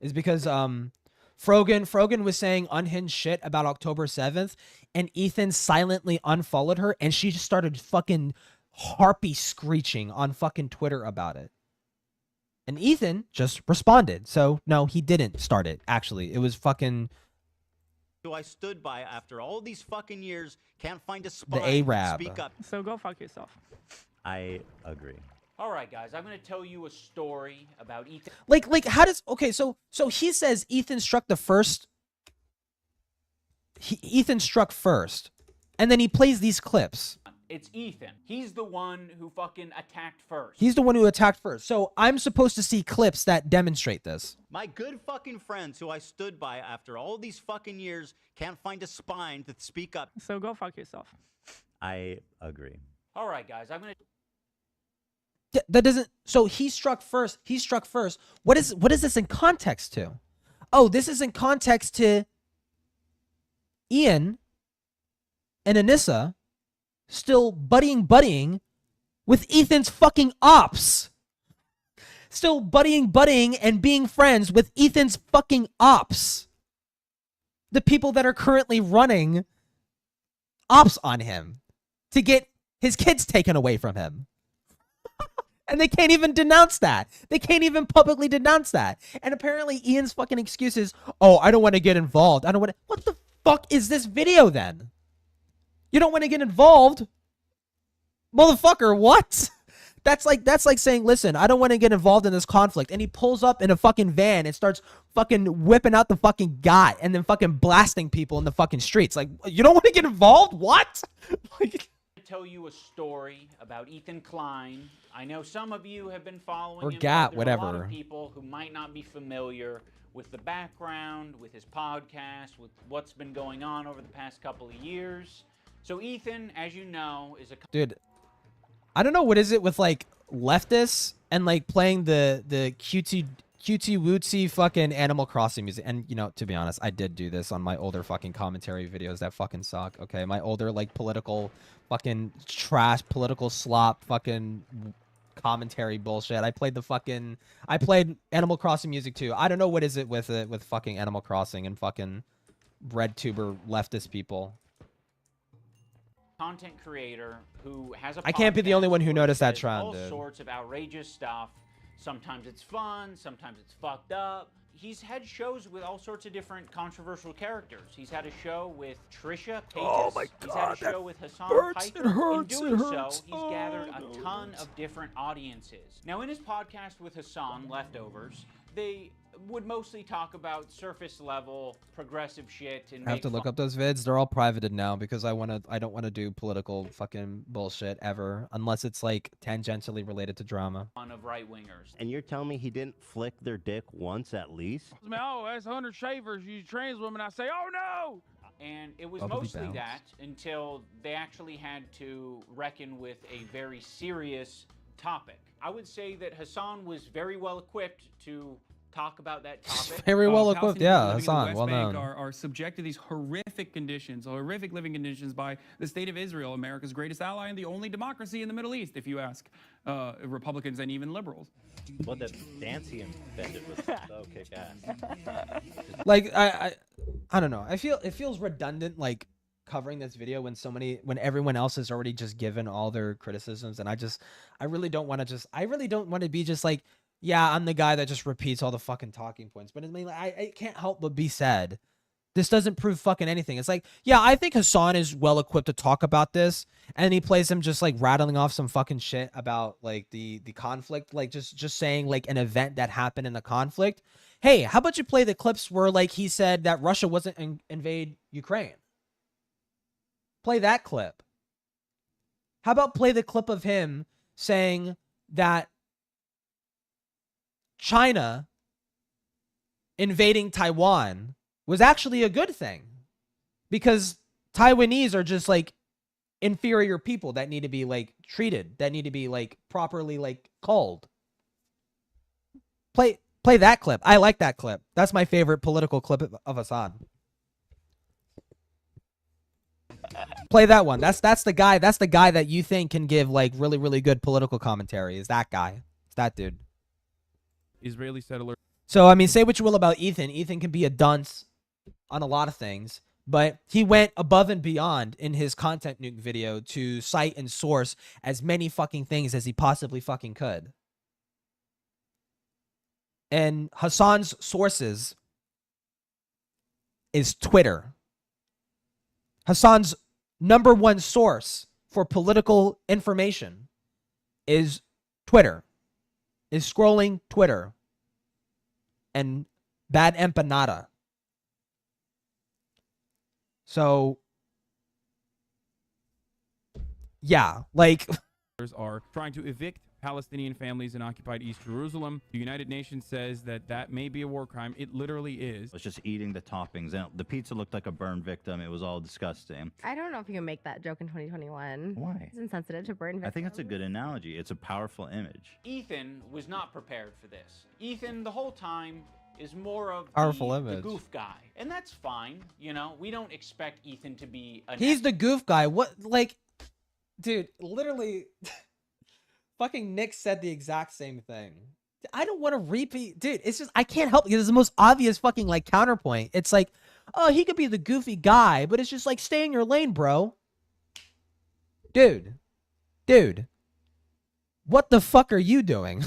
Is because Frogan was saying unhinged shit about October 7th, and Ethan silently unfollowed her, and she just started fucking harpy screeching on fucking Twitter about it. And Ethan just responded. So, no, he didn't start it, actually. It was fucking... Who I stood by after all these fucking years, can't find a spine the Arab. to speak up. So go fuck yourself. I agree. All right, guys, I'm going to tell you a story about Ethan. Like, how does... Okay, so he says Ethan struck the first... Ethan struck first. And then he plays these clips. It's Ethan. He's the one who fucking attacked first. He's the one who attacked first. So I'm supposed to see clips that demonstrate this. My good fucking friends who I stood by after all these fucking years can't find a spine to speak up. So go fuck yourself. I agree. All right, guys, I'm going to... That doesn't... So he struck first. He struck first. What is this in context to? Oh, this is in context to Ian and Anissa still buddying with Ethan's fucking ops. Still buddying and being friends with Ethan's fucking ops. The people that are currently running ops on him to get his kids taken away from him. And they can't even denounce that. They can't even publicly denounce that. And apparently Ian's fucking excuse is, oh, I don't want to get involved. I don't want to... What the fuck is this video then? You don't want to get involved? Motherfucker, what? That's like saying, listen, I don't want to get involved in this conflict. And he pulls up in a fucking van and starts fucking whipping out the fucking gat and then fucking blasting people in the fucking streets. Like, you don't want to get involved? What? Like... tell you a story about Ethan Klein. I know some of you have been following or him. Gat, there whatever. Are a lot of people who might not be familiar with the background, with his podcast, with what's been going on over the past couple of years. So Ethan, as you know, is a... Dude, I don't know what is it with like leftists and like playing the cutesy wootsy fucking Animal Crossing music. And you know, to be honest, I did do this on my older fucking commentary videos that fucking suck. Okay, my older like political fucking trash, political slop fucking commentary bullshit. I played Animal Crossing music too. I don't know what is it with fucking Animal Crossing and fucking red tuber leftist people. Content creator who has a I can't be the only one who noticed that trend, all dude. Sorts of outrageous stuff. Sometimes it's fun, sometimes it's fucked up. He's had shows with all sorts of different controversial characters. He's had a show with Trisha Paytas. Oh my God, he's had a show with Hassan hurts, Piker. it hurts, in doing it hurts. so, he's gathered a ton of different audiences. Now, in his podcast with Hassan, Leftovers, they would mostly talk about surface level progressive shit and I have to look up those vids. They're all privated now because I don't want to do political fucking bullshit ever unless it's like tangentially related to drama. Of right wingers. And you're telling me he didn't flick their dick once at least? Oh, that's 100 shavers. You trans women. I say, oh no. And it was Bubbly mostly bounce. that until they actually had to reckon with a very serious topic. I would say that Hassan was very well equipped to talk about that topic. Very well equipped, yeah, Palestinians living in the Hassan, West well Bank known. are subject to these horrific conditions, horrific living conditions by the state of Israel, America's greatest ally and the only democracy in the Middle East, if you ask Republicans and even liberals. Well, the dance he invented was so kick-ass. Like I don't know. I feel it feels redundant, like covering this video when everyone else has already just given all their criticisms, and I really don't want to be just like, yeah, I'm the guy that just repeats all the fucking talking points. But I mean, I can't help but be said. This doesn't prove fucking anything. It's like, yeah, I think Hassan is well equipped to talk about this, and he plays him just like rattling off some fucking shit about like the conflict, like just saying like an event that happened in the conflict. Hey, how about you play the clips where like he said that Russia wasn't invade Ukraine? Play that clip. How about play the clip of him saying that China invading Taiwan was actually a good thing because Taiwanese are just like inferior people that need to be like treated, that need to be like properly like called. Play that clip. I like that clip. That's my favorite political clip of Hassan. Play that one. That's the guy that you think can give like really, really good political commentary. Is that guy. It's that dude. Israeli settler. So, I mean, say what you will about Ethan. Ethan can be a dunce on a lot of things, but he went above and beyond in his content nuke video to cite and source as many fucking things as he possibly fucking could. And Hassan's sources is Twitter. Hassan's #1 source for political information is Twitter. Is scrolling Twitter and bad empanada. So, yeah, like are trying to evict Palestinian families in occupied East Jerusalem. The United Nations says that may be a war crime. It literally is. Was just eating the toppings. And the pizza looked like a burn victim. It was all disgusting. I don't know if you can make that joke in 2021. Why? It's insensitive to burn victims. I think it's a good analogy. It's a powerful image. Ethan was not prepared for this. Ethan, the whole time, is more of the goof guy. And that's fine. You know, we don't expect Ethan to be a... He's the goof guy. What, like, dude, literally... Fucking Nick said the exact same thing. I don't want to repeat. Dude, it's just, I can't help it because it's the most obvious fucking, like, counterpoint. It's like, oh, he could be the goofy guy, but it's just like, stay in your lane, bro. Dude. What the fuck are you doing?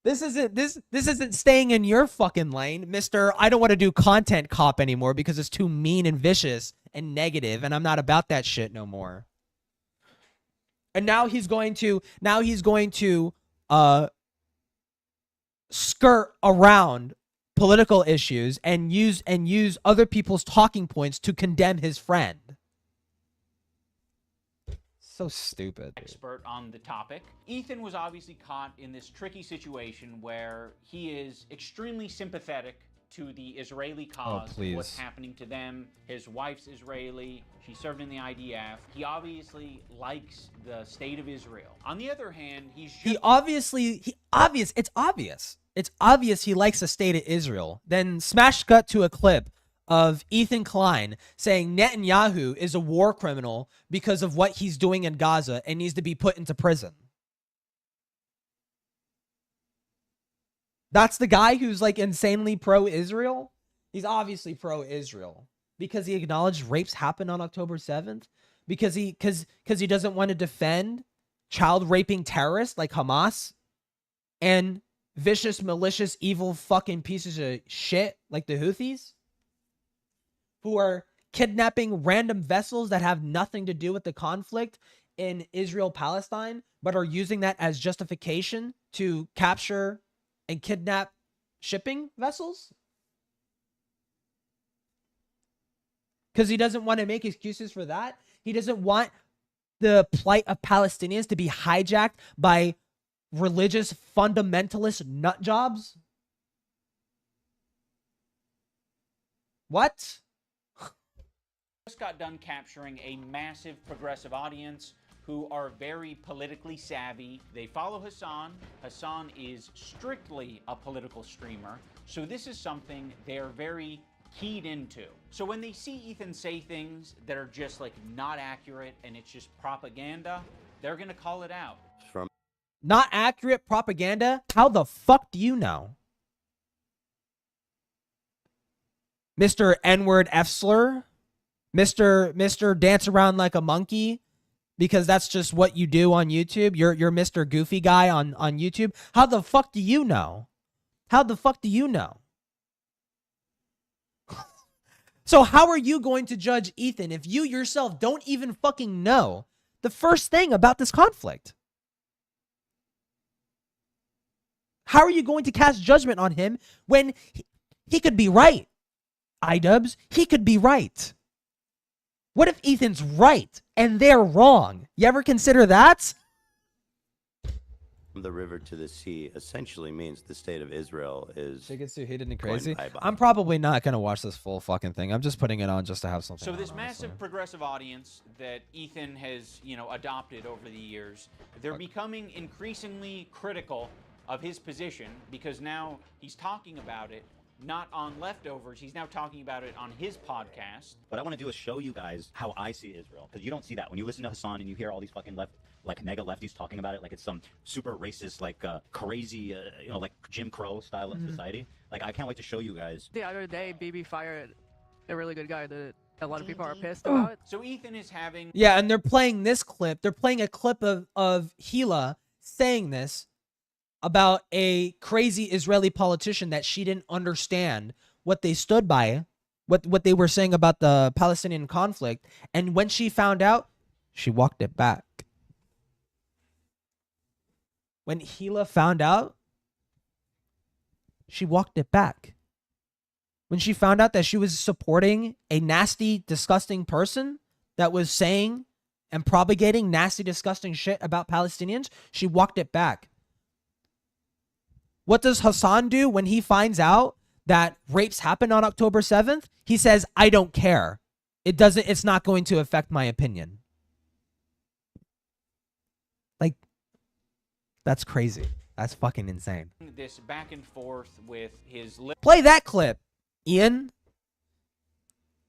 This isn't staying in your fucking lane, Mr. I don't want to do content cop anymore because it's too mean and vicious and negative, and I'm not about that shit no more. And now he's going to skirt around political issues and use other people's talking points to condemn his friend. So stupid. Expert on the topic. Ethan was obviously caught in this tricky situation where he is extremely sympathetic to the Israeli cause, what's happening to them. His wife's Israeli. She served in the IDF. He obviously likes the state of Israel. On the other hand, it's obvious he likes the state of Israel. Then smash cut to a clip of Ethan Klein saying Netanyahu is a war criminal because of what he's doing in Gaza and needs to be put into prison. That's the guy who's like insanely pro-Israel. He's obviously pro-Israel because he acknowledged rapes happened on October 7th, because he doesn't want to defend child raping terrorists like Hamas and vicious, malicious, evil fucking pieces of shit like the Houthis, who are kidnapping random vessels that have nothing to do with the conflict in Israel-Palestine, but are using that as justification to capture and kidnap shipping vessels? Because he doesn't want to make excuses for that. He doesn't want the plight of Palestinians to be hijacked by religious fundamentalist nut jobs. What? Just got done capturing a massive progressive audience who are very politically savvy. They follow Hassan. Hassan is strictly a political streamer. So this is something they're very keyed into. So when they see Ethan say things that are just like not accurate and it's just propaganda, they're gonna call it out. Not accurate propaganda? How the fuck do you know? Mr. N-word F-slur? Mr. Dance Around Like a Monkey? Because that's just what you do on YouTube. You're Mr. Goofy guy on YouTube. How the fuck do you know? How the fuck do you know? So how are you going to judge Ethan if you yourself don't even fucking know the first thing about this conflict? How are you going to cast judgment on him when he could be right? iDubbbz, he could be right. What if Ethan's right and they're wrong? You ever consider that? The river to the sea essentially means the state of Israel is... She gets too heated and crazy. I'm probably not going to watch this full fucking thing. I'm just putting it on just to have something. So this massive progressive audience that Ethan has, adopted over the years, they're becoming increasingly critical of his position because now he's talking about it not on Leftovers. He's now talking about it on his podcast. What I want to do is show you guys how I see Israel, because you don't see that when you listen to Hassan and you hear all these fucking mega lefties talking about it like it's some super racist, crazy, like Jim Crow style of society. Like, I can't wait to show you guys. The other day, BB fired a really good guy that a lot of people are pissed about. So Ethan is having... Yeah, and they're playing this clip. They're playing a clip of Gila saying this about a crazy Israeli politician that she didn't understand what they stood by, what they were saying about the Palestinian conflict. And when she found out, she walked it back. When Gila found out, she walked it back. When she found out that she was supporting a nasty, disgusting person that was saying and propagating nasty, disgusting shit about Palestinians, she walked it back. What does Hassan do when he finds out that rapes happened on October 7th? He says, I don't care. It's not going to affect my opinion. Like, that's crazy. That's fucking insane. This back and forth with his... Play that clip, Ian.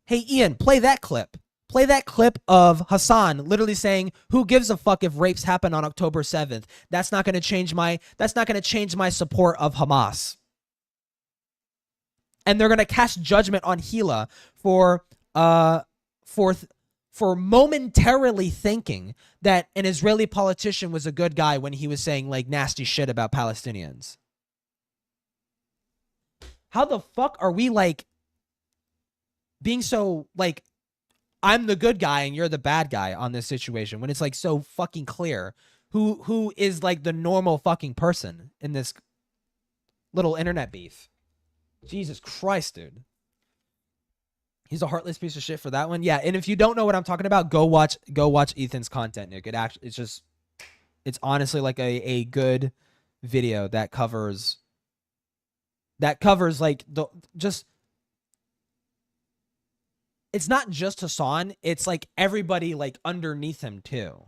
Hey, Ian, play that clip. Play that clip of Hassan literally saying, who gives a fuck if rapes happen on October 7th? That's not going to change my support of Hamas. And they're going to cast judgment on Gila for momentarily thinking that an Israeli politician was a good guy when he was saying like nasty shit about Palestinians. How the fuck are we like being so like I'm the good guy and you're the bad guy on this situation when it's like so fucking clear who is like the normal fucking person in this little internet beef? Jesus Christ, dude. He's a heartless piece of shit for that one. Yeah, and if you don't know what I'm talking about, go watch Ethan's content, Nick. It's honestly like a good video that covers like it's not just Hassan, it's like everybody like underneath him too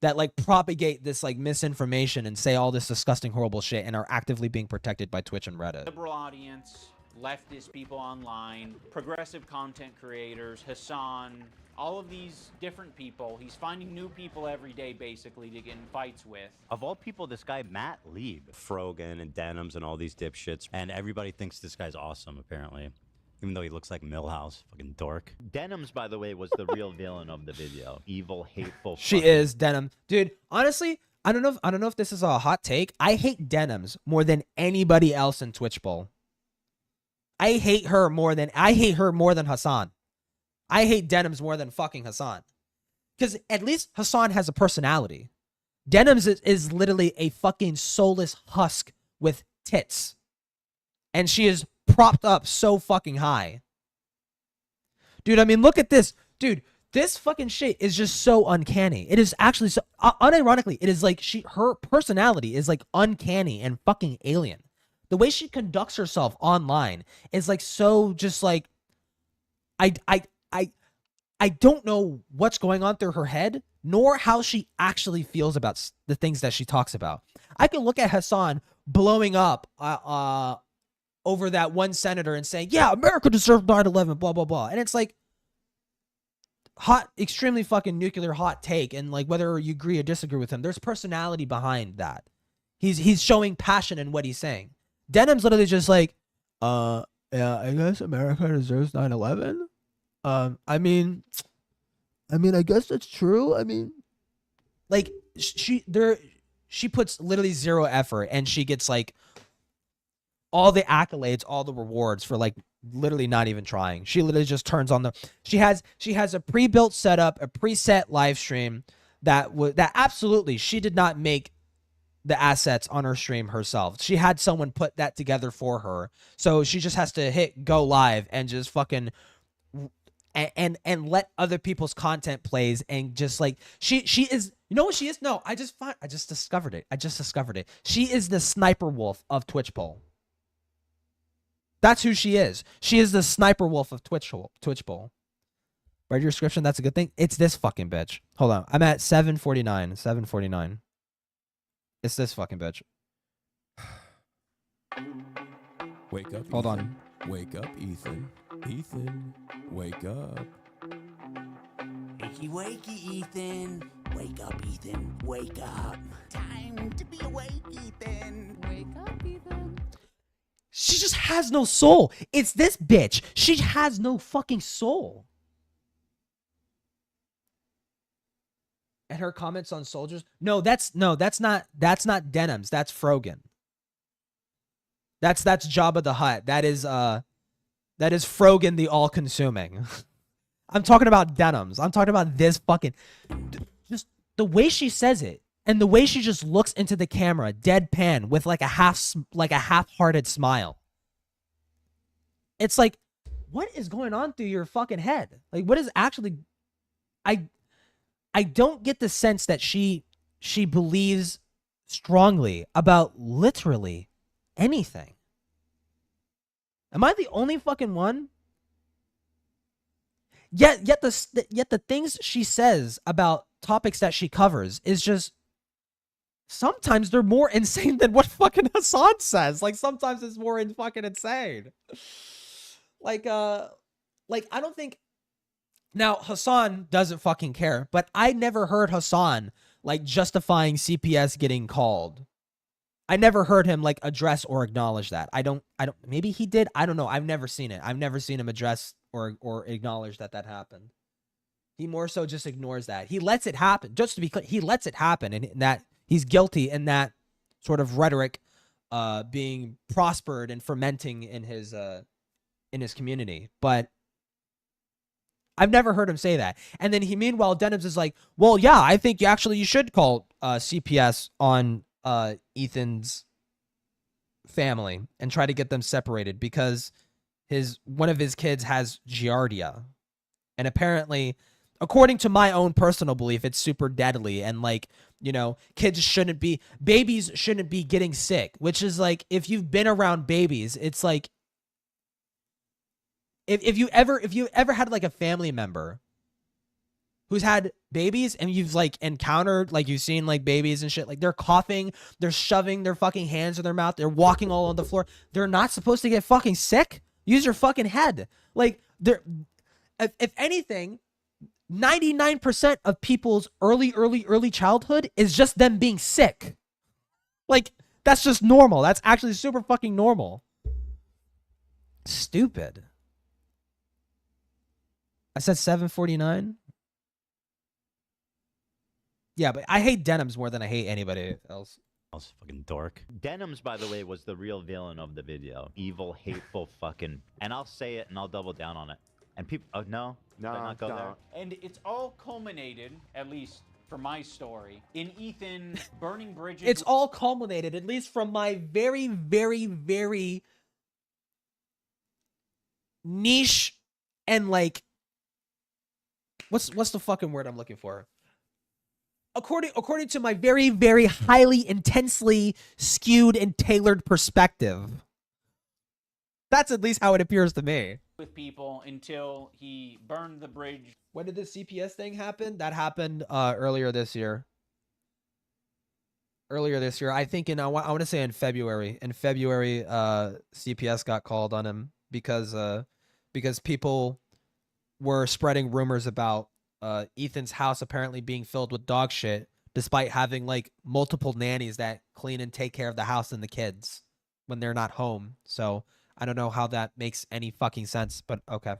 that like propagate this like misinformation and say all this disgusting horrible shit and are actively being protected by Twitch and Reddit. Liberal audience, leftist people online, progressive content creators, Hassan, all of these different people. He's finding new people every day basically to get in fights with. Of all people, this guy, Matt Lieb. Frogan and Denims and all these dipshits. And everybody thinks this guy's awesome, apparently. Even though he looks like Millhouse, fucking dork. Denims, by the way, was the real villain of the video. Evil, hateful. She is Denim, dude. Honestly, I don't know if this is a hot take. I hate Denims more than anybody else in Twitch Bowl. I hate her more than Hassan. I hate Denims more than fucking Hassan, because at least Hassan has a personality. Denims is literally a fucking soulless husk with tits, and she is propped up so fucking high. Dude, I mean, look at this. Dude, this fucking shit is just so uncanny. It is actually so, unironically, it is like her personality is like uncanny and fucking alien. The way she conducts herself online is like so just like, I don't know what's going on through her head, nor how she actually feels about the things that she talks about. I can look at Hassan blowing up over that one senator and saying, yeah, America deserved 9/11, blah, blah, blah. And it's like, hot, extremely fucking nuclear hot take, and like whether you agree or disagree with him, there's personality behind that. He's showing passion in what he's saying. Denham's literally just like, yeah, I guess America deserves 9/11. I mean, I guess that's true. I mean, like she puts literally zero effort, and she gets like all the accolades, all the rewards for like literally not even trying. She literally just turns on the. She has a pre-built setup, a preset live stream that absolutely she did not make the assets on her stream herself. She had someone put that together for her. So she just has to hit go live and just fucking and let other people's content plays, and just like she is, you know what she is? No, I just discovered it. She is the sniper wolf of Twitch poll. That's who she is. She is the sniper wolf of Twitch poll. Write your description, that's a good thing. It's this fucking bitch. Hold on. I'm at 749. It's this fucking bitch. Wake up. Hold Ethan. on. Wake up, Ethan. Ethan, wake up. Wakey, wakey, Ethan. Wake up, Ethan. Wake up. Time to be awake, Ethan. Wake up, Ethan. She just has no soul. It's this bitch. She has no fucking soul. And her comments on soldiers. No, that's not Denham's. That's Frogan. That's Jabba the Hutt. That is Frogan the all-consuming. I'm talking about Denham's. I'm talking about this fucking, just the way she says it, and the way she just looks into the camera, deadpan, with like a half-hearted smile. It's like, what is going on through your fucking head? Like, what is actually? I don't get the sense that she believes strongly about literally anything. Am I the only fucking one? Yet the things she says about topics that she covers is just, sometimes they're more insane than what fucking Hassan says. Like, sometimes it's more fucking insane. Like I don't think. Now, Hassan doesn't fucking care, but I never heard Hassan like justifying CPS getting called. I never heard him like address or acknowledge that. I don't, maybe he did. I don't know. I've never seen it. I've never seen him address or acknowledge that happened. He more so just ignores that. He lets it happen. Just to be clear, he lets it happen, and that he's guilty in that sort of rhetoric being prospered and fermenting in his community. But I've never heard him say that. And then meanwhile, Denham's is like, well, yeah, I think you should call CPS on Ethan's family and try to get them separated because one of his kids has giardia. And apparently, according to my own personal belief, it's super deadly, and like, you know, babies shouldn't be getting sick, which is like, if you've been around babies, it's like, if you ever had like a family member who's had babies, and you've like encountered, like you've seen like babies and shit, like they're coughing, they're shoving their fucking hands in their mouth, they're walking all on the floor, they're not supposed to get fucking sick. Use your fucking head. Like, if anything, 99% of people's early childhood is just them being sick. Like, that's just normal. That's actually super fucking normal. Stupid. I said 749. Yeah, but I hate Denham's more than I hate anybody else. Fucking dork. Denham's, by the way, was the real villain of the video. Evil, hateful, fucking. And I'll say it, and I'll double down on it. And people, oh no, did I not go there? And it's all culminated, at least for my story, in Ethan burning bridges. It's all culminated, at least from my very, very, very niche and like, what's the fucking word I'm looking for? According to my very, very highly, intensely skewed and tailored perspective. That's at least how it appears to me. with people until he burned the bridge. When did the CPS thing happen? That happened earlier this year. I think I want to say in February. In February, CPS got called on him because people were spreading rumors about Ethan's house apparently being filled with dog shit, despite having like multiple nannies that clean and take care of the house and the kids when they're not home. So I don't know how that makes any fucking sense, but okay.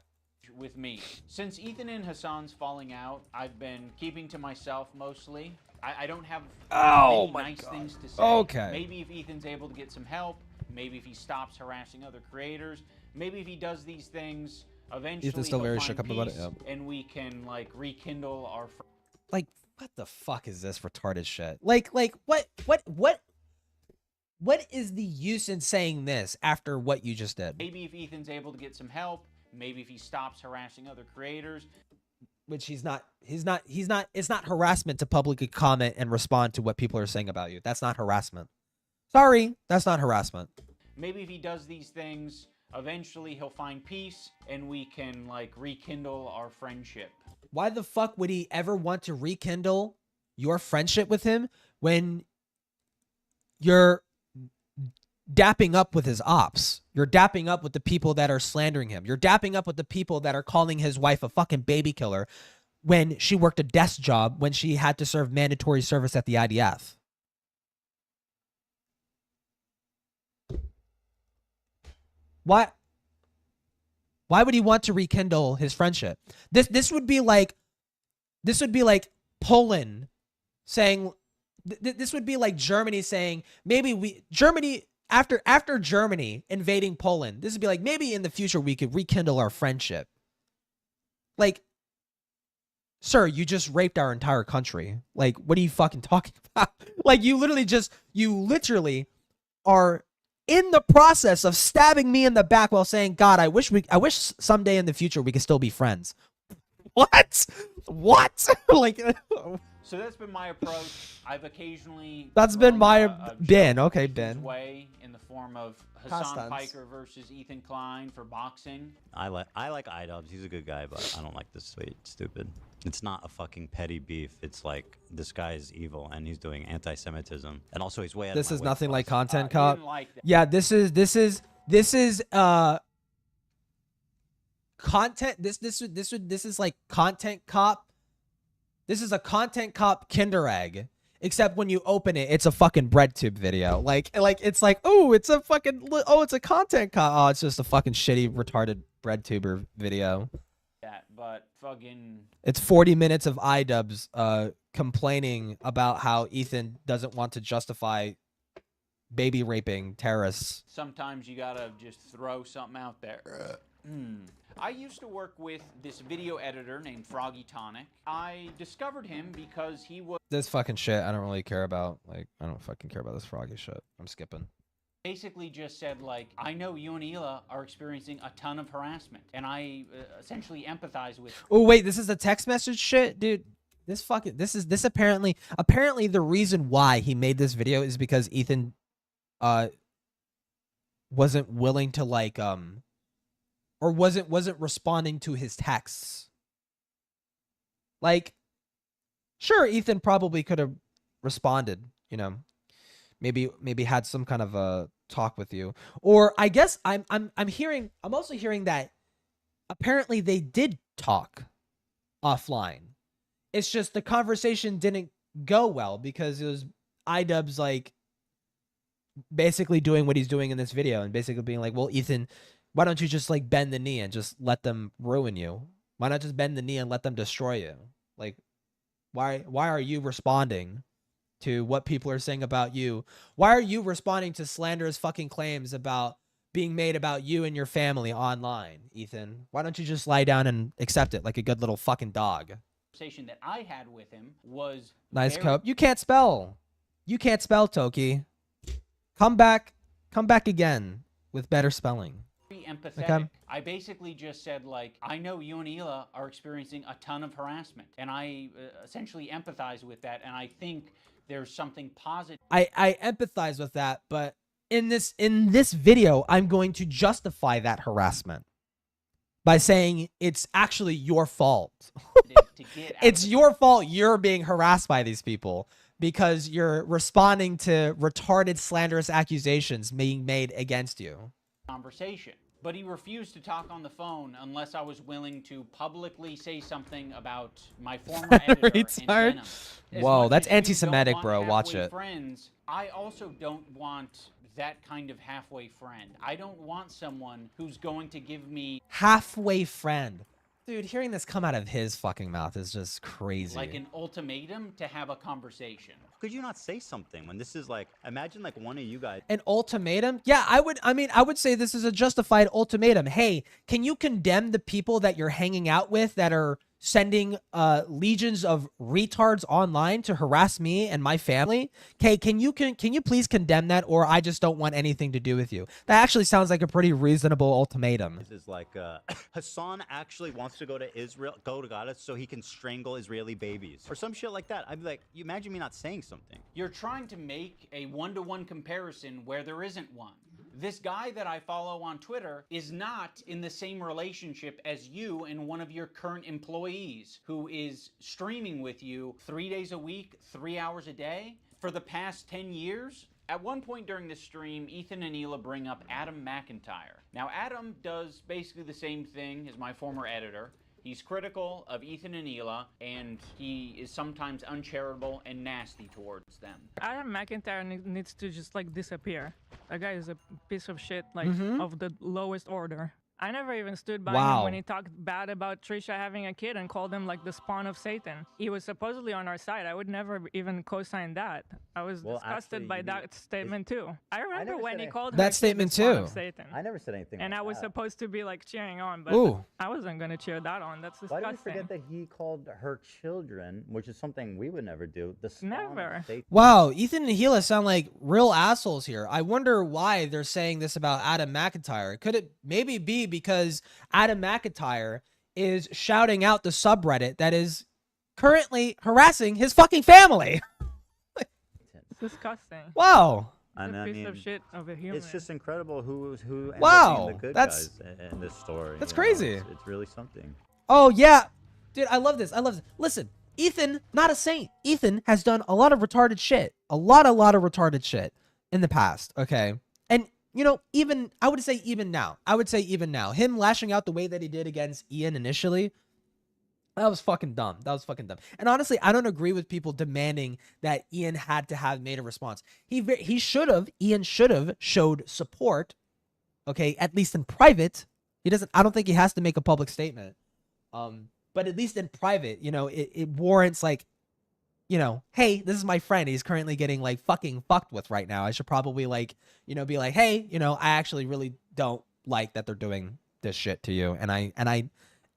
With me. Since Ethan and Hassan's falling out, I've been keeping to myself mostly. I don't have many nice things to say. Okay. Maybe if Ethan's able to get some help, maybe if he stops harassing other creators, maybe if he does these things, eventually Ethan's still he'll very find shook up about it, peace, yeah. and we can like rekindle our Like, what the fuck is this retarded shit? Like what is the use in saying this after what you just did? Maybe if Ethan's able to get some help, maybe if he stops harassing other creators. Which he's not, it's not harassment to publicly comment and respond to what people are saying about you. That's not harassment. Sorry, that's not harassment. Maybe if he does these things, eventually he'll find peace and we can like rekindle our friendship. Why the fuck would he ever want to rekindle your friendship with him when you're dapping up with his ops? You're dapping up with the people that are slandering him. You're dapping up with the people that are calling his wife a fucking baby killer when she worked a desk job when she had to serve mandatory service at the IDF. Why would he want to rekindle his friendship? This would be like Poland saying, this would be like Germany saying, after Germany invading Poland, this would be like, maybe in the future we could rekindle our friendship. Like, sir, you just raped our entire country. Like, what are you fucking talking about? Like, you literally are in the process of stabbing me in the back while saying, God, I wish someday in the future we could still be friends. What? Like, so that's been my approach. I've occasionally that's been my Ben. Okay, Ethan's Ben. way in the form of Hassan Past tense. Piker versus Ethan Klein for boxing. I like iDubbbz. He's a good guy, but I don't like this stupid. It's not a fucking petty beef. It's like this guy is evil and he's doing anti-Semitism, and also he's way out of This my is weight nothing class. like content cop. didn't like that. Yeah, this is content. This is like content cop. This is a content cop Kinder Egg, except when you open it, it's a fucking bread tube video. Like it's like, oh, it's a content cop. Oh, it's just a fucking shitty retarded bread tuber video. That, but fucking. It's 40 minutes of iDubbbz complaining about how Ethan doesn't want to justify baby raping terrorists. Sometimes you gotta just throw something out there. I used to work with this video editor named Froggy Tonic. I discovered him because he was This fucking shit I don't really care about. Like, I don't fucking care about this Froggy shit. I'm skipping. basically just said, like, I know you and Hila are experiencing a ton of harassment, and I essentially empathize with. Oh wait, this is the text message shit, dude. This apparently the reason why he made this video is because Ethan wasn't willing to or wasn't responding to his texts. Like, sure, Ethan probably could have responded, you know, maybe had some kind of a talk with you. Or I guess I'm also hearing that apparently they did talk offline. It's just the conversation didn't go well because it was iDubbbz like basically doing what he's doing in this video and basically being like, well, Ethan, why don't you just like bend the knee and just let them ruin you? Why not just bend the knee and let them destroy you? Like, why are you responding to what people are saying about you? Why are you responding to slanderous fucking claims about being made about you and your family online, Ethan? Why don't you just lie down and accept it like a good little fucking dog? Conversation that I had with him was Nice very- cope. You can't spell. You can't spell, Toki. Come back again with better spelling. very empathetic. Okay. I basically just said, like, I know you and Hila are experiencing a ton of harassment, and I essentially empathize with that, and I think there's something positive. I empathize with that, but in this video, I'm going to justify that harassment. by saying it's actually your fault. to get out It's your fault you're being harassed by these people because you're responding to retarded slanderous accusations being made against you. conversation. But he refused to talk on the phone unless I was willing to publicly say something about my former editor and Retard. Venom. As Whoa, much that's as you don't anti-Semitic, want bro. Watch halfway it. Friends, I also don't want that kind of halfway friend. I don't want someone who's going to give me Halfway friend. Dude, hearing this come out of his fucking mouth is just crazy. like an ultimatum to have a conversation. Could you not say something when this is like, imagine like one of you guys. An ultimatum? Yeah, I would say this is a justified ultimatum. Hey, can you condemn the people that you're hanging out with that are sending legions of retards online to harass me and my family? Okay, can you please condemn that, or I just don't want anything to do with you? That actually sounds like a pretty reasonable ultimatum. This is like Hassan actually wants to go to Israel, go to Gaza so he can strangle Israeli babies or some shit like that. I'd be like, you imagine me not saying something. You're trying to make a one-to-one comparison where there isn't one. This guy that I follow on Twitter is not in the same relationship as you and one of your current employees who is streaming with you 3 days a week, 3 hours a day for the past 10 years. At one point during the stream, Ethan and Hila bring up Adam McIntyre. Now, Adam does basically the same thing as my former editor. He's critical of Ethan and Hila, and he is sometimes uncharitable and nasty towards them. Adam McIntyre needs to just like disappear. That guy is a piece of shit, like of the lowest order. I never even stood by him when he talked bad about Trisha having a kid and called him like the spawn of Satan. He was supposedly on our side. I would never even co-sign that. I was disgusted by that statement too. I remember when he called that her statement the spawn too. of Satan. I never said anything. And like I was that. supposed to be like cheering on, but Ooh. I wasn't gonna cheer that on. That's Why disgusting. do we forget that he called her children, which is something we would never do? The spawn of Never. Satan. Wow, Ethan and Hila sound like real assholes here. I wonder why they're saying this about Adam McIntyre. Could it maybe be because Adam McIntyre is shouting out the subreddit that is currently harassing his fucking family? It's disgusting. Wow. It's a piece of shit of a human. It's just incredible who ends up Wow, being the good that's- guys in this story. that's you know? crazy. It's really something. Oh, yeah. Dude, I love this. I love this. Listen, Ethan, not a saint. Ethan has done a lot of retarded shit. A lot of retarded shit in the past, okay? And, you know, even, I would say even now. Him lashing out the way that he did against Ian initially, that was fucking dumb. And honestly, I don't agree with people demanding that Ian had to have made a response. Ian should have showed support, okay, at least in private. I don't think he has to make a public statement. But at least in private, you know, it warrants like, you know, hey, this is my friend. He's currently getting like fucking fucked with right now. I should probably like, you know, be like, hey, you know, I actually really don't like that they're doing this shit to you.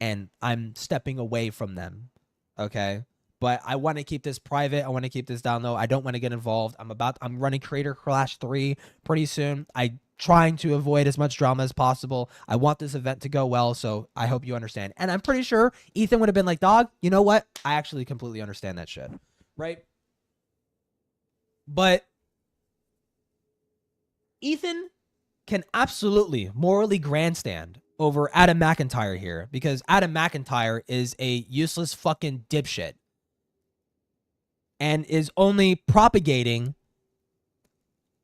And I'm stepping away from them. Okay. But I want to keep this private. I want to keep this down low. I don't want to get involved. I'm running Creator Clash 3 pretty soon. I'm trying to avoid as much drama as possible. I want this event to go well, so I hope you understand. And I'm pretty sure Ethan would have been like, dog, you know what? I actually completely understand that shit. Right? But Ethan can absolutely morally grandstand over Adam McIntyre here because Adam McIntyre is a useless fucking dipshit and is only propagating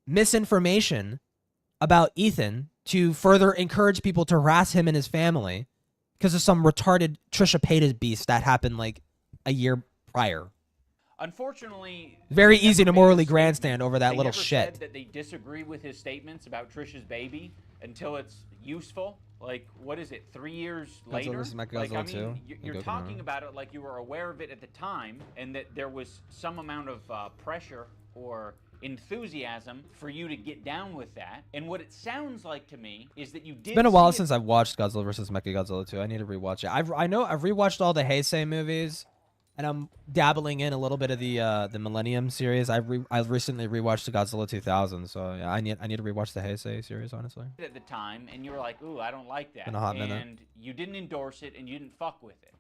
misinformation about Ethan to further encourage people to harass him and his family because of some retarded Trisha Paytas beast that happened like a year prior. Unfortunately, Very they never easy to made morally a statement. grandstand over that They little never shit. said that they disagree with his statements about Trisha's baby until it's useful. Like, what is it, 3 years later? versus Like, Mechagodzilla I mean, 2, you're and talking Goku. about it like you were aware of it at the time and that there was some amount of pressure or enthusiasm for you to get down with that. And what it sounds like to me is that you did. It's been a while see it- since I've watched Godzilla vs. Mechagodzilla 2. I need to rewatch it. I know I've rewatched all the Heisei movies, and I'm dabbling in a little bit of the Millennium series. I've recently rewatched the Godzilla 2000, so yeah, I need to rewatch the Heisei series, honestly. at the time, and you were like, "Ooh, I don't like that," Been a hot minute. and you didn't endorse it, and you didn't fuck with it.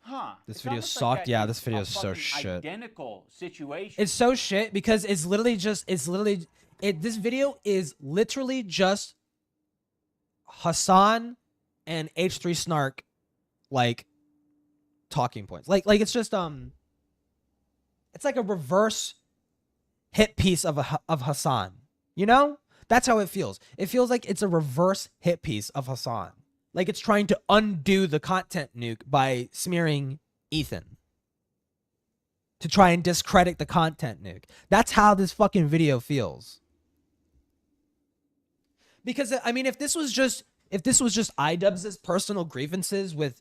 Huh? This It's video almost sucked. like that Yeah, is this video a is so fucking shit. Identical situation. It's so shit because this video is literally just Hassan and H3 Snark like talking points. Like it's just it's like a reverse hit piece of Hassan. You know? That's how it feels. It feels like it's a reverse hit piece of Hassan. Like it's trying to undo the content nuke by smearing Ethan. To try and discredit the content nuke. That's how this fucking video feels. Because I mean, if this was just iDubbbz's personal grievances with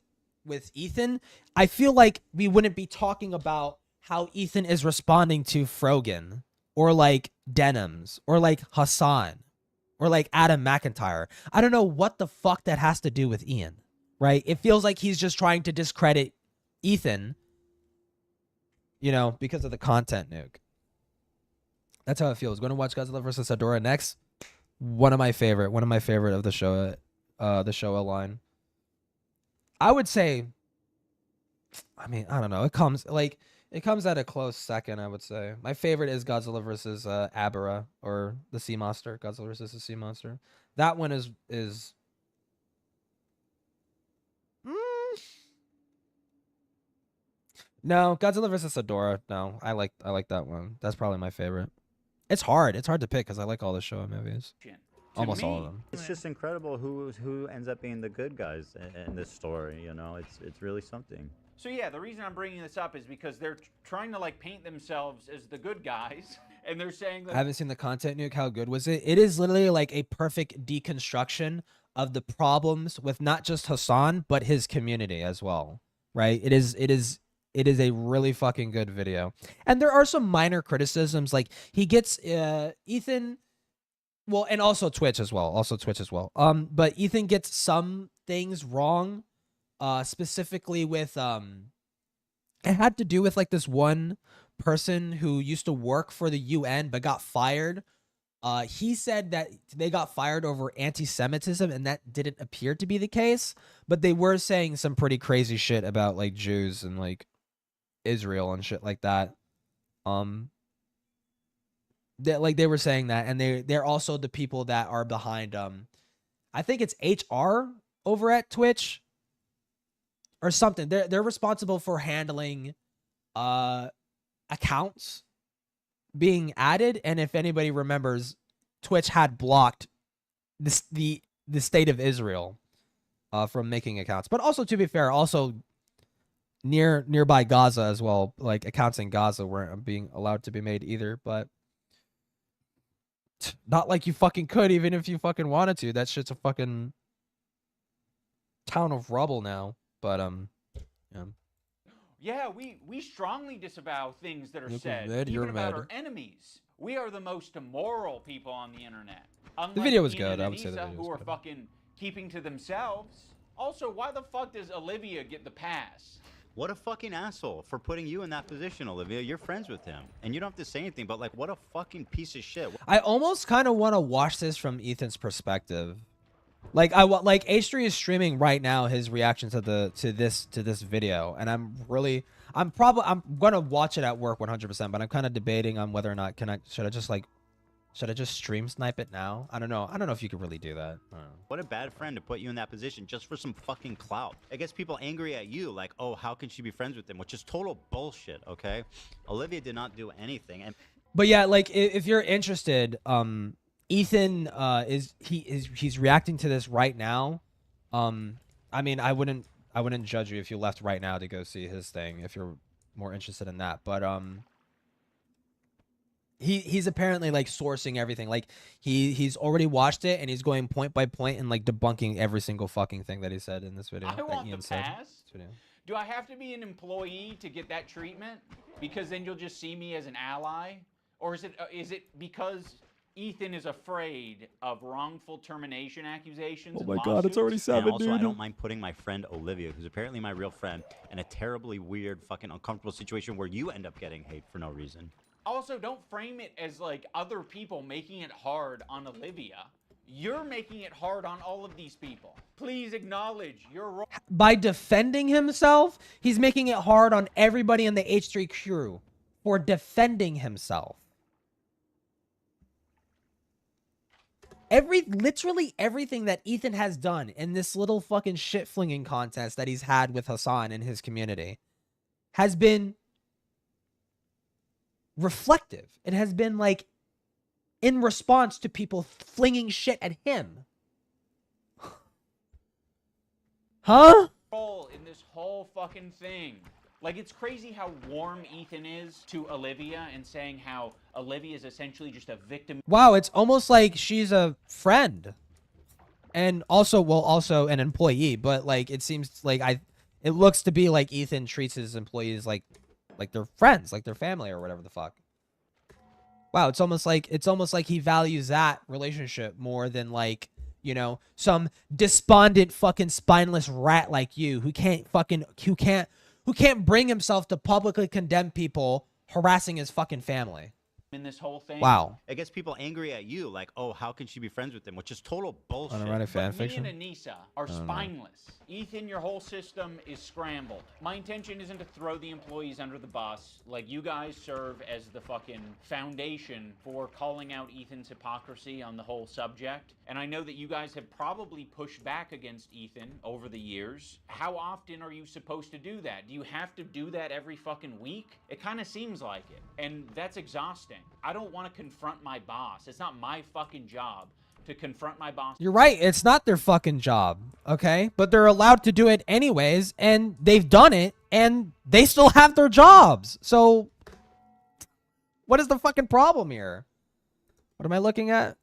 Ethan, I feel like we wouldn't be talking about how Ethan is responding to Frogan or like Denims or like Hassan or like Adam McIntyre. I don't know what the fuck that has to do with Ian, right? It feels like he's just trying to discredit Ethan, you know, because of the content nuke. That's how it feels. Going to watch Godzilla vs. Ghidorah next. One of my favorite of the show, line. I would say, I mean, I don't know. It comes at a close second, I would say. My favorite is Godzilla vs. Abara, or the Sea Monster. Godzilla vs. the Sea Monster. That one is no, Godzilla vs. Ghidorah. No, I like that one. That's probably my favorite. It's hard. It's hard to pick because I like all the Showa movies. Almost all of them. It's just incredible who ends up being the good guys in this story. You know, it's really something. So yeah, the reason I'm bringing this up is because they're trying to like paint themselves as the good guys, and they're saying that I haven't seen the content nuke. How good was it? It is literally like a perfect deconstruction of the problems with not just Hassan but his community as well. Right? It is a really fucking good video. And there are some minor criticisms. Like he gets Ethan, well, and also Twitch as well. But Ethan gets some things wrong. Specifically with it had to do with like this one person who used to work for the UN but got fired. He said that they got fired over anti-Semitism, and that didn't appear to be the case. But they were saying some pretty crazy shit about like Jews and like Israel and shit like that. They were saying that, and they're also the people that are behind I think it's HR over at Twitch or something. They're responsible for handling accounts being added, and if anybody remembers, Twitch had blocked the state of Israel from making accounts. But also, to be fair, also nearby Gaza as well, like accounts in Gaza weren't being allowed to be made either. But not like you fucking could, even if you fucking wanted to. That shit's a fucking town of rubble now. But yeah, we strongly disavow things that are said, red, even about our enemies. We are the most immoral people on the internet. Unlike the video was Ian good. and I would say the Anissa, video who was are good. fucking keeping to themselves. Also, why the fuck does Olivia get the pass? What a fucking asshole for putting you in that position, Olivia. You're friends with him, and you don't have to say anything. But like, what a fucking piece of shit. I almost kind of want to watch this from Ethan's perspective. Like like H3 is streaming right now his reaction to this video, and I'm gonna watch it at work 100%. But I'm kind of debating on whether or not should I just stream snipe it now? I don't know if you could really do that. I don't know. What a bad friend to put you in that position just for some fucking clout. It gets people angry at you, like, oh, how can she be friends with him? Which is total bullshit. Okay, Olivia did not do anything. But yeah, like if you're interested, Ethan he's reacting to this right now. I mean, I wouldn't judge you if you left right now to go see his thing if you're more interested in that. But he's apparently like sourcing everything. Like he's already watched it, and he's going point by point and like debunking every single fucking thing that he said in this video. I want Ian the said. pass. Do I have to be an employee to get that treatment? Because then you'll just see me as an ally? Or is it because Ethan is afraid of wrongful termination accusations? Oh and my God, it's already lawsuits? 7, and also, I don't mind putting my friend Olivia, who's apparently my real friend, in a terribly weird, fucking uncomfortable situation where you end up getting hate for no reason. Also, don't frame it as like other people making it hard on Olivia. You're making it hard on all of these people. Please acknowledge your role. By defending himself, he's making it hard on everybody in the H3 crew for defending himself. literally everything that Ethan has done in this little fucking shit flinging contest that he's had with Hassan and his community has been reflective. It has been like in response to people flinging shit at him. Huh? In this whole fucking thing. Like, it's crazy how warm Ethan is to Olivia and saying how Olivia is essentially just a victim. Wow, it's almost like she's a friend. And also, well, also an employee, but like it seems like it looks to be like Ethan treats his employees like they're friends, like their family or whatever the fuck. Wow, it's almost like he values that relationship more than like, you know, some despondent fucking spineless rat like you who can't bring himself to publicly condemn people harassing his fucking family. In this whole thing. Wow. It gets people angry at you, like, oh, how can she be friends with him? Which is total bullshit. Want to write a fan Me fiction? and Anissa are spineless. Ethan, your whole system is scrambled. My intention isn't to throw the employees under the bus. Like, you guys serve as the fucking foundation for calling out Ethan's hypocrisy on the whole subject. And I know that you guys have probably pushed back against Ethan over the years. How often are you supposed to do that? Do you have to do that every fucking week? It kind of seems like it. And that's exhausting. I don't want to confront my boss. It's not my fucking job to confront my boss. You're right. It's not their fucking job, okay? But they're allowed to do it anyways, and they've done it, and they still have their jobs. So, what is the fucking problem here? What am I looking at?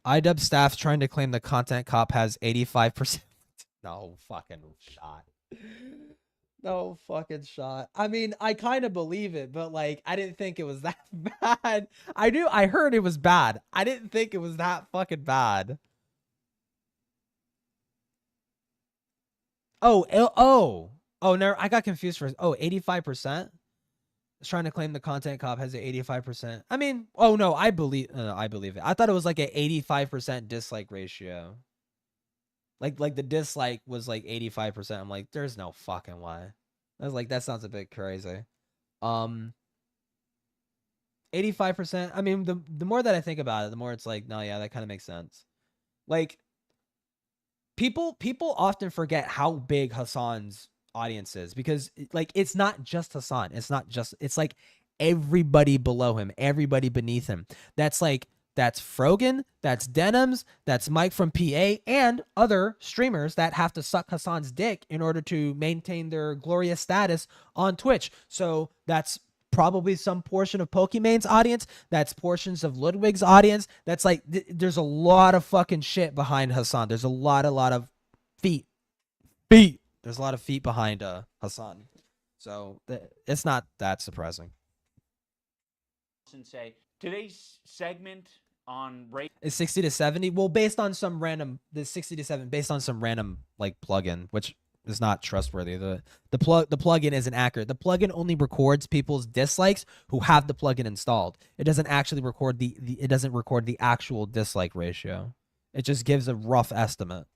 IDub staff trying to claim the content cop has 85%. No fucking shot. No fucking shot. I mean, I kind of believe it, but like, I didn't think it was that bad. I heard it was bad. I didn't think it was that fucking bad. Oh, no, I got confused for, 85%? It's trying to claim the content cop has an 85%. I mean, oh no, I believe it. I thought it was like an 85% dislike ratio. Like the dislike was like 85%. I'm like, there's no fucking way. I was like, that sounds a bit crazy. 85%. I mean, the more that I think about it, the more it's like, no, yeah, that kind of makes sense. Like, people often forget how big Hassan's audience is, because like it's not just Hassan. It's like everybody below him, everybody beneath him. That's Frogan, that's Denims, that's Mike from PA, and other streamers that have to suck Hassan's dick in order to maintain their glorious status on Twitch. So that's probably some portion of Pokemane's audience. That's portions of Ludwig's audience. That's like, there's a lot of fucking shit behind Hassan. There's a lot of feet. There's a lot of feet behind Hassan. So it's not that surprising. And say, today's segment on rate is 60 to 70. Well, based on some random, the 60 to 7 based on some random like plugin, which is not trustworthy. The plugin isn't accurate. The plugin only records people's dislikes who have the plugin installed. It doesn't actually record it doesn't record the actual dislike ratio. It just gives a rough estimate.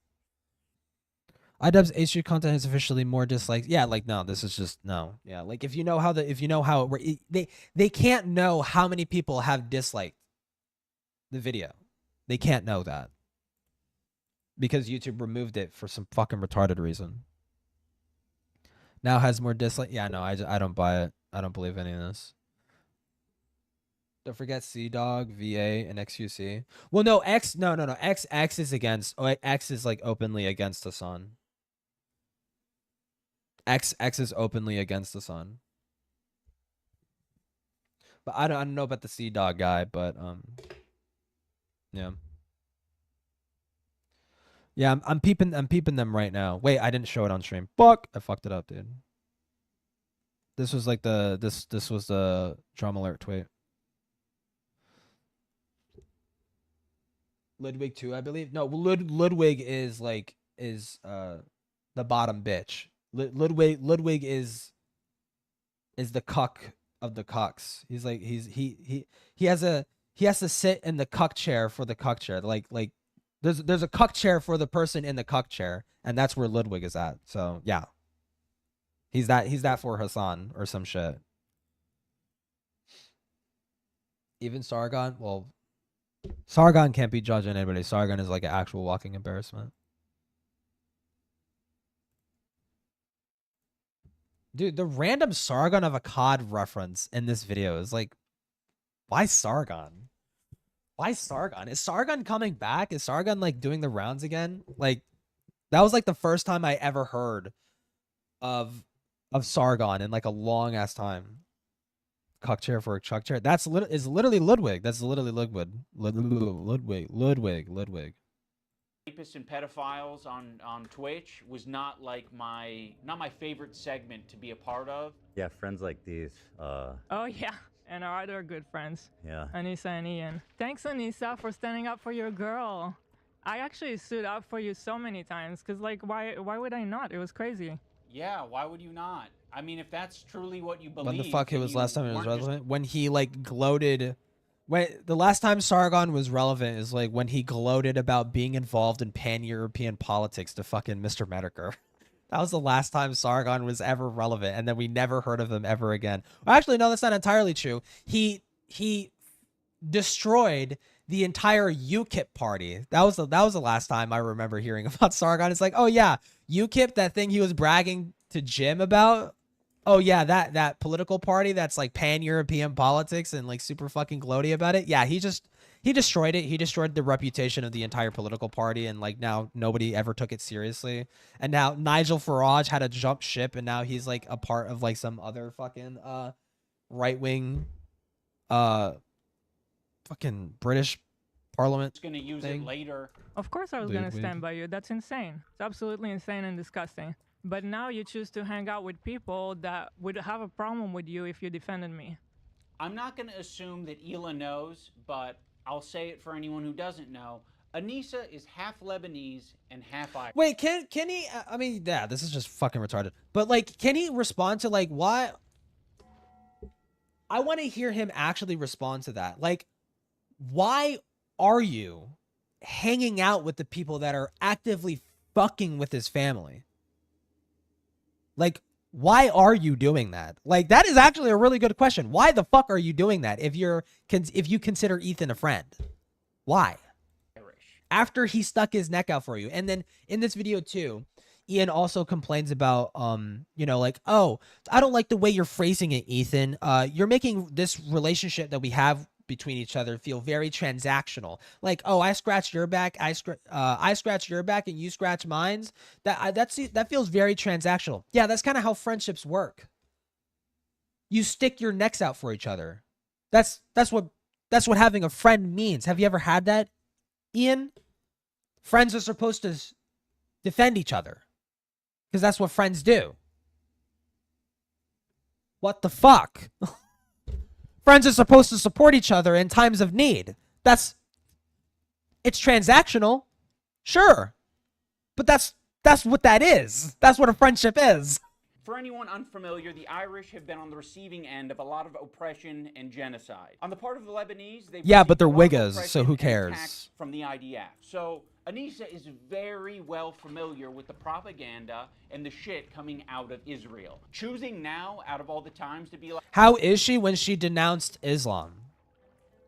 iDubbbz H3 content is officially more dislikes. Yeah, like no, this is just no. Yeah, like if you know how they can't know how many people have disliked the video. They can't know that because YouTube removed it for some fucking retarded reason. Now has more dislike. Yeah, no, I don't buy it. I don't believe any of this. Don't forget CDog, VA, and XQC. Well, no, X is against. X is like openly against Hassan. X is openly against Hassan. But I don't know about the CDog guy, but yeah. Yeah, I'm peeping them right now. Wait, I didn't show it on stream. Fuck, I fucked it up, dude. This was like this was the drama alert tweet. Ludwig 2, I believe. No, Ludwig is the bottom bitch. Ludwig is the cuck of the cucks. He's like he has to sit in the cuck chair for the cuck chair. Like there's a cuck chair for the person in the cuck chair, and that's where Ludwig is at. So yeah. He's that for Hassan or some shit. Even Sargon, well, Sargon can't be judging anybody. Sargon is like an actual walking embarrassment. Dude, the random Sargon of Akkad reference in this video is like, why Sargon? Why Sargon? Is Sargon coming back? Is Sargon like doing the rounds again? Like, that was like the first time I ever heard of Sargon in like a long ass time. Cuck chair for a chuck chair. Is literally Ludwig. That's literally Ludwig. Ludwig. Rapists and pedophiles on Twitch was not like my favorite segment to be a part of. Yeah, friends like these. Oh yeah, and our other good friends. Yeah. Anissa and Ian. Thanks, Anissa, for standing up for your girl. I actually stood up for you so many times, cause like why would I not? It was crazy. Yeah, why would you not? I mean, if that's truly what you believe. When the fuck it was last time it was relevant? When he like gloated. When the last time Sargon was relevant is like when he gloated about being involved in pan-European politics to fucking Mr. Medicare. That was the last time Sargon was ever relevant, and then we never heard of him ever again. Well, actually, no, that's not entirely true. He destroyed the entire UKIP party. That was the last time I remember hearing about Sargon. It's like, oh yeah, UKIP, that thing he was bragging to Jim about. Oh yeah, that political party that's like pan-European politics and like super fucking gloaty about it. Yeah, he destroyed it. He destroyed the reputation of the entire political party, and like now nobody ever took it seriously. And now Nigel Farage had to jump ship, and now he's like a part of like some other fucking right-wing fucking British Parliament. It's gonna use thing. it later. Of course I was gonna stand by you. That's insane. It's absolutely insane and disgusting. But now you choose to hang out with people that would have a problem with you if you defended me. I'm not going to assume that Hila knows, but I'll say it for anyone who doesn't know. Anissa is half Lebanese and half Irish. Wait, can he? I mean, yeah, this is just fucking retarded. But like, can he respond to like why? I want to hear him actually respond to that. Like, why are you hanging out with the people that are actively fucking with his family? Like, why are you doing that? Like, that is actually a really good question. Why the fuck are you doing that if you consider Ethan a friend? Why? After he stuck his neck out for you. And then in this video too, Ian also complains about, you know, like, oh, I don't like the way you're phrasing it, Ethan. You're making this relationship that we have between each other feel very transactional. Like, oh, I scratch your back, I scratch your back, and you scratch mine's. That feels very transactional. Yeah, that's kind of how friendships work. You stick your necks out for each other. That's what having a friend means. Have you ever had that, Ian? Friends are supposed to defend each other because that's what friends do. What the fuck? Friends are supposed to support each other in times of need. It's transactional, sure, but that's what that is. That's what a friendship is. For anyone unfamiliar, the Irish have been on the receiving end of a lot of oppression and genocide. On the part of the Lebanese, they've but they're Wiggers, so who cares? From the IDF. So Anissa is very well familiar with the propaganda and the shit coming out of Israel. Choosing now, out of all the times, to be like... How is she when she denounced Islam?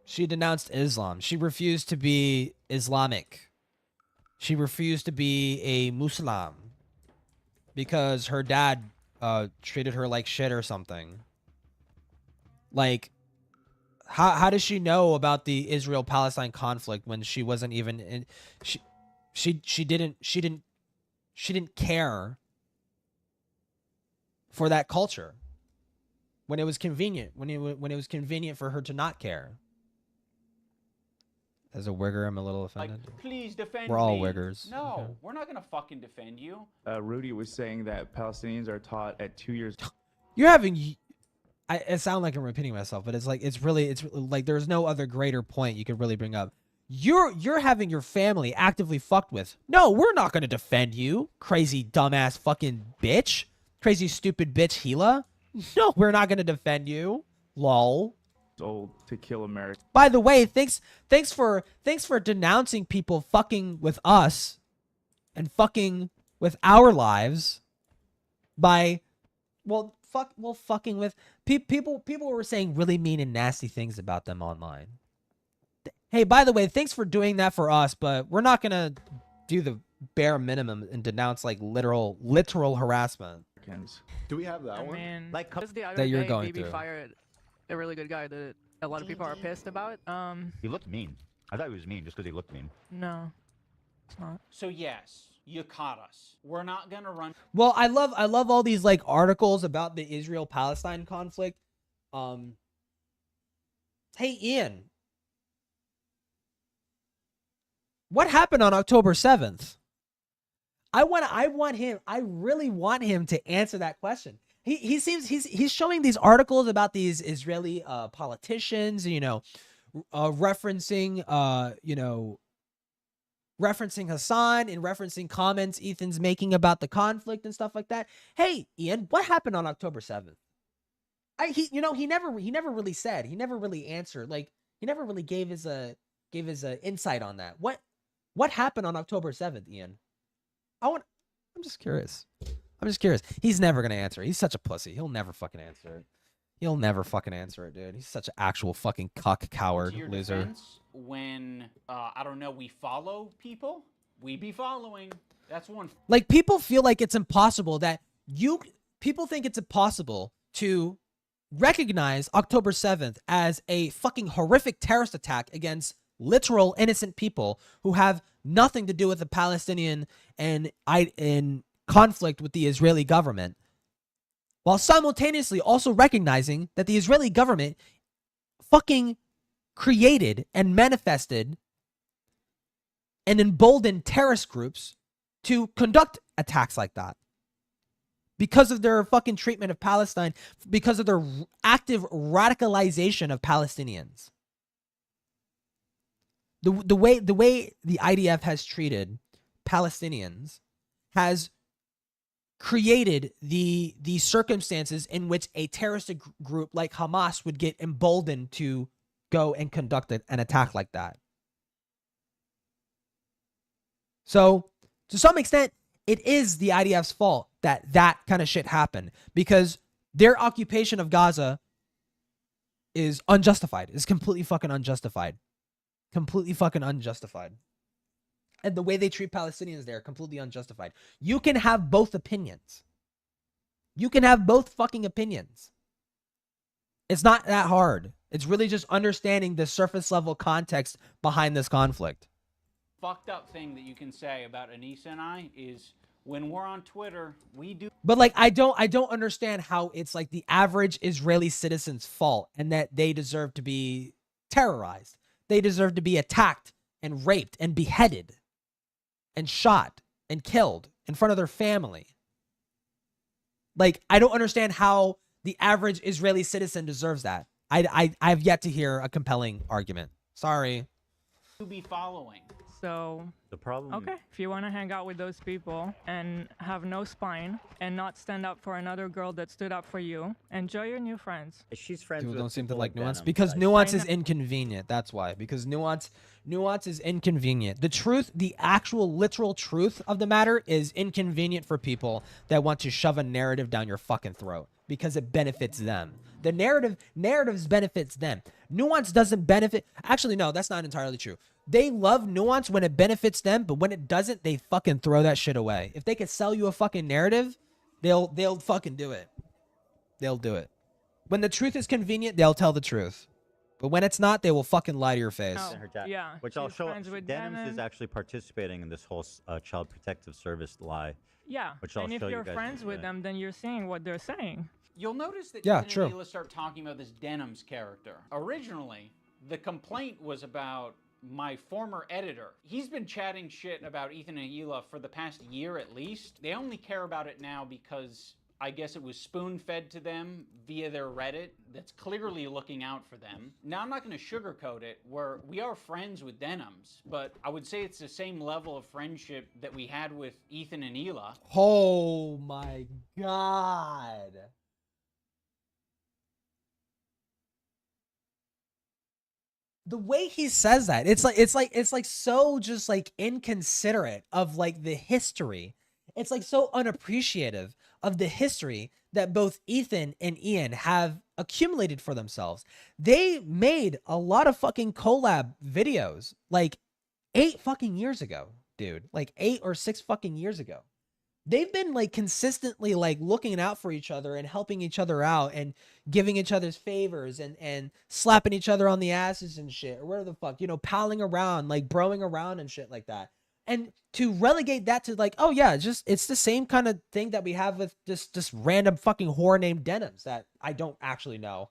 She denounced Islam. She refused to be Islamic. She refused to be a Muslim because her dad treated her like shit or something. Like, how does she know about the Israel-Palestine conflict when she wasn't even in? She didn't care for that culture when it was convenient. When it was convenient for her to not care. As a Wigger, I'm a little offended. Like, please defend We're all me. Wiggers. No, Okay. we're not gonna fucking defend you. Rudy was saying that Palestinians are taught at 2 years. You're having. It sounds like I'm repeating myself, but it's like it's like there's no other greater point you could really bring up. You're having your family actively fucked with. No, we're not gonna defend you, crazy dumbass fucking bitch, crazy stupid bitch Hila. No, we're not gonna defend you. Lol. Old to kill America. By the way, thanks for denouncing people fucking with us and fucking with our lives by fucking with people were saying really mean and nasty things about them online. Hey, by the way, thanks for doing that for us, but we're not gonna do the bare minimum and denounce like literal harassment. Do we have that I one? mean, Like, just the other that you're day, going BB through. fired a really good guy that a lot of people are pissed about. He looked mean. I thought he was mean just because he looked mean. No, it's not. So yes, you caught us. We're not gonna run. Well, I love all these like articles about the Israel-Palestine conflict. Hey Ian, what happened on October 7th? I really want him to answer that question. He's showing these articles about these Israeli politicians, referencing Hassan and referencing comments Ethan's making about the conflict and stuff like that. Hey, Ian, what happened on October 7th? He never really said. He never really answered. Like, he never really gave his insight on that. What happened on October 7th, Ian? I'm just curious. He's never gonna answer it. He's such a pussy. He'll never fucking answer it. Dude. He's such an actual fucking cuck, coward, To your loser. defense, when I don't know, we follow people, we be following. That's one. Like, people feel like it's impossible people think it's impossible to recognize October 7th as a fucking horrific terrorist attack against literal innocent people who have nothing to do with the Palestinian and in conflict with the Israeli government, while simultaneously also recognizing that the Israeli government fucking created and manifested and emboldened terrorist groups to conduct attacks like that because of their fucking treatment of Palestine, because of their active radicalization of Palestinians. The way the IDF has treated Palestinians has created the circumstances in which a terrorist group like Hamas would get emboldened to go and conduct an attack like that. So, to some extent, it is the IDF's fault that kind of shit happened, because their occupation of Gaza is unjustified. It's completely fucking unjustified. Completely fucking unjustified. And the way they treat Palestinians there, completely unjustified. You can have both opinions. You can have both fucking opinions. It's not that hard. It's really just understanding the surface level context behind this conflict. Fucked up thing that you can say about Anissa and I is when we're on Twitter, we do. But like, I don't understand how it's like the average Israeli citizen's fault and that they deserve to be terrorized. They deserve to be attacked and raped and beheaded and shot and killed in front of their family. Like, I don't understand how the average Israeli citizen deserves that. I've yet to hear a compelling argument. Sorry. To be following. So, the problem. Okay, if you want to hang out with those people and have no spine and not stand up for another girl that stood up for you, enjoy your new friends. She's friends People with don't seem to people like nuance Venom, because guys. nuance is inconvenient. That's why. Because nuance is inconvenient. The truth, the actual literal truth of the matter is inconvenient for people that want to shove a narrative down your fucking throat because it benefits them. The narratives benefits them. Nuance doesn't benefit. Actually, no, that's not entirely true. They love nuance when it benefits them, but when it doesn't, they fucking throw that shit away. If they could sell you a fucking narrative, they'll fucking do it. They'll do it. When the truth is convenient, they'll tell the truth. But when it's not, they will fucking lie to your face. Yeah. Which I'll she's show. friends with Denims Denim. is actually participating in this whole Child Protective Service lie. Yeah, Which I'll and if show you you're guys friends in a with minute. them, then you're saying what they're saying. You'll notice that Yeah, Ethan true. and Hila start talking about this Denims character. Originally, the complaint was about my former editor. He's been chatting shit about Ethan and Hila for the past year at least. They only care about it now because I guess it was spoon-fed to them via their Reddit that's clearly looking out for them. Now, I'm not going to sugarcoat it, we are friends with Denims, but I would say it's the same level of friendship that we had with Ethan and Hila. Oh my god. The way he says that, it's like so just like inconsiderate of like the history. It's like so unappreciative of the history that both Ethan and Ian have accumulated for themselves. They made a lot of fucking collab videos like 8 fucking years ago, dude. Like 8 or 6 fucking years ago. They've been like consistently like looking out for each other and helping each other out and giving each other's favors and slapping each other on the asses and shit, or whatever the fuck, you know, palling around, like broing around and shit like that. And to relegate that to like, oh yeah, it's the same kind of thing that we have with this random fucking whore named Denims that I don't actually know.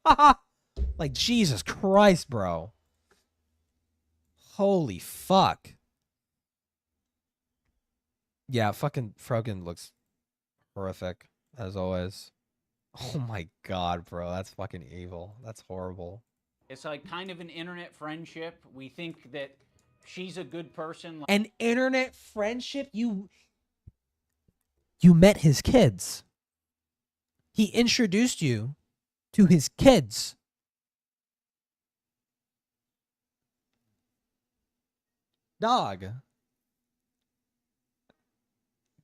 Like, Jesus Christ, bro. Holy fuck. Yeah, fucking Frogan looks horrific, as always. Oh my god, bro. That's fucking evil. That's horrible. It's like kind of an internet friendship. We think that she's a good person. An internet friendship? You met his kids. He introduced you to his kids. Dog.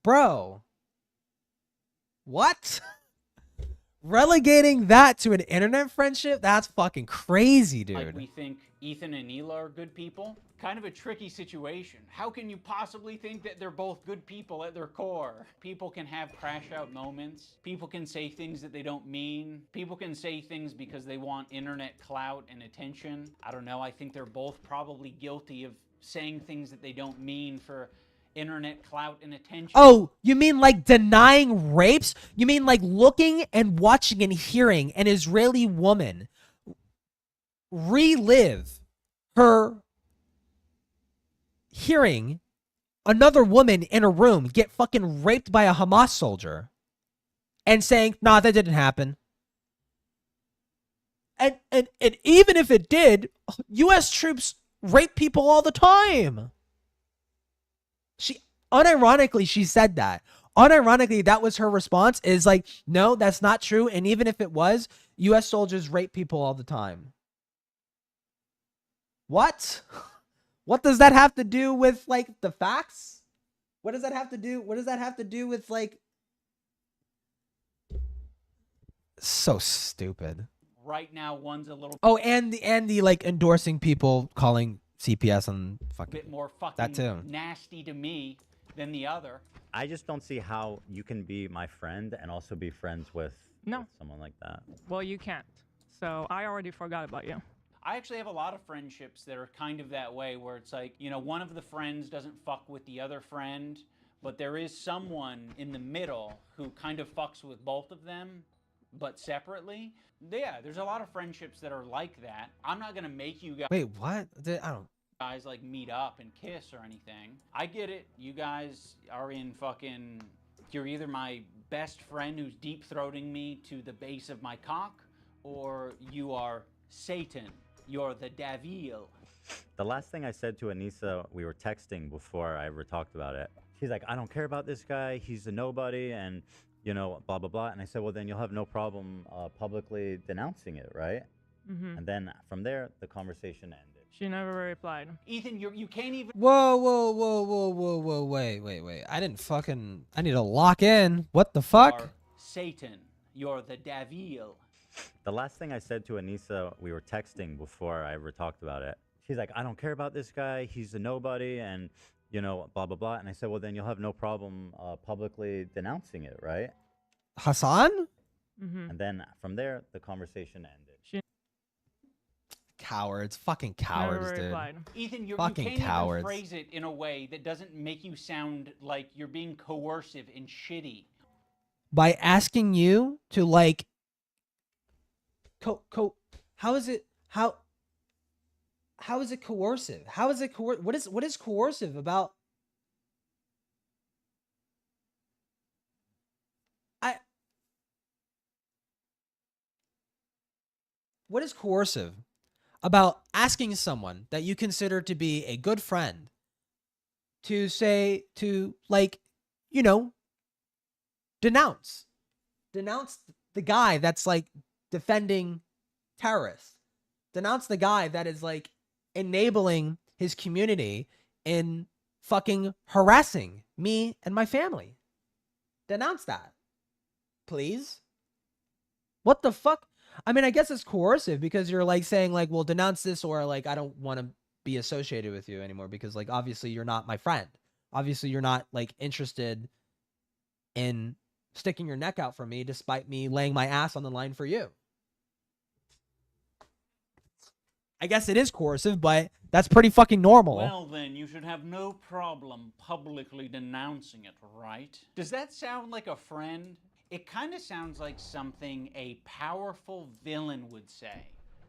Bro. What? Relegating that to an internet friendship? That's fucking crazy, dude. Like we think Ethan and Hila are good people. Kind of a tricky situation. How can you possibly think that they're both good people at their core? People can have crash out moments. People can say things that they don't mean. People can say things because they want internet clout and attention. I don't know. I think they're both probably guilty of saying things that they don't mean for internet clout and attention. Oh, you mean like denying rapes? You mean like looking and watching and hearing an Israeli woman relive her hearing another woman in a room get fucking raped by a Hamas soldier and saying, nah, that didn't happen. And even if it did, U.S. troops rape people all the time. Unironically, she said that. Unironically, that was her response, is like, no, that's not true. And even if it was, U.S. soldiers rape people all the time. What? What does that have to do with, like, the facts? What does that have to do? What does that have to do with, like... So stupid. Right now, one's a little... Oh, and the like, endorsing people calling CPS on fucking... bit more fucking that too. Nasty to me than the other. I just don't see how you can be my friend and also be friends with someone like that. Well, you can't. So I already forgot about you. I actually have a lot of friendships that are kind of that way, where it's like, you know, one of the friends doesn't fuck with the other friend, but there is someone in the middle who kind of fucks with both of them, but separately. Yeah, there's a lot of friendships that are like that. I'm not gonna make you guys... Wait, what? I don't... guys like meet up and kiss or anything. I get it. You guys are in fucking... You're either my best friend who's deep-throating me to the base of my cock, or you are Satan. You're the devil. The last thing I said to Anissa, we were texting before I ever talked about it. She's like, I don't care about this guy. He's a nobody, and, you know, blah, blah, blah. And I said, well, then you'll have no problem publicly denouncing it, right? Mm-hmm. And then from there, the conversation ended. She never replied. Ethan, you can't even... Whoa, wait. I need to lock in. What the fuck? Satan. You're the devil. The last thing I said to Anissa, we were texting before I ever talked about it. She's like, I don't care about this guy. He's a nobody, and, you know, blah, blah, blah. And I said, well, then you'll have no problem publicly denouncing it, right? Hassan? Mm-hmm. And then from there, the conversation ended. Cowards. Fucking cowards, dude. Ethan, you fucking can't cowards. even phrase it in a way that doesn't make you sound like you're being coercive and shitty. By asking you to, like... How is it coercive? How is it what is coercive about what is coercive about asking someone that you consider to be a good friend to say, to, like, you know, denounce the guy that's, like, defending terrorists, denounce the guy that is, like, enabling his community in fucking harassing me and my family. Denounce that. Please? What the fuck? I mean, I guess it's coercive because you're like saying like, well, denounce this, or like, I don't want to be associated with you anymore because like, obviously you're not my friend. Obviously you're not like interested in sticking your neck out for me despite me laying my ass on the line for you. I guess it is coercive, but that's pretty fucking normal. Well, then, you should have no problem publicly denouncing it, right? Does that sound like a friend? It kind of sounds like something a powerful villain would say.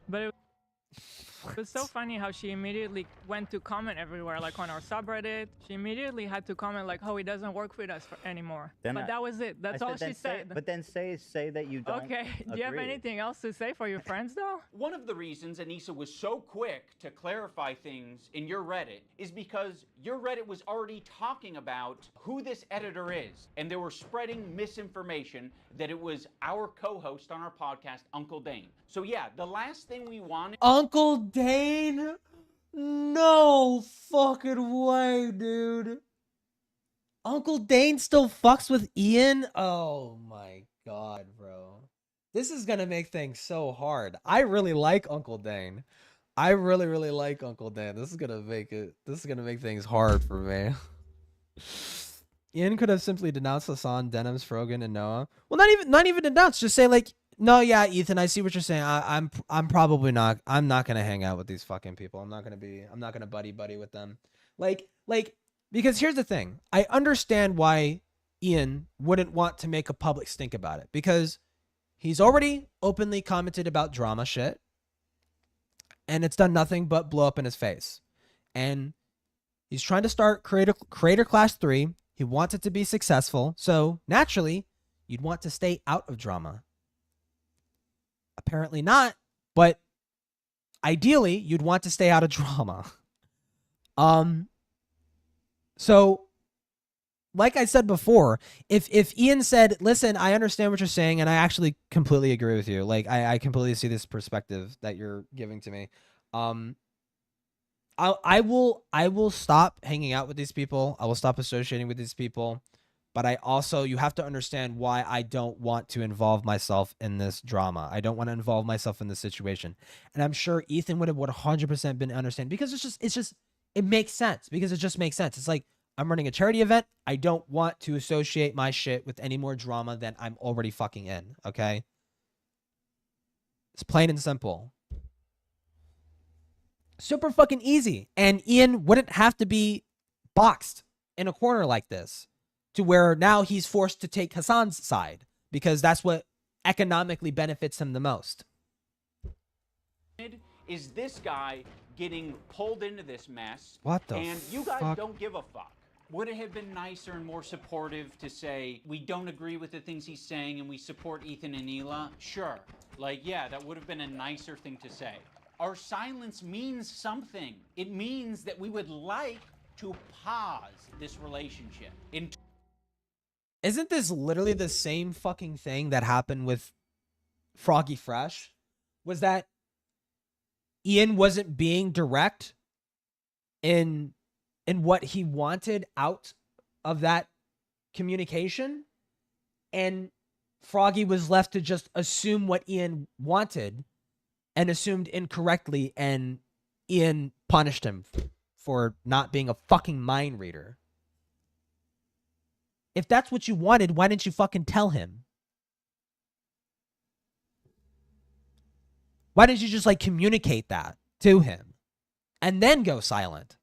But it was so funny how she immediately went to comment everywhere, like on our subreddit. She immediately had to comment like, "Oh, he doesn't work with us anymore." But that was it. That's all she said. But then say that you don't. Okay. Do you have anything else to say for your friends, though? One of the reasons Anissa was so quick to clarify things in your Reddit is because your Reddit was already talking about who this editor is, and they were spreading misinformation that it was our co-host on our podcast, Uncle Dane. So yeah, the last thing we wanted... Uncle Dane? No fucking way, dude. Uncle Dane still fucks with Ian? Oh my god, bro. This is gonna make things so hard. I really like Uncle Dane. I really, really like Uncle Dane. This is gonna make things hard for me. Ian could have simply denounced Hassan, Denims, Frogan, and Noah. Well, not even denounce. Just say like, no, yeah, Ethan, I see what you're saying. I'm probably not. I'm not gonna hang out with these fucking people. I'm not gonna buddy with them. Like, because here's the thing. I understand why Ian wouldn't want to make a public stink about it, because he's already openly commented about drama shit, and it's done nothing but blow up in his face. And he's trying to start Creator Class 3. He wants it to be successful, so naturally, you'd want to stay out of drama. Apparently not, but ideally, you'd want to stay out of drama. So, like I said before, if Ian said, listen, I understand what you're saying, and I actually completely agree with you. Like, I completely see this perspective that you're giving to me. I will stop hanging out with these people. I will stop associating with these people. But you have to understand why I don't want to involve myself in this drama. I don't want to involve myself in this situation. And I'm sure Ethan would have 100% been understand, because it makes sense, because it just makes sense. It's like, I'm running a charity event. I don't want to associate my shit with any more drama than I'm already fucking in. Okay. It's plain and simple. Super fucking easy. And Ian wouldn't have to be boxed in a corner like this, to where now he's forced to take Hassan's side, because that's what economically benefits him the most. Is this guy getting pulled into this mess? What the And you guys fuck? don't give a fuck. Would it have been nicer and more supportive to say, we don't agree with the things he's saying and we support Ethan and Hila? Sure. Like, yeah, that would have been a nicer thing to say. Our silence means something. It means that we would like to pause this relationship. Isn't this literally the same fucking thing that happened with Froggy Fresh? Was that Ian wasn't being direct in what he wanted out of that communication, and Froggy was left to just assume what Ian wanted and assumed incorrectly, and Ian punished him for not being a fucking mind reader. If that's what you wanted, why didn't you fucking tell him? Why didn't you just like communicate that to him and then go silent?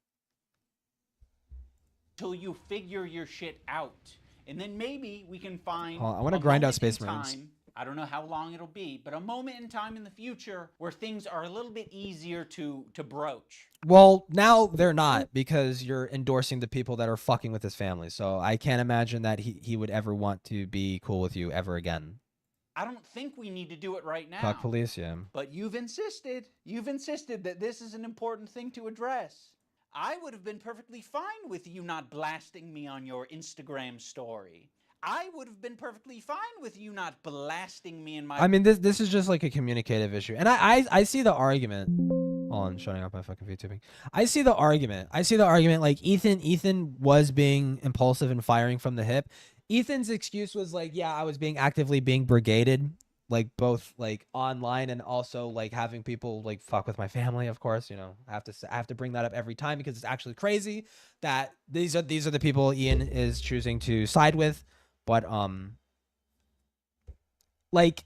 Till you figure your shit out. And then maybe we can find I want to grind out Space Marines. I don't know how long it'll be, but a moment in time in the future where things are a little bit easier to broach. Well, now they're not, because you're endorsing the people that are fucking with his family. So I can't imagine that he would ever want to be cool with you ever again. I don't think we need to do it right now. Fuck police, yeah. But you've insisted that this is an important thing to address. I would have been perfectly fine with you not blasting me on your Instagram story. I would have been perfectly fine with you not blasting me in my... I mean, this is just like a communicative issue. And I see the argument. Hold on, shutting off my fucking VTubing. I see the argument. Like Ethan was being impulsive and firing from the hip. Ethan's excuse was like, yeah, I was actively being brigaded, like both like online and also like having people like fuck with my family. Of course, you know, I have to bring that up every time because it's actually crazy that these are the people Ian is choosing to side with, but like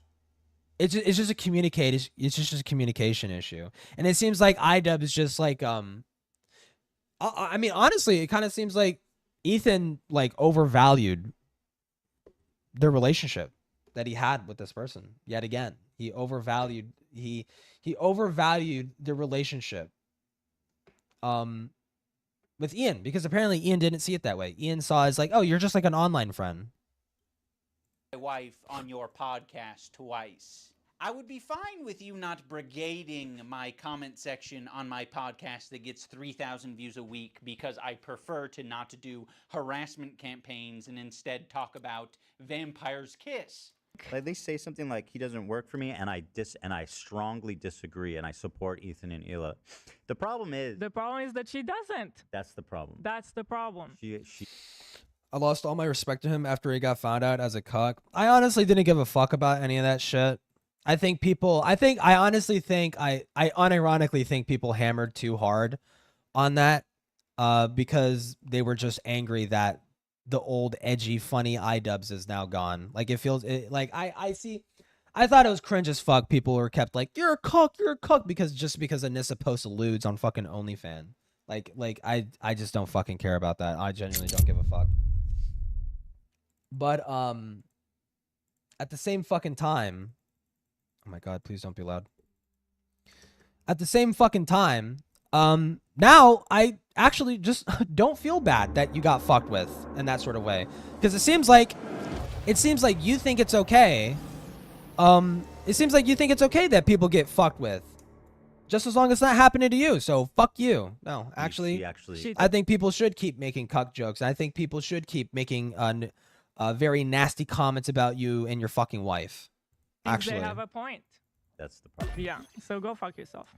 it's just a communication issue, and it seems like iDub is just like I mean, honestly, it kind of seems like Ethan like overvalued the relationship that he had with this person yet again. He overvalued the relationship with Ian, because apparently Ian didn't see it that way. Ian saw it as like, oh, you're just like an online friend. My wife on your podcast twice. I would be fine with you not brigading my comment section on my podcast that gets 3,000 views a week, because I prefer to not do harassment campaigns and instead talk about Vampire's Kiss. At least say something like, he doesn't work for me, and I strongly disagree, and I support Ethan and Hila. The problem is that she doesn't. That's the problem. That's the problem. I lost all my respect to him after he got found out as a cuck. I honestly didn't give a fuck about any of that shit. I honestly think I unironically think people hammered too hard on that because they were just angry that the old edgy funny iDubbbz is now gone. Like, it feels like I thought it was cringe as fuck. People were kept like, you're a cuck because Anissa posts lewds on fucking OnlyFans. Like I just don't fucking care about that. I genuinely don't give a fuck. But at the same fucking time, oh my god, please don't be loud. At the same fucking time, now I actually just don't feel bad that you got fucked with in that sort of way, because it seems like you think it's okay. It seems like you think it's okay that people get fucked with, just as long as it's not happening to you. So fuck you. No, actually, I think people should keep making cuck jokes. I think people should keep making very nasty comments about you and your fucking wife. Actually, they have a point. That's the problem. Yeah, so go fuck yourself.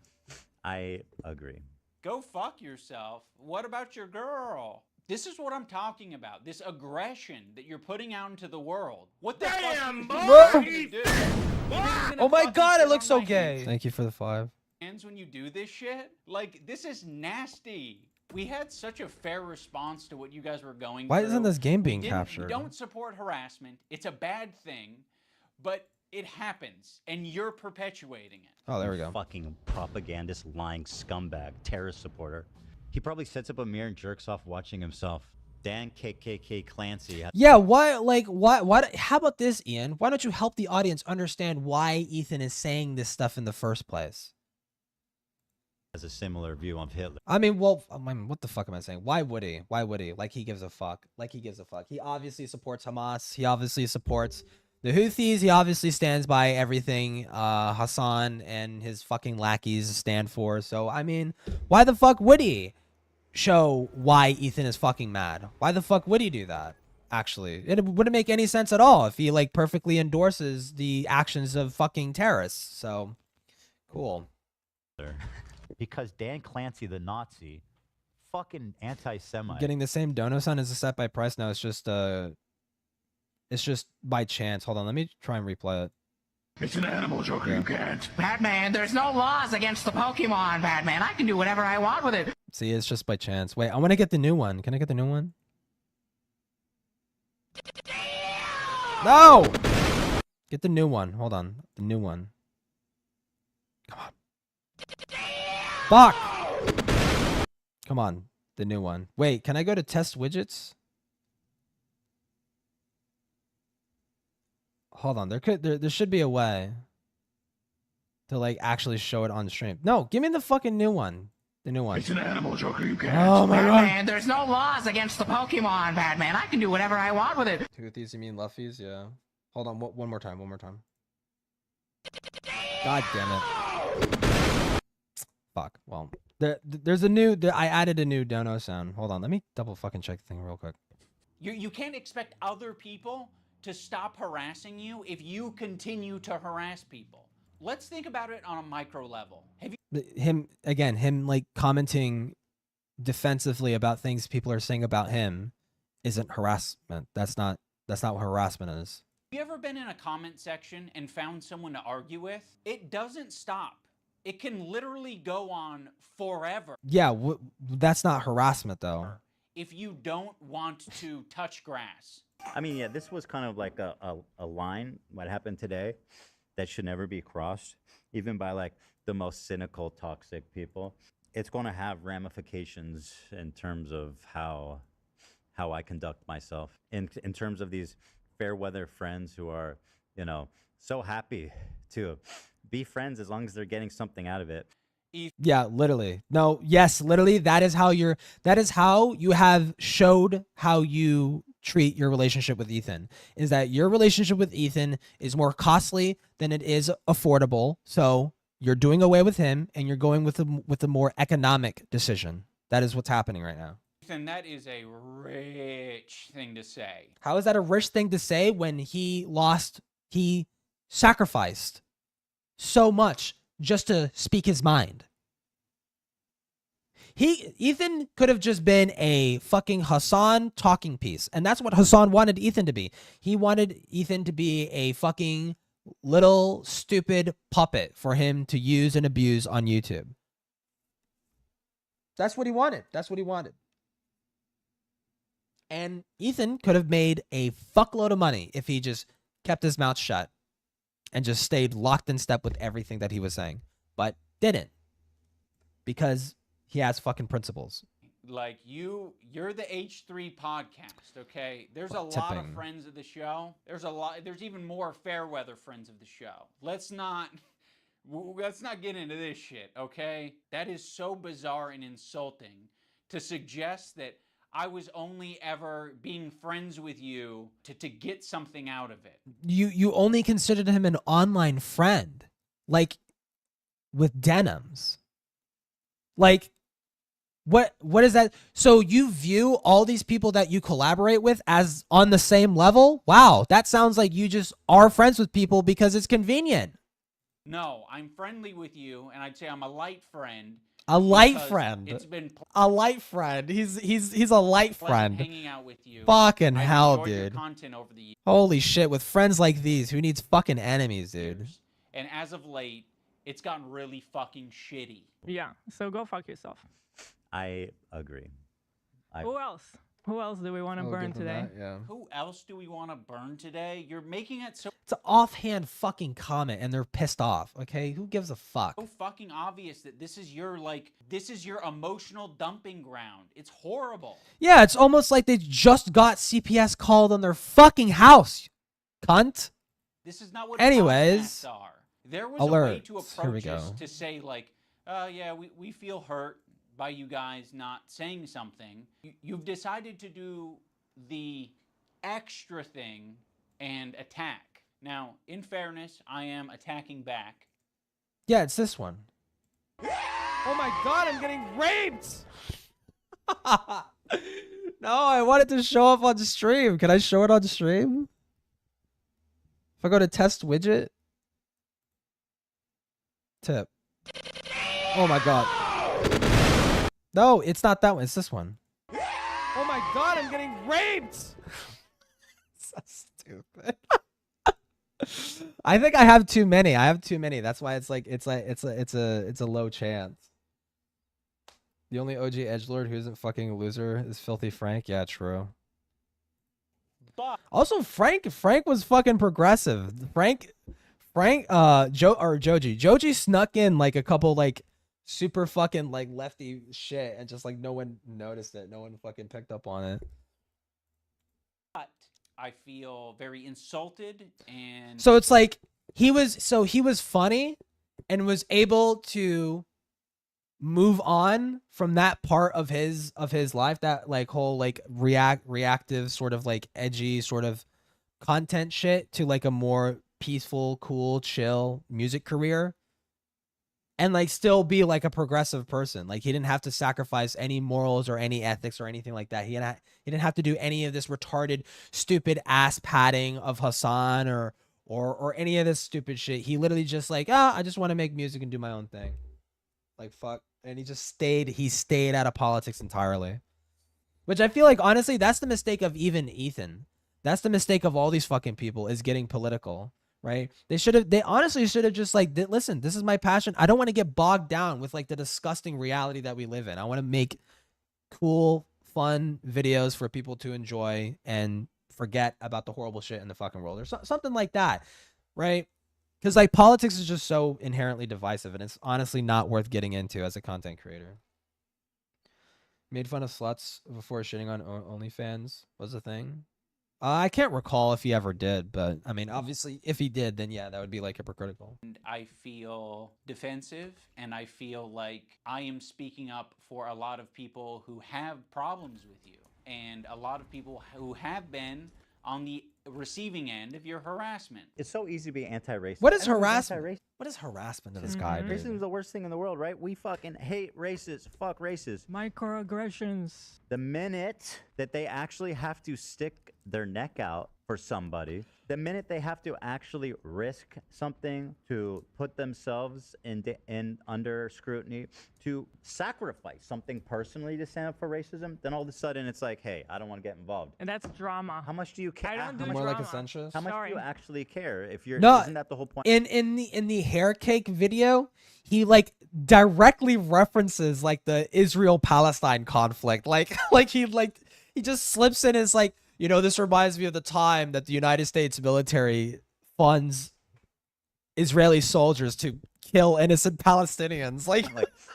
I agree. Go fuck yourself. What about your girl? This is what I'm talking about. This aggression that you're putting out into the world. What the fuck are you do? Oh my god, it looks so gay. Thank you for the 5. Hands when you do this shit? Like, this is nasty. We had such a fair response to what you guys were going through. Why isn't this game being We captured? don't support harassment. It's a bad thing, but it happens, and you're perpetuating it. Oh, there we go. Fucking propagandist, lying scumbag, terrorist supporter. He probably sets up a mirror and jerks off watching himself. Dan KKK Clancy. Yeah, why? How about this, Ian? Why don't you help the audience understand why Ethan is saying this stuff in the first place? Has a similar view of Hitler. I mean, well, what the fuck am I saying? Why would he? Why would he? Like he gives a fuck. Like he gives a fuck. He obviously supports Hamas. He obviously supports the Houthis. He obviously stands by everything Hassan and his fucking lackeys stand for. So, I mean, why the fuck would he show why Ethan is fucking mad? Why the fuck would he do that? Actually, it wouldn't make any sense at all if he like perfectly endorses the actions of fucking terrorists. So, cool. Because Dan Clancy, the Nazi, fucking anti-Semite. Getting the same dono sound as a set by price? No, it's just by chance. Hold on, let me try and replay it. It's an animal, Joker. You can't. Batman, there's no laws against the Pokemon, Batman. I can do whatever I want with it. See, it's just by chance. Wait, I want to get the new one. Can I get the new one? No! Get the new one. Hold on. The new one. Come on. Fuck! Come on. The new one. Wait, can I go to test widgets? Hold on. There should be a way to like actually show it on stream. No, give me the fucking new one. The new one. It's an animal, Joker. You can't. Oh my Batman, god. there's no laws against the Pokemon, Batman. I can do whatever I want with it. Toothies, you mean Luffies? Yeah. Hold on. One more time. One more time. God damn it. Fuck. Well, there's a new. I added a new dono sound. Hold on. Let me double fucking check the thing real quick. You can't expect other people to stop harassing you if you continue to harass people. Let's think about it on a micro level. Have you Him like commenting defensively about things people are saying about him isn't harassment. That's not That's not what harassment is. Have you ever been in a comment section and found someone to argue with? It doesn't stop. It can literally go on forever. Yeah, that's not harassment though. If you don't want to touch grass. I mean, yeah, this was kind of like a line, what happened today, that should never be crossed, even by like the most cynical, toxic people. It's going to have ramifications in terms of how I conduct myself. In terms of these fair weather friends who are, you know, so happy to be friends as long as they're getting something out of it. Yeah, literally. No, yes, literally. That is how you have showed how you treat your relationship with Ethan, is that your relationship with Ethan is more costly than it is affordable. So you're doing away with him and you're going with a more economic decision. That is what's happening right now. Ethan, that is a rich thing to say. How is that a rich thing to say when he sacrificed so much just to speak his mind? Ethan could have just been a fucking Hassan talking piece. And that's what Hassan wanted Ethan to be. He wanted Ethan to be a fucking little stupid puppet for him to use and abuse on YouTube. That's what he wanted. That's what he wanted. And Ethan could have made a fuckload of money if he just kept his mouth shut and just stayed locked in step with everything that he was saying, but didn't, because he has fucking principles. Like you're the H3 podcast, okay? There's a lot of friends of the show. There's even more fair weather friends of the show. Let's not get into this shit, okay? That is so bizarre and insulting to suggest that I was only ever being friends with you to get something out of it. You only considered him an online friend, like with denims. Like, what is that? So you view all these people that you collaborate with as on the same level? Wow, that sounds like you just are friends with people because it's convenient. No, I'm friendly with you, and I'd say I'm a light friend. A light friend. It's been a light friend. He's a light friend. Hanging out with you. Fucking I've hell, enjoyed your dude. content over the years. Holy shit, with friends like these, who needs fucking enemies, dude? And as of late, it's gotten really fucking shitty. Yeah, so go fuck yourself. I agree. Who else? Who else do we want to burn today? Who else do we want to burn today? You're making it so... It's an offhand fucking comment and they're pissed off, okay? Who gives a fuck? So fucking obvious that this is your emotional dumping ground. It's horrible. Yeah, it's almost like they just got CPS called on their fucking house, cunt. This is not what Anyways, podcasts are. There was alert. a way to approach us to say like, yeah, we feel hurt by you guys not saying something. You've decided to do the extra thing and attack. Now, in fairness, I am attacking back. Yeah, it's this one. Oh my god, I'm getting raped! No, I wanted to show up on the stream. Can I show it on the stream? If I go to test widget. Tip. Oh my god. No, it's not that one. It's this one. Oh my god, I'm getting raped! So stupid. I think I have too many. I have too many. That's why it's a low chance. The only OG edgelord who isn't fucking a loser is Filthy Frank. Yeah, true. Also, Frank was fucking progressive. Joji snuck in like a couple like super fucking like lefty shit and just like no one noticed it. No one fucking picked up on it. But I feel very insulted and So it's like he was funny and was able to move on from that part of his life, that like whole like reactive sort of like edgy sort of content shit, to like a more peaceful, cool, chill music career, and like still be like a progressive person. Like he didn't have to sacrifice any morals or any ethics or anything like that. He didn't have to do any of this retarded, stupid ass patting of Hassan or any of this stupid shit. He literally just like, I just want to make music and do my own thing. Like fuck. And he stayed out of politics entirely. Which I feel like honestly that's the mistake of even Ethan. That's the mistake of all these fucking people, is getting political, right? They honestly should have just like, listen, this is my passion. I don't want to get bogged down with like the disgusting reality that we live in. I want to make cool, fun videos for people to enjoy and forget about the horrible shit in the fucking world, or something like that, right? Because like politics is just so inherently divisive, and it's honestly not worth getting into as a content creator. Made fun of sluts before shitting on OnlyFans was a thing. I can't recall if he ever did, but I mean, obviously, if he did, then yeah, that would be like hypocritical. And I feel defensive, and I feel like I am speaking up for a lot of people who have problems with you, and a lot of people who have been on the receiving end of your harassment. It's so easy to be anti-racist. What is harassment? What is harassment to this guy, dude? Racism is the worst thing in the world, right? We fucking hate racists. Fuck racists. Microaggressions. The minute that they actually have to stick their neck out for somebody, the minute they have to actually risk something to put themselves in under scrutiny, to sacrifice something personally to stand up for racism, then all of a sudden it's like, hey, I don't want to get involved. And that's drama. How much do you care? I don't do More drama. like essentious. How much do you actually care? If you're No, isn't that the whole point? in the hair cake video, he like directly references like the Israel-Palestine conflict. Like he just slips in as like, you know, this reminds me of the time that the United States military funds Israeli soldiers to kill innocent Palestinians. Like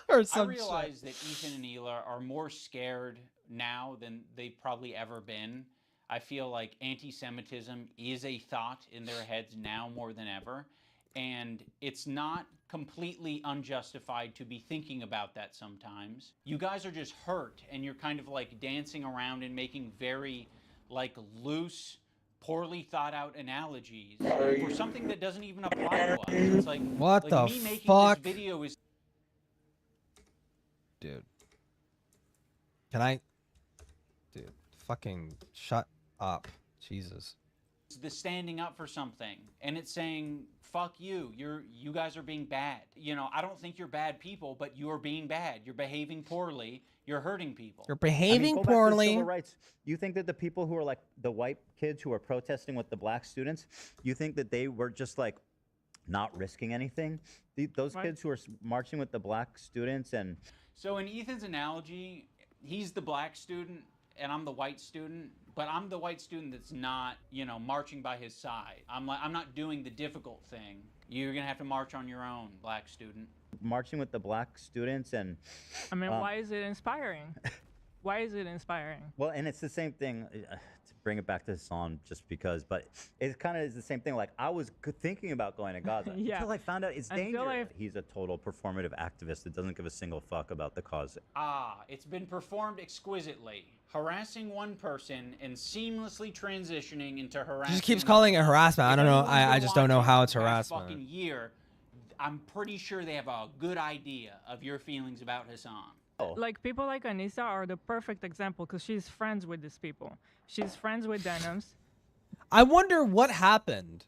or some I shit. realize that Ethan and Hila are more scared now than they've probably ever been. I feel like anti-Semitism is a thought in their heads now more than ever. And it's not completely unjustified to be thinking about that sometimes. You guys are just hurt, and you're kind of like dancing around and making very like loose, poorly thought out analogies for something that doesn't even apply to us. It's like, What like the me making fuck? this video is... Dude. Can I? Dude, fucking shut up. Jesus. the standing up for something, and it's saying, fuck you, you guys are being bad. You know, I don't think you're bad people, but you're being bad. You're behaving poorly. You're hurting people. You're behaving go back to poorly. civil rights. You think that the people who are like the white kids who are protesting with the black students, you think that they were just like not risking anything? Those kids who are marching with the black students and... So in Ethan's analogy, he's the black student and I'm the white student, but I'm the white student that's not, you know, marching by his side. I'm not doing the difficult thing. You're gonna have to march on your own, black student. Marching with the black students and... I mean, why is it inspiring? Why is it inspiring? Well, and it's the same thing, to bring it back to Hassan just because, but it kind of is the same thing. Like, I was thinking about going to Gaza until I found out it's dangerous. He's a total performative activist that doesn't give a single fuck about the cause. Ah, it's been performed exquisitely. Harassing one person and seamlessly transitioning into harassing... He just keeps calling it harassment. I don't know. I just don't know how it's harassment. Fucking year, I'm pretty sure they have a good idea of your feelings about Hassan. Like, people like Anissa are the perfect example because she's friends with these people. She's friends with Denims. I wonder what happened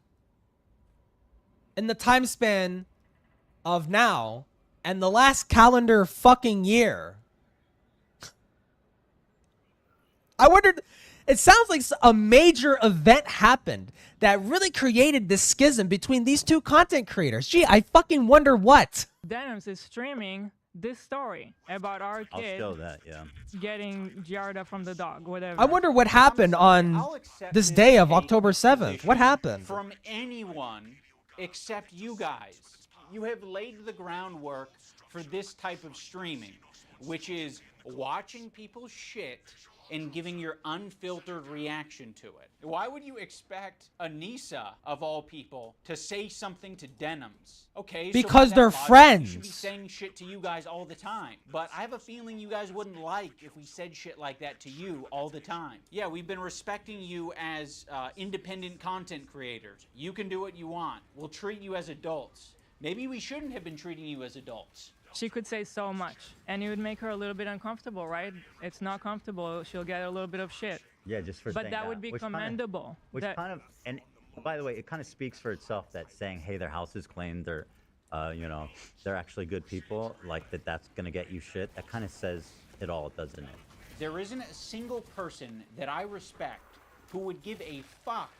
in the time span of now and the last calendar fucking year. I wondered, it sounds like a major event happened that really created this schism between these two content creators. Gee, I fucking wonder what. Denims is streaming this story about our kid getting Giarda from the dog, whatever. I wonder what happened on this day of October 7th. What happened? From anyone except you guys. You have laid the groundwork for this type of streaming, which is watching people's shit and giving your unfiltered reaction to it. Why would you expect Anissa, of all people, to say something to Denims? Okay, because so they're friends. We should be saying shit to you guys all the time. But I have a feeling you guys wouldn't like if we said shit like that to you all the time. Yeah, we've been respecting you as independent content creators. You can do what you want. We'll treat you as adults. Maybe we shouldn't have been treating you as adults. She could say so much, and it would make her a little bit uncomfortable, right? It's not comfortable. She'll get a little bit of shit. Yeah, just for But saying that would be commendable. And by the way, it kind of speaks for itself that saying, hey, their house is clean, they're, you know, they're actually good people, like that's gonna get you shit. That kind of says it all, doesn't it? There isn't a single person that I respect who would give a fuck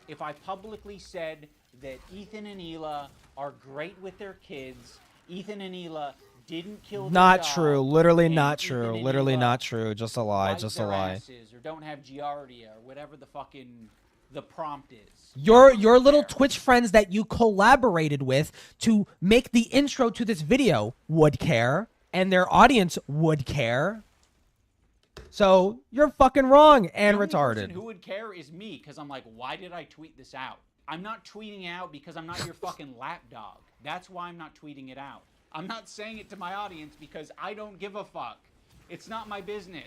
if I publicly said that Ethan and Hila are great with their kids. Ethan and Hila didn't kill their Not dog, true. Literally and not Ethan true. and Literally Hila not true. Just a lie. wipe Just a their lie. asses or don't have giardia or whatever the fucking the prompt is. Your little Twitch friends that you collaborated with to make the intro to this video would care, and their audience would care. So you're fucking wrong and The only person retarded. who would care is me, because I'm like, why did I tweet this out? I'm not tweeting out because I'm not your fucking lapdog. That's why I'm not tweeting it out. I'm not saying it to my audience because I don't give a fuck. It's not my business.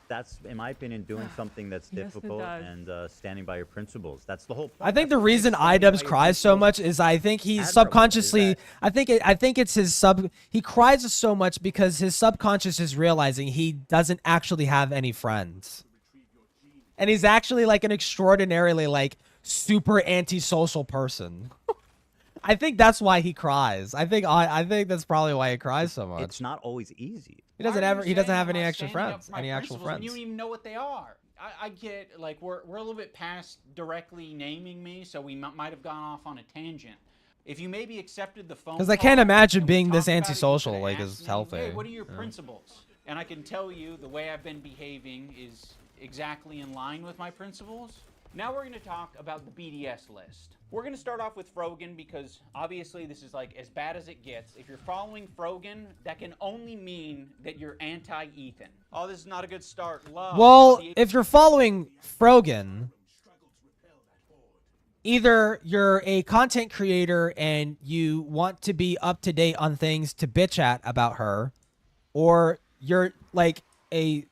That's, in my opinion, doing something that's Yes, it difficult does. and standing by your principles. That's the whole point. I think the reason iDubbbz cries so much is I think he subconsciously, I think it's his he cries so much because his subconscious is realizing he doesn't actually have any friends. And he's actually like an extraordinarily like super antisocial person. I think that's why he cries. I think that's probably why he cries so much. It's not always easy. He doesn't have any extra friends, My any actual principles, and friends. you don't even know what they are. I get, like, we're a little bit past directly naming me, so we might have gone off on a tangent. If you maybe accepted the phone Because I call can't imagine and we being this talked about it, you antisocial could've like asked is me, healthy. Hey, what are your Yeah. principles? And I can tell you the way I've been behaving is exactly in line with my principles. Now we're going to talk about the BDS list. We're going to start off with Frogan because obviously this is like as bad as it gets. If you're following Frogan, that can only mean that you're anti-Ethan. Oh, this is not a good start. Love. Well, if you're following Frogan, either you're a content creator and you want to be up to date on things to bitch at about her, or you're like a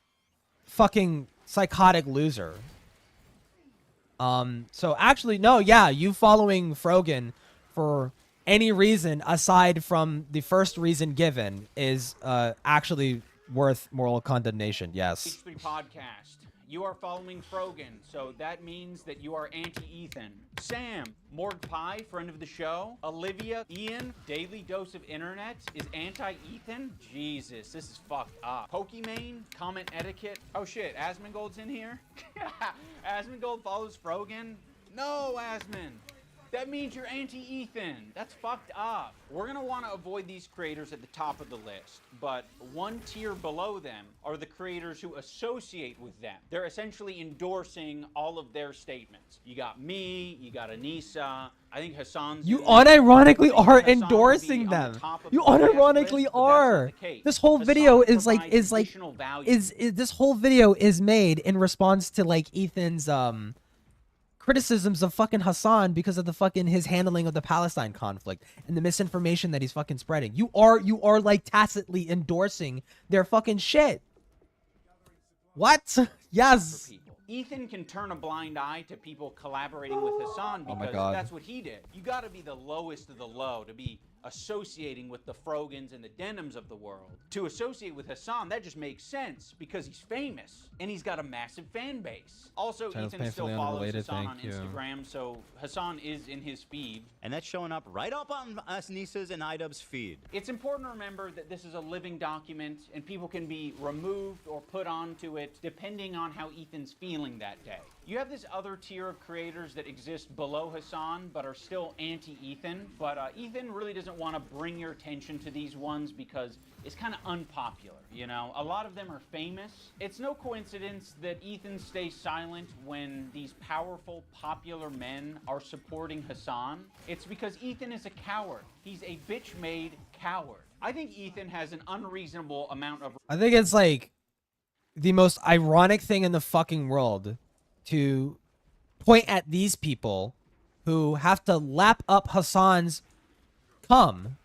fucking psychotic loser. So actually, no, yeah, you following Frogan for any reason aside from the first reason given is actually worth moral condemnation. Yes. H3 podcast. You are following Frogan, so that means that you are anti-Ethan. Sam, Morg Pie, friend of the show. Olivia, Ian, Daily Dose of Internet is anti-Ethan. Jesus, this is fucked up. Pokimane, comment etiquette. Oh shit, Asmongold's in here? Asmongold follows Frogan? No, Asmon. That means you're anti-Ethan. That's fucked up. We're gonna want to avoid these creators at the top of the list, but one tier below them are the creators who associate with them. They're essentially endorsing all of their statements. You got me, you got Anissa, I think Hassan's You in there. unironically I think are Hassan would be endorsing on them. the top of You the BDS unironically list, but that's are. not the case. This whole Hassan video is like provides additional value. is this whole video is made in response to like Ethan's criticisms of fucking Hassan because of the fucking his handling of the Palestine conflict and the misinformation that he's fucking spreading. You are like tacitly endorsing their fucking shit. What? Yes. Ethan can turn a blind eye to people collaborating with Hassan Oh my because God. that's what he did. You got to be the lowest of the low to be associating with the Frogans and the Denims of the world. To associate with Hassan, that just makes sense because he's famous and he's got a massive fan base. Also, Channel's Ethan still painfully follows unrelated, Hassan thank on you. Instagram, so Hassan is in his feed. And that's showing up right up on Anissa's and iDubbbz's feed. It's important to remember that this is a living document and people can be removed or put onto it depending on how Ethan's feeling that day. You have this other tier of creators that exist below Hassan but are still anti-Ethan, but Ethan really doesn't want to bring your attention to these ones because it's kind of unpopular, you know? A lot of them are famous. It's no coincidence that Ethan stays silent when these powerful, popular men are supporting Hassan. It's because Ethan is a coward. He's a bitch-made coward. I think Ethan has an unreasonable amount of... I think it's like the most ironic thing in the fucking world to point at these people who have to lap up Hassan's cum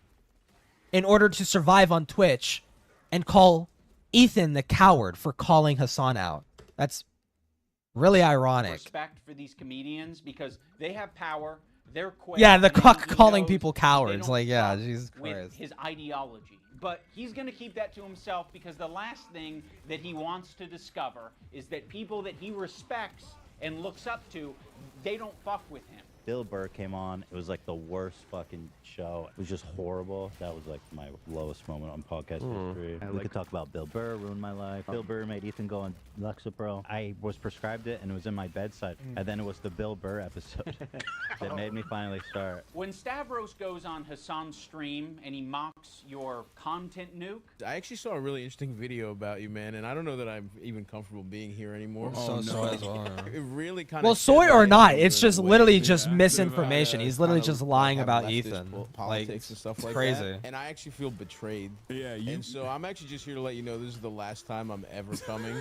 in order to survive on Twitch and call Ethan the coward for calling Hassan out. That's really ironic. respect for these comedians because they have power. They're quick. Yeah, the and cock he calling knows people they cowards. don't Like, yeah, fuck Jesus with Christ. his ideology. But he's going to keep that to himself because the last thing that he wants to discover is that people that he respects and looks up to, they don't fuck with him. Bill Burr came on. It was like the worst fucking show. It was just horrible. That was like my lowest moment on podcast history. We could talk about Bill Burr, ruined my life. Bill Burr made Ethan go on Lexapro. I was prescribed it and it was in my bedside. And then it was the Bill Burr episode that made me finally start. When Stavros goes on Hassan's stream and he mocks your content nuke, I actually saw a really interesting video about you, man, and I don't know that I'm even comfortable being here anymore. Oh, so as well. It really kind of. Well, soy or not, it's just literally just misinformation. He's literally just lying about Ethan. Politics and stuff like crazy. that. And I actually feel betrayed. Yeah, you. And so I'm actually just here to let you know this is the last time I'm ever coming.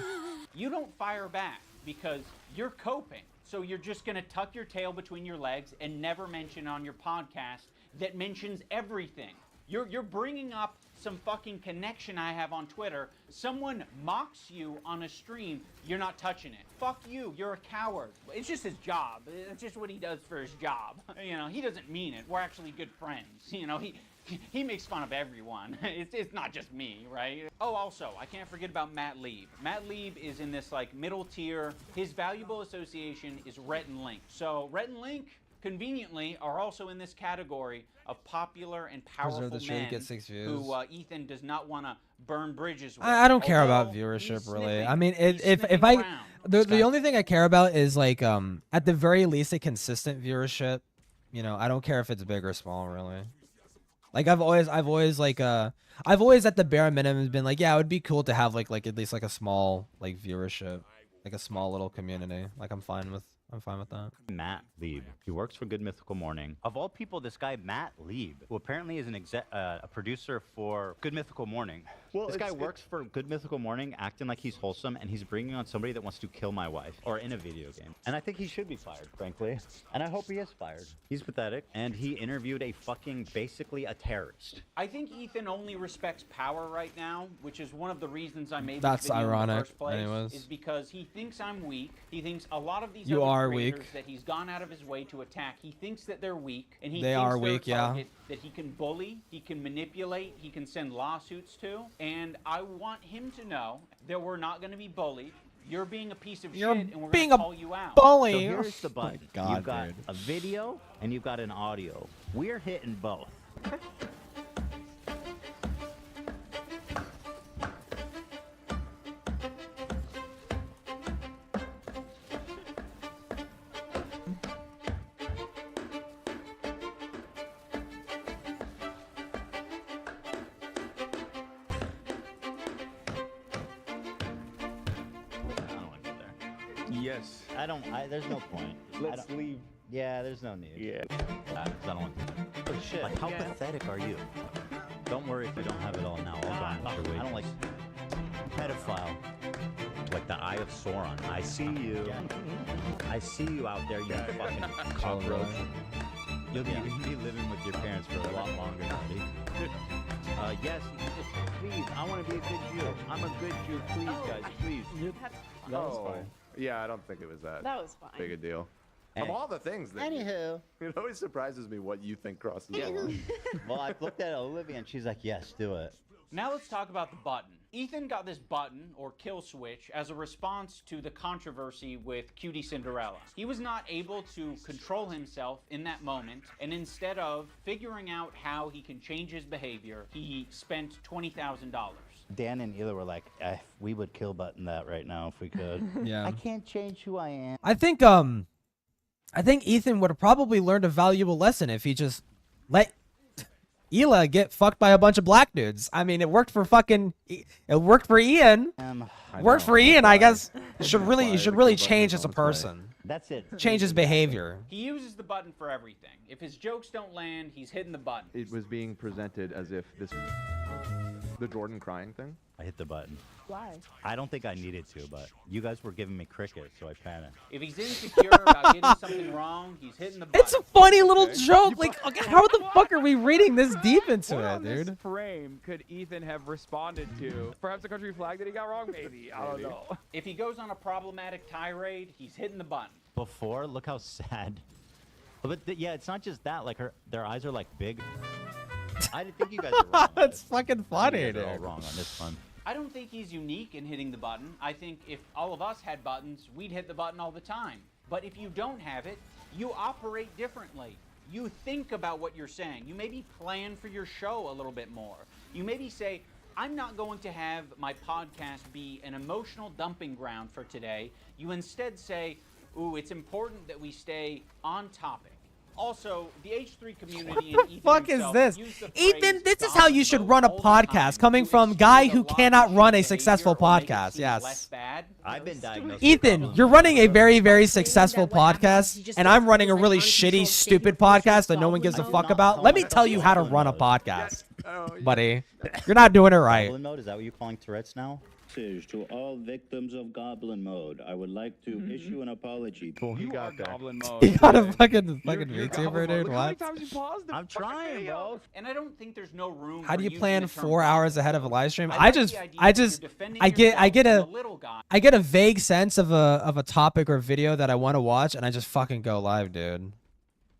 you don't fire back because you're coping. So you're just going to tuck your tail between your legs and never mention on your podcast that mentions everything. You're bringing up some fucking connection I have on Twitter. Someone mocks you on a stream, you're not touching it. Fuck you, you're a coward. It's just his job. It's just what he does for his job. You know, he doesn't mean it. We're actually good friends. You know, he makes fun of everyone. It's not just me, right? Oh, also, I can't forget about Matt Lieb. Matt Lieb is in this like middle tier. His valuable association is Rhett and Link. So Rhett and Link, conveniently, are also in this category of popular and powerful men who Ethan does not want to burn bridges with. I don't care about viewership, really. I mean, if I the only thing I care about is like at the very least a consistent viewership. You know, I don't care if it's big or small, really. Like I've always at the bare minimum been like, yeah, it would be cool to have like at least like a small like viewership, like a small little community. Like I'm fine with that. Matt Lieb. He works for Good Mythical Morning. Of all people, this guy, Matt Lieb, who apparently is a producer for Good Mythical Morning. Well, this guy works for Good Mythical Morning, acting like he's wholesome, and he's bringing on somebody that wants to kill my wife, or in a video game. And I think he should be fired, frankly. And I hope he is fired. He's pathetic, and he interviewed a fucking, basically a terrorist. I think Ethan only respects power right now, which is one of the reasons I made That's this video ironic, in the first place, anyways. is because he thinks I'm weak. He thinks a lot of these You other are creators weak. that he's gone out of his way to attack, he thinks that they're weak, and he They thinks are they're weak, a yeah. target that he can bully, he can manipulate, he can send lawsuits to, and I want him to know that we're not going to be bullied. You're being a piece of You're shit, and we're being going to a call you out. bully. So here's the button. God, you've got dude. a video, and you've got an audio. We're hitting both. Yes. There's no point. Let's leave. Yeah, there's no need. Yeah. I don't want to. Oh, shit. Like, how pathetic are you? Don't worry if you don't have it all now. I'll go on. I don't like pedophile. Like the Eye of Sauron. I see you. I see you out there, you fucking cockroach. You'll be living with your parents for a lot longer, buddy. Yes, please. I want to be a good Jew. I'm a good Jew. Please, guys, please. That was fine. Yeah, I don't think it was that was fine. big a deal. Of all the things that Anywho. it always surprises me what you think crosses the line. Well, I looked at Olivia and she's like, yes, do it. Now let's talk about the button. Ethan got this button, or kill switch, as a response to the controversy with Cutie Cinderella. He was not able to control himself in that moment, and instead of figuring out how he can change his behavior, he spent $20,000. Dan and Ela were like, we would kill button that right now if we could. Yeah. I can't change who I am. I think Ethan would have probably learned a valuable lesson if he just let Ela get fucked by a bunch of black dudes. I mean, it worked for Ian. Worked for Ian, I guess. You should really change as a person. That's it. Change his behavior. He uses the button for everything. If his jokes don't land, he's hitting the button. It was being presented as if the Jordan crying thing. I hit the button. Why? I don't think I needed to, but you guys were giving me crickets, so I panicked. If he's insecure about getting something wrong, he's hitting the button. It's a funny little joke. Like, how the fuck are we reading this deep into What it, on this dude? frame could Ethan have responded to? Perhaps the country flag that he got wrong? Maybe. I don't know. If he goes on a problematic tirade, he's hitting the button. Before, look how sad. But yeah, it's not just that. Like their eyes are like big. I didn't think you guys were wrong. That's fucking funny, They're all dude. wrong on this one. I don't think he's unique in hitting the button. I think if all of us had buttons, we'd hit the button all the time. But if you don't have it, You operate differently. You think about what you're saying. You maybe plan for your show a little bit more. You maybe say, I'm not going to have my podcast be an emotional dumping ground for today. You instead say, ooh, it's important that we stay on topic. Also, the H3 community What the fuck is this? Ethan, this is how you should run a podcast, coming from guy who cannot run a successful podcast. Yes. I've been diagnosed. Ethan, you're running a very, very successful podcast, and I'm running a really shitty, stupid podcast that no one gives a fuck about. Let me tell you how to run a podcast, buddy. You're not doing it right. Goblin mode? Is that what you're calling Tourette's now? To all victims of Goblin mode, I would like to issue an apology. You got Goblin mode. You got a fucking VTuber, dude. What? I'm trying, bro. And I don't think there's no room. How do you for plan using the term 4 hours ahead of a live stream? I get a vague sense of a topic or video that I want to watch, and I just fucking go live, dude.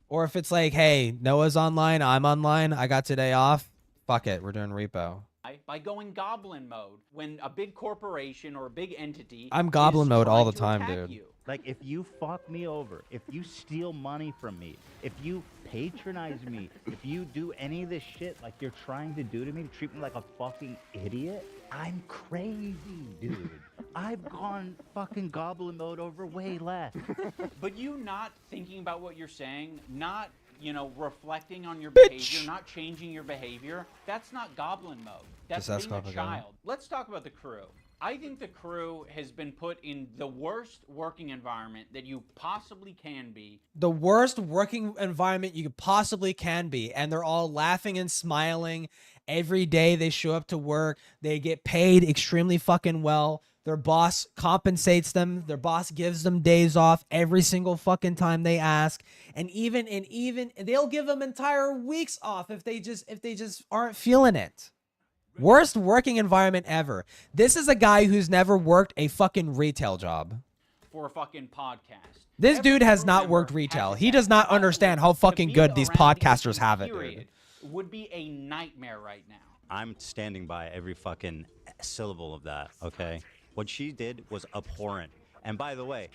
Or if it's like, hey, Noah's online, I'm online, I got today off. Fuck it, we're doing repo. By going Goblin mode when a big corporation or a big entity. I'm Goblin mode all the time, dude. You. Like, if you fuck me over, if you steal money from me, if you patronize me, if you do any of this shit like you're trying to do to me, to treat me like a fucking idiot, I'm crazy, dude. I've gone fucking Goblin mode over way less. But you not thinking about what you're saying, not, you know, reflecting on your behavior, not changing your behavior, that's not Goblin mode. That's being a child. Let's talk about the crew. I think the crew has been put in the worst working environment that you possibly can be. The worst working environment you possibly can be. And they're all laughing and smiling. Every day they show up to work. They get paid extremely fucking well. Their boss compensates them. Their boss gives them days off every single fucking time they ask. And even they'll give them entire weeks off if they just aren't feeling it. Worst working environment ever. This is a guy who's never worked a fucking retail job. For a fucking podcast. This dude has not worked retail. He does not understand how fucking good these podcasters have it, dude. Would be a nightmare right now. I'm standing by every fucking syllable of that, okay? What she did was abhorrent. And by the way...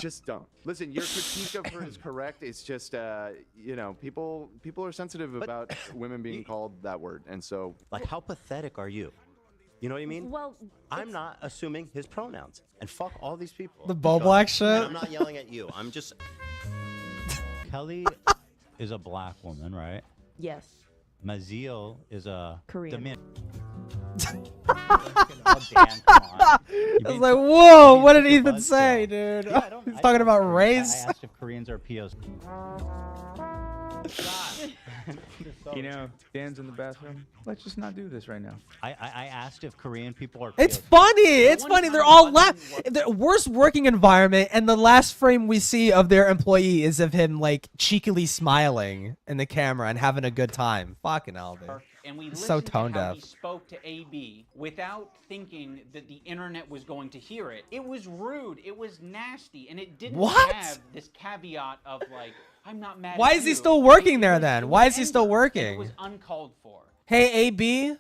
Just don't. Listen, your critique of her is correct. It's just, you know, people are sensitive about women being called that word. And so... Like, how pathetic are you? You know what I mean? Well, I'm not assuming his pronouns. And fuck all these people. The Bo Black shit? And I'm not yelling at you. I'm just... Kelly is a black woman, right? Yes. Maziel is a... Korean. I was like, whoa, what did Ethan say, dude? He's talking about race. I asked if Koreans are POs. You know, Dan's in the bathroom. Let's just not do this right now. I asked if Korean people are POs. It's funny. It's funny. They're all the worst working environment, and the last frame we see of their employee is of him like cheekily smiling in the camera and having a good time. Fucking hell, dude. And we so listened tone to how deaf. he spoke to AB without thinking that the internet was going to hear it. It was rude. It was nasty, and it didn't have this caveat of like, I'm not mad. Why at is he you. still working there then? Why is he still It working? was uncalled for. Hey, AB,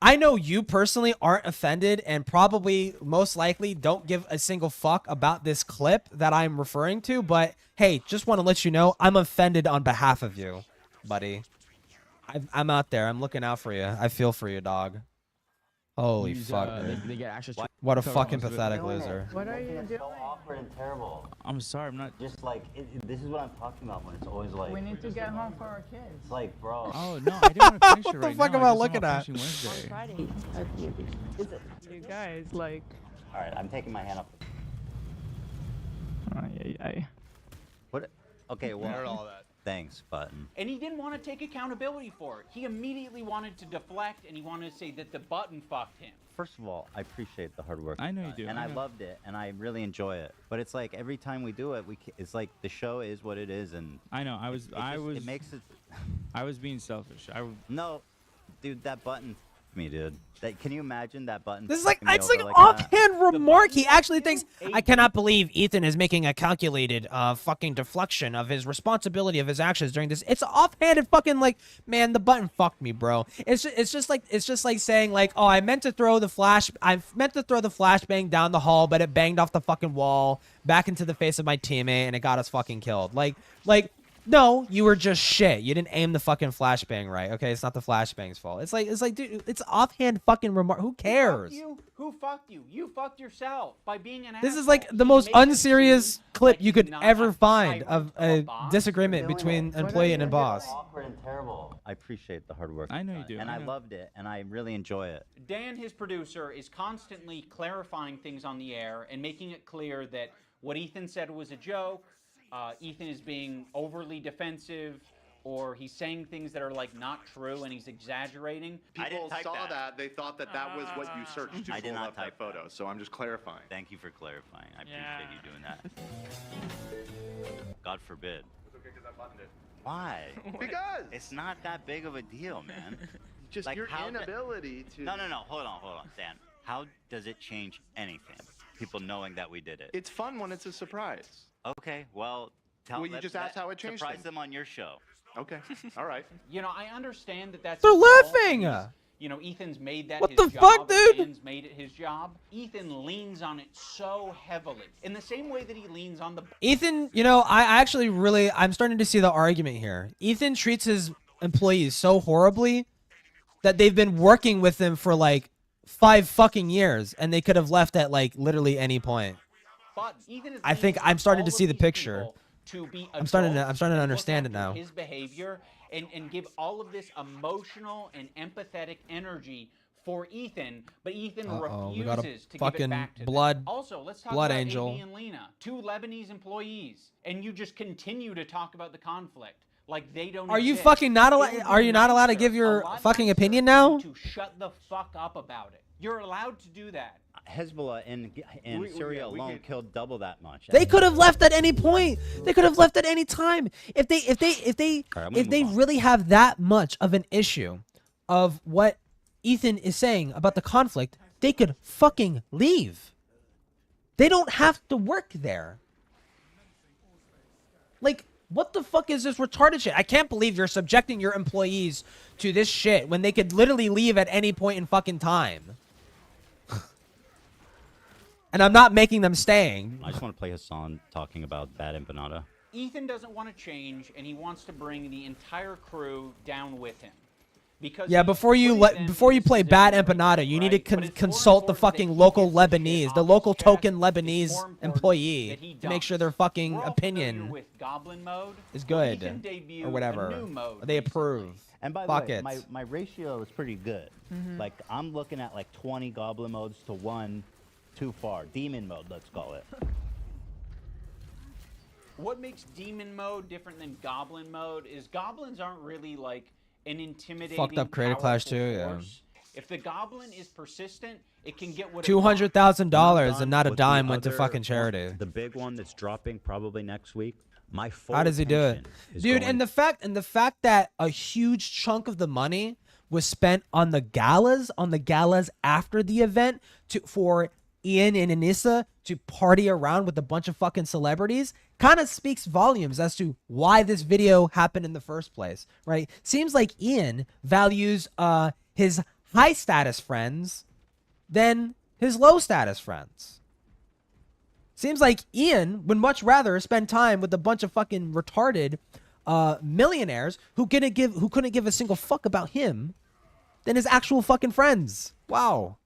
I know you personally aren't offended and probably most likely don't give a single fuck about this clip that I'm referring to, but hey, just want to let you know I'm offended on behalf of you, buddy. I'm out there. I'm looking out for you. I feel for you, dog. Holy fuck, dude. They get access to What a fucking pathetic loser. What are you doing? So awkward and terrible. I'm sorry, I'm not. Just like, this is what I'm talking about when it's always like... We need to get home for our kids. It's like, bro... Oh, no, I didn't want to finish it right now. What the fuck am I looking at? Friday. You guys, like... Alright, I'm taking my hand off. What? Okay, well... heard all that. Thanks, Button. And he didn't want to take accountability for it. He immediately wanted to deflect, and he wanted to say that the button fucked him. First of all, I appreciate the hard work. I know you do. And I loved it, and I really enjoy it. But it's like every time we do it, it's like the show is what it is, and I know. It makes it. I was being selfish. No, dude, that button me, dude. Can you imagine that button? This is like fucking me it's like over an like that? offhand remark. He actually thinks I cannot believe Ethan is making a calculated fucking deflection of his responsibility of his actions during this. It's offhanded fucking like, man, the button fucked me, bro. It's just like saying like, oh, I meant to throw the flashbang down the hall, but it banged off the fucking wall back into the face of my teammate and it got us fucking killed. Like no, you were just shit. You didn't aim the fucking flashbang right. Okay, it's not the flashbang's fault. It's like, dude, it's offhand fucking remark. Who cares? Who fucked you? You fucked yourself by being an This asshole. is like the most unserious clip you could ever find of a disagreement between employee and a boss. Awkward and terrible. I appreciate the hard work. I know you do. And I loved it, and I really enjoy it. Dan, his producer, is constantly clarifying things on the air and making it clear that what Ethan said was a joke. Ethan is being overly defensive, or he's saying things that are like not true and he's exaggerating. People saw that. They thought that that was what you searched to I did pull not up that photo. So I'm just clarifying. Thank you for clarifying. I appreciate you doing that. God forbid. It's okay because I buttoned it. Why? Because it's not that big of a deal, man. Just like your how inability to. No. Hold on, Dan. How does it change anything? People knowing that we did it. It's fun when it's a surprise. Okay, well, Well, you just asked how it changed surprise things. them on your show. Okay, all right. You know, I understand that that's. They're his fault. laughing! You know, Ethan's made that What his the job. fuck, dude? Dan's made it his job. Ethan leans on it so heavily, in the same way that he leans on the. Ethan, you know, I'm starting to see the argument here. Ethan treats his employees so horribly that they've been working with him for like 5 fucking years, and they could have left at like literally any point. But Ethan is I think I'm starting to see the picture. To be I'm starting to adults understand it and look now. after his behavior and give all of this emotional and empathetic energy for Ethan, but Ethan we got a refuses to give fucking it back to blood- them. Also, let's talk blood about angel. AB and Lena, 2 Lebanese employees, and you just continue to talk about the conflict like they don't. Are you exist. fucking not It allowed? would Are be you not allowed to nicer, give a your lot fucking nicer opinion now? to shut the fuck up about it. You're allowed to do that. Hezbollah in Syria alone killed double that much. They could have left at any point. They could have left at any time. If they really have that much of an issue of what Ethan is saying about the conflict, they could fucking leave. They don't have to work there. Like, what the fuck is this retarded shit? I can't believe you're subjecting your employees to this shit when they could literally leave at any point in fucking time. And I'm not making them staying. I just want to play Hassan talking about bad empanada. Ethan doesn't want to change, and he wants to bring the entire crew down with him. Because Yeah, before you play bad empanada, you need to consult the fucking local Lebanese, the local token Lebanese employee to make sure their fucking opinion with Goblin mode is he good can debut or a whatever. new mode Or they approve. And by Fuck the way, it. my ratio is pretty good. Like, I'm looking at like 20 goblin modes to 1 too far. Demon mode, let's call it. What makes demon mode different than goblin mode is goblins aren't really like an intimidating, Fucked up Creator Clash powerful too, yeah. force. If the goblin is persistent, it can get what $200,000 and not a With dime the went to other fucking one, charity. The big one that's dropping probably next week. My full How does he do it? attention is Dude, going- and the fact that a huge chunk of the money was spent on the galas after the event for Ian and Anissa to party around with a bunch of fucking celebrities kind of speaks volumes as to why this video happened in the first place, right? Seems like Ian values his high status friends than his low status friends. Seems like Ian would much rather spend time with a bunch of fucking retarded millionaires who couldn't give a single fuck about him than his actual fucking friends. Wow.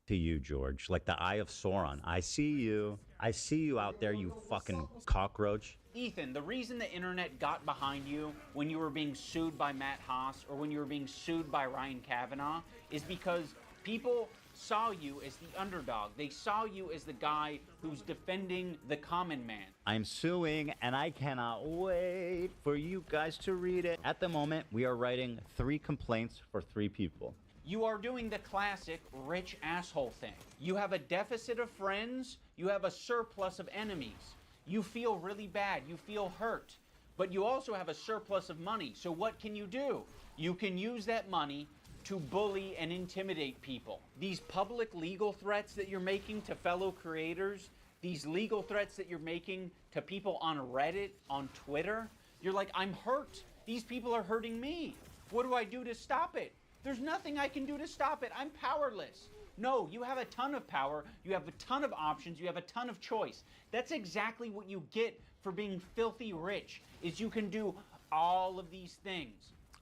To you, George, like the Eye of Sauron. I see you. I see you out there, you fucking cockroach. Ethan, the reason the internet got behind you when you were being sued by Matt Haas or when you were being sued by Ryan Kavanaugh is because people saw you as the underdog. They saw you as the guy who's defending the common man. I'm suing, and I cannot wait for you guys to read it. At the moment, we are writing 3 complaints for 3 people. You are doing the classic rich asshole thing. You have a deficit of friends, you have a surplus of enemies. You feel really bad, you feel hurt, but you also have a surplus of money. So what can you do? You can use that money to bully and intimidate people. These public legal threats that you're making to fellow creators, these legal threats that you're making to people on Reddit, on Twitter, you're like, I'm hurt. These people are hurting me. What do I do to stop it? There's nothing I can do to stop it. I'm powerless. No, you have a ton of power. You have a ton of options. You have a ton of choice. That's exactly what you get for being filthy rich, is you can do all of these things.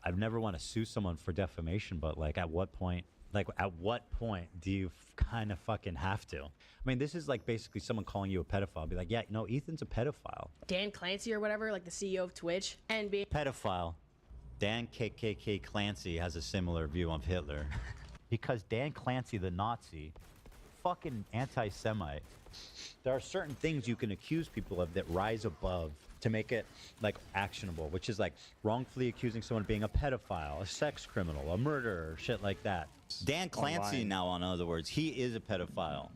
I've never want to sue someone for defamation, but like at what point do you kind of fucking have to? I mean, this is like basically someone calling you a pedophile. Be like, yeah, no, Ethan's a pedophile. Dan Clancy or whatever, like the CEO of Twitch, and being Pedophile. Dan KKK Clancy has a similar view of Hitler. Because Dan Clancy, the Nazi, fucking anti-Semite. There are certain things you can accuse people of that rise above to make it like actionable, which is like wrongfully accusing someone of being a pedophile, a sex criminal, a murderer, shit like that. Dan Clancy now, in other words, he is a pedophile.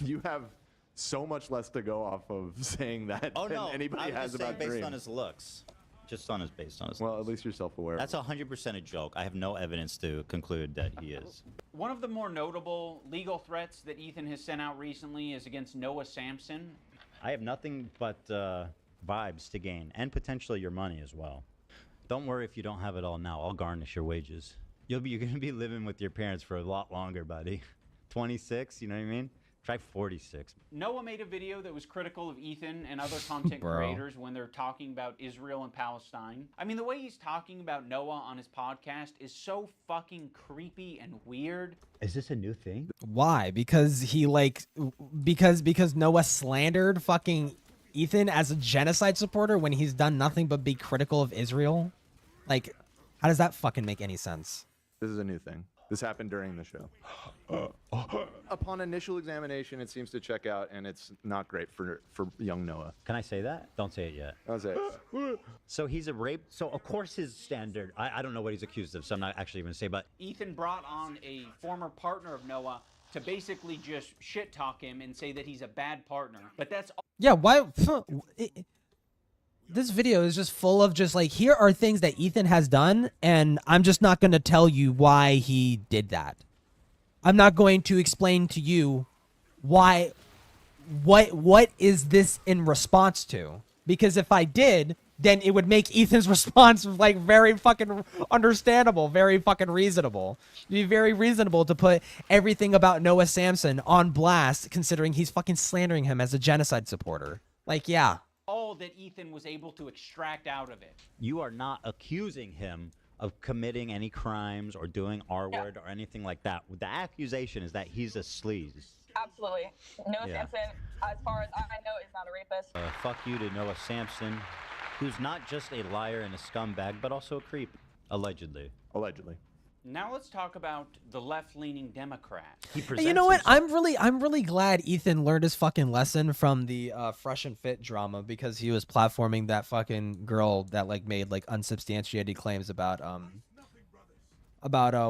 You have so much less to go off of saying that than anybody I'm has just saying about based Dream. on his looks. Just based on his Well, at least you're self-aware. That's 100% a joke. I have no evidence to conclude that he is. One of the more notable legal threats that Ethan has sent out recently is against Noah Samson. I have nothing but vibes to gain, and potentially your money as well. Don't worry if you don't have it all now. I'll garnish your wages. You're gonna be living with your parents for a lot longer, buddy. 26, you know what I mean? Try 46. Noah made a video that was critical of Ethan and other content creators when they're talking about Israel and Palestine. I mean, the way he's talking about Noah on his podcast is so fucking creepy and weird. Is this a new thing? Why? Because he because Noah slandered fucking Ethan as a genocide supporter when he's done nothing but be critical of Israel? Like, how does that fucking make any sense? This is a new thing. This happened during the show. Upon initial examination, it seems to check out, and it's not great for young Noah. Can I say that? Don't say it yet. I'll say it. So he's a rape. So of course his standard. I don't know what he's accused of, so I'm not actually going to say. But Ethan brought on a former partner of Noah to basically just shit talk him and say that he's a bad partner. But that's all. Yeah, why? This video is just full of just like, here are things that Ethan has done, and I'm just not going to tell you why he did that. I'm not going to explain to you why, what is this in response to? Because if I did, then it would make Ethan's response like very fucking understandable, very fucking reasonable. It'd be very reasonable to put everything about Noah Samson on blast, considering he's fucking slandering him as a genocide supporter. Like, yeah. All that Ethan was able to extract out of it. you are not accusing him of committing any crimes or doing R-word or anything like that. The accusation is that he's a sleaze. Absolutely. Noah Yeah. Samson, as far as I know, is not a rapist. Fuck you to Noah Samson, who's not just a liar and a scumbag, but also a creep, allegedly. Allegedly. Now let's talk about the left-leaning Democrat. Hey, you know what? I'm really glad Ethan learned his fucking lesson from the Fresh and Fit drama, because he was platforming that fucking girl that like made like unsubstantiated claims about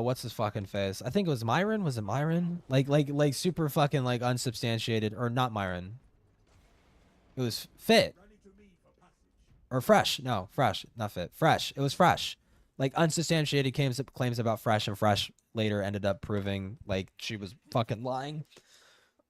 what's his fucking face? I think it was Myron. Was it Myron? Like super fucking like unsubstantiated, or not Myron. It was Fit. Or Fresh. No, Fresh, not Fit. Fresh. It was Fresh. Like unsubstantiated claims about Fresh, and Fresh later ended up proving like she was fucking lying.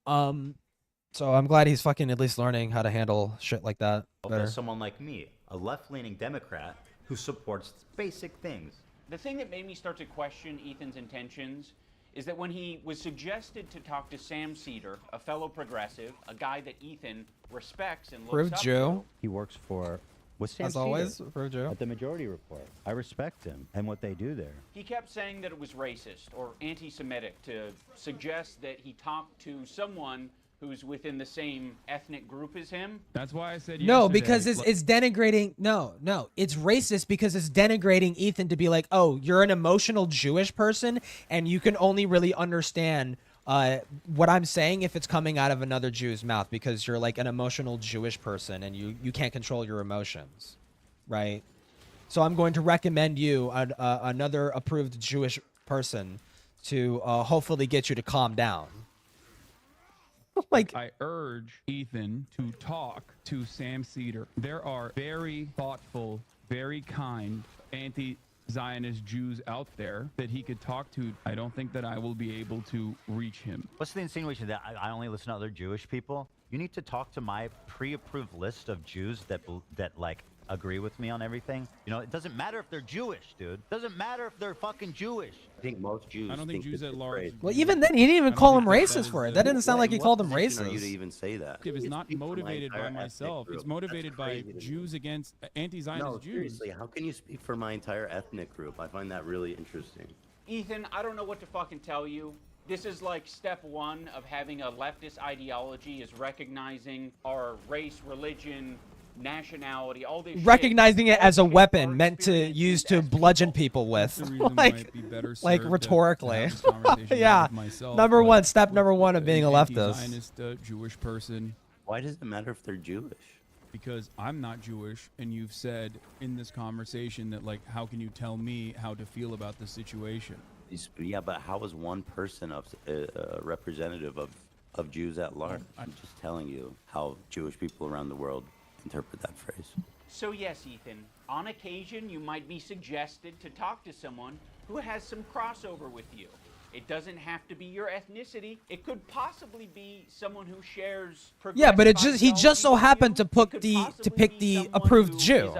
So I'm glad he's fucking at least learning how to handle shit like that better. As someone like me, a left-leaning Democrat who supports basic things. The thing that made me start to question Ethan's intentions is that when he was suggested to talk to Sam Cedar, a fellow progressive, a guy that Ethan respects and looks Prove up Joe. He works for, with Sam As always, Cedar Prove Joe. at the Majority Report. I respect him and what they do there. he kept saying that it was racist or anti-Semitic to suggest that he talked to someone who's within the same ethnic group as him. That's why I said No, yesterday, because it's denigrating. No, it's racist because it's denigrating Ethan to be like, oh, you're an emotional Jewish person, and you can only really understand what I'm saying if it's coming out of another Jew's mouth, because you're like an emotional Jewish person and you can't control your emotions, right? So I'm going to recommend you another approved Jewish person to hopefully get you to calm down. Like, I urge Ethan to talk to Sam Cedar. There are very thoughtful, very kind Zionist Jews out there that he could talk to. I don't think that I will be able to reach him. What's the insinuation that I only listen to other Jewish people? You need to talk to my pre-approved list of Jews that like agree with me on everything. You know, it doesn't matter if they're Jewish, dude. It doesn't matter if they're fucking Jewish. I think most Jews. I don't think Jews at large. Well, even then, he didn't even call him racist for it. That didn't sound like he called him racist. You to even say that? It's not motivated by myself. It's motivated by Jews against anti-Zionist No, Jews. seriously, how can you speak for my entire ethnic group? I find that really interesting. Ethan, I don't know what to fucking tell you. This is like step one of having a leftist ideology, is recognizing our race, religion, nationality, all this Recognizing shit. it as a weapon meant to use to bludgeon people with, like rhetorically. Yeah. Step number one of being a leftist. Zionist Jewish person. Why does it matter if they're Jewish? Because I'm not Jewish, and you've said in this conversation that, like, how can you tell me how to feel about the situation? Yeah, but how is one person a representative of Jews at large? I'm just telling you how Jewish people around the world interpret that phrase. So yes, Ethan, on occasion you might be suggested to talk to someone who has some crossover with you. It doesn't have to be your ethnicity. It could possibly be someone who shares. Yeah, but he just so happened to pick the approved Jew,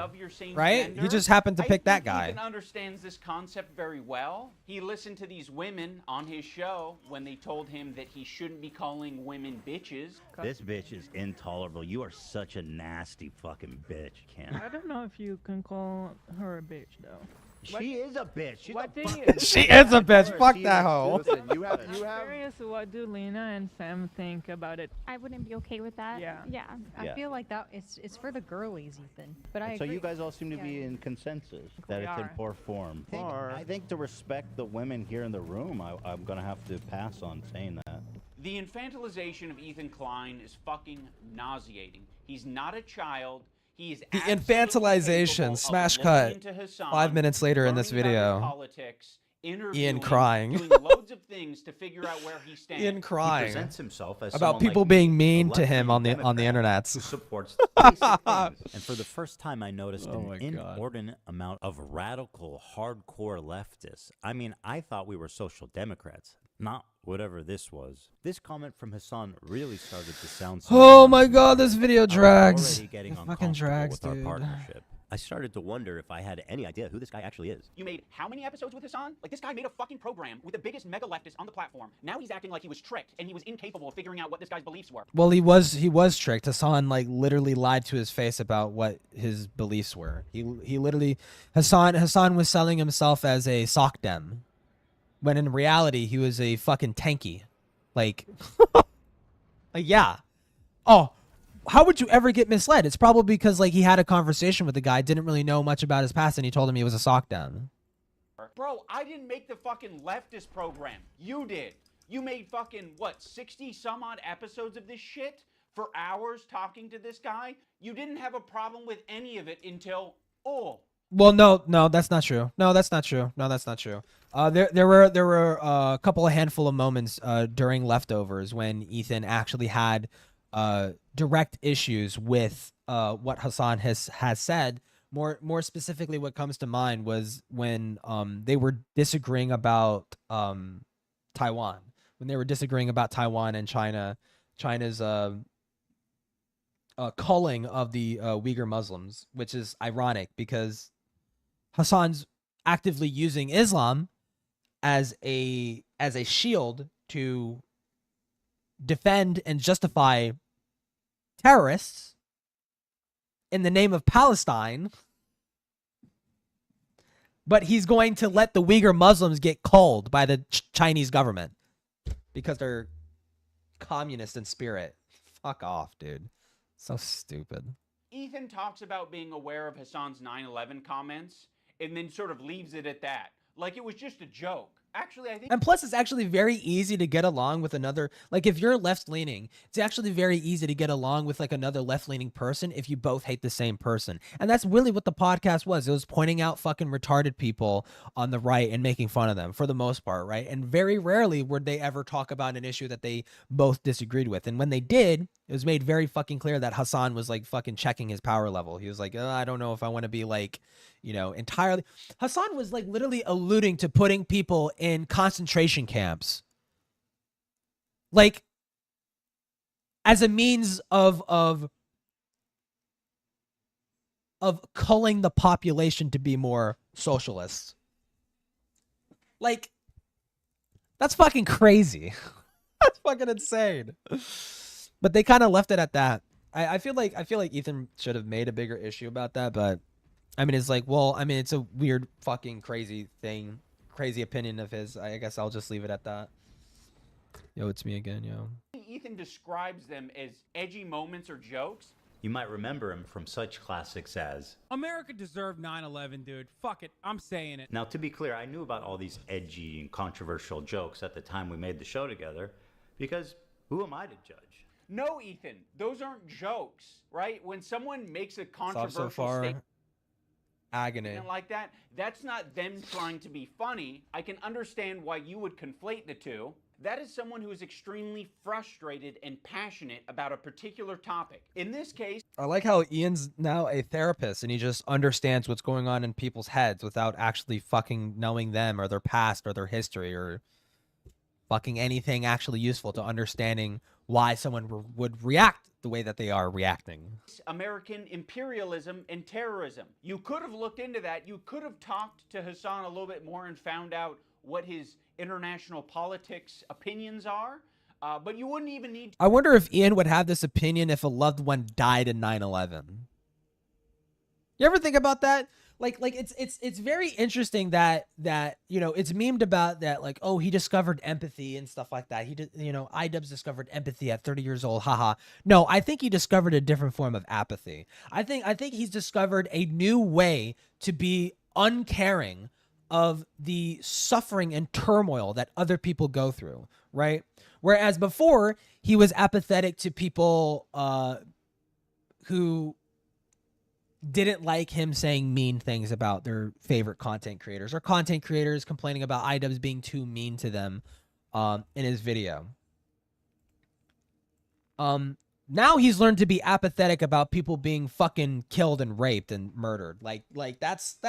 right? He just happened to pick that guy. Ethan understands this concept very well. He listened to these women on his show when they told him that he shouldn't be calling women bitches. This bitch is intolerable. You are such a nasty fucking bitch, Ken. I don't know if you can call her a bitch though. She is a bitch. She's She is a bitch. Fuck that hoe. Listen, you have. I'm curious, what do Lena and Sam think about it? I wouldn't be okay with that. Yeah. Yeah. I feel like that it's for the girlies, Ethan. But I So agree. you guys all seem to be in consensus that We it's in are. poor form. I think to respect the women here in the room, I'm gonna have to pass on saying that. The infantilization of Ethan Klein is fucking nauseating. He's not a child. He is The infantilization, smash cut. 5 minutes later in this video. Politics, Ian crying. doing loads of things to figure out where he stands. Ian crying. He presents himself as about someone people like me, being mean a to him on the left-wing internet. who supports basic things. And for the first time, I noticed an inordinate amount of radical, hardcore leftists. I mean, I thought we were social democrats, not whatever this was. This comment from Hassan really started to sound. Oh my god, this video I was drags. already getting It fucking uncomfortable drags, with our dude. partnership. I started to wonder if I had any idea who this guy actually is. You made how many episodes with Hassan? Like, this guy made a fucking program with the biggest mega leftist on the platform. Now he's acting like he was tricked and he was incapable of figuring out what this guy's beliefs were. Well, he was tricked. Hassan like literally lied to his face about what his beliefs were. He literally Hassan was selling himself as a sock dem, when in reality he was a fucking tanky. Like yeah. Oh, how would you ever get misled? It's probably because like he had a conversation with the guy, didn't really know much about his past, and he told him he was a sock dem. Bro, I didn't make the fucking leftist program. You did. You made fucking, what, 60 some odd episodes of this shit for hours talking to this guy? You didn't have a problem with any of it until, Well, no, that's not true. No, that's not true. There were a couple of handful of moments during Leftovers when Ethan actually had direct issues with what Hassan has said. More specifically, what comes to mind was when they were disagreeing about Taiwan. When they were disagreeing about Taiwan and China's culling of the Uyghur Muslims, which is ironic because Hassan's actively using Islam as a shield to defend and justify terrorists in the name of Palestine, but he's going to let the Uyghur Muslims get culled by the Chinese government because they're communist in spirit. Fuck off, dude. So stupid. Ethan talks about being aware of Hassan's 9/11 comments and then sort of leaves it at that. Like it was just a joke. Actually, I think. And plus, it's actually very easy to get along with another. Like, if you're left-leaning, it's actually very easy to get along with, like, another left-leaning person if you both hate the same person. And that's really what the podcast was. It was pointing out fucking retarded people on the right and making fun of them, for the most part, right? And very rarely would they ever talk about an issue that they both disagreed with. And when they did, it was made very fucking clear that Hassan was, like, fucking checking his power level. He was like, I don't know if I want to be, like, you know, entirely. Hassan was, like, literally alluding to putting people in concentration camps, like, as a means of culling the population to be more socialist. Like, that's fucking crazy. That's fucking insane. But they kind of left it at that. I feel like Ethan should have made a bigger issue about that, but I mean, it's like, well, I mean, it's a weird fucking crazy thing, crazy opinion of his. I guess I'll just leave it at that. Yo, it's me again, yo. Ethan describes them as edgy moments or jokes. You might remember him from such classics as... America deserved 9/11, dude. Fuck it, I'm saying it. Now, to be clear, I knew about all these edgy and controversial jokes at the time we made the show together, because who am I to judge? No, Ethan, those aren't jokes, right? When someone makes a controversial so far. statement Agony. like that, that's not them trying to be funny. I can understand why you would conflate the two. That is someone who is extremely frustrated and passionate about a particular topic. In this case, I like how Ian's now a therapist and he just understands what's going on in people's heads without actually fucking knowing them or their past or their history or fucking anything actually useful to understanding why someone would react the way that they are reacting. American imperialism and terrorism. You could have looked into that. You could have talked to Hassan a little bit more and found out what his international politics opinions are, but you wouldn't even need to. I wonder if Ian would have this opinion if a loved one died in 9/11. You ever think about that? Like it's very interesting that you know, it's memed about that, like, oh, he discovered empathy and stuff like that. He did, you know, iDubbbz discovered empathy at 30 years old. Haha. No, I think he discovered a different form of apathy. I think he's discovered a new way to be uncaring of the suffering and turmoil that other people go through, right? Whereas before, he was apathetic to people who didn't like him saying mean things about their favorite content creators, or content creators complaining about iDubbbz being too mean to them in his video. Now he's learned to be apathetic about people being fucking killed and raped and murdered. Like that's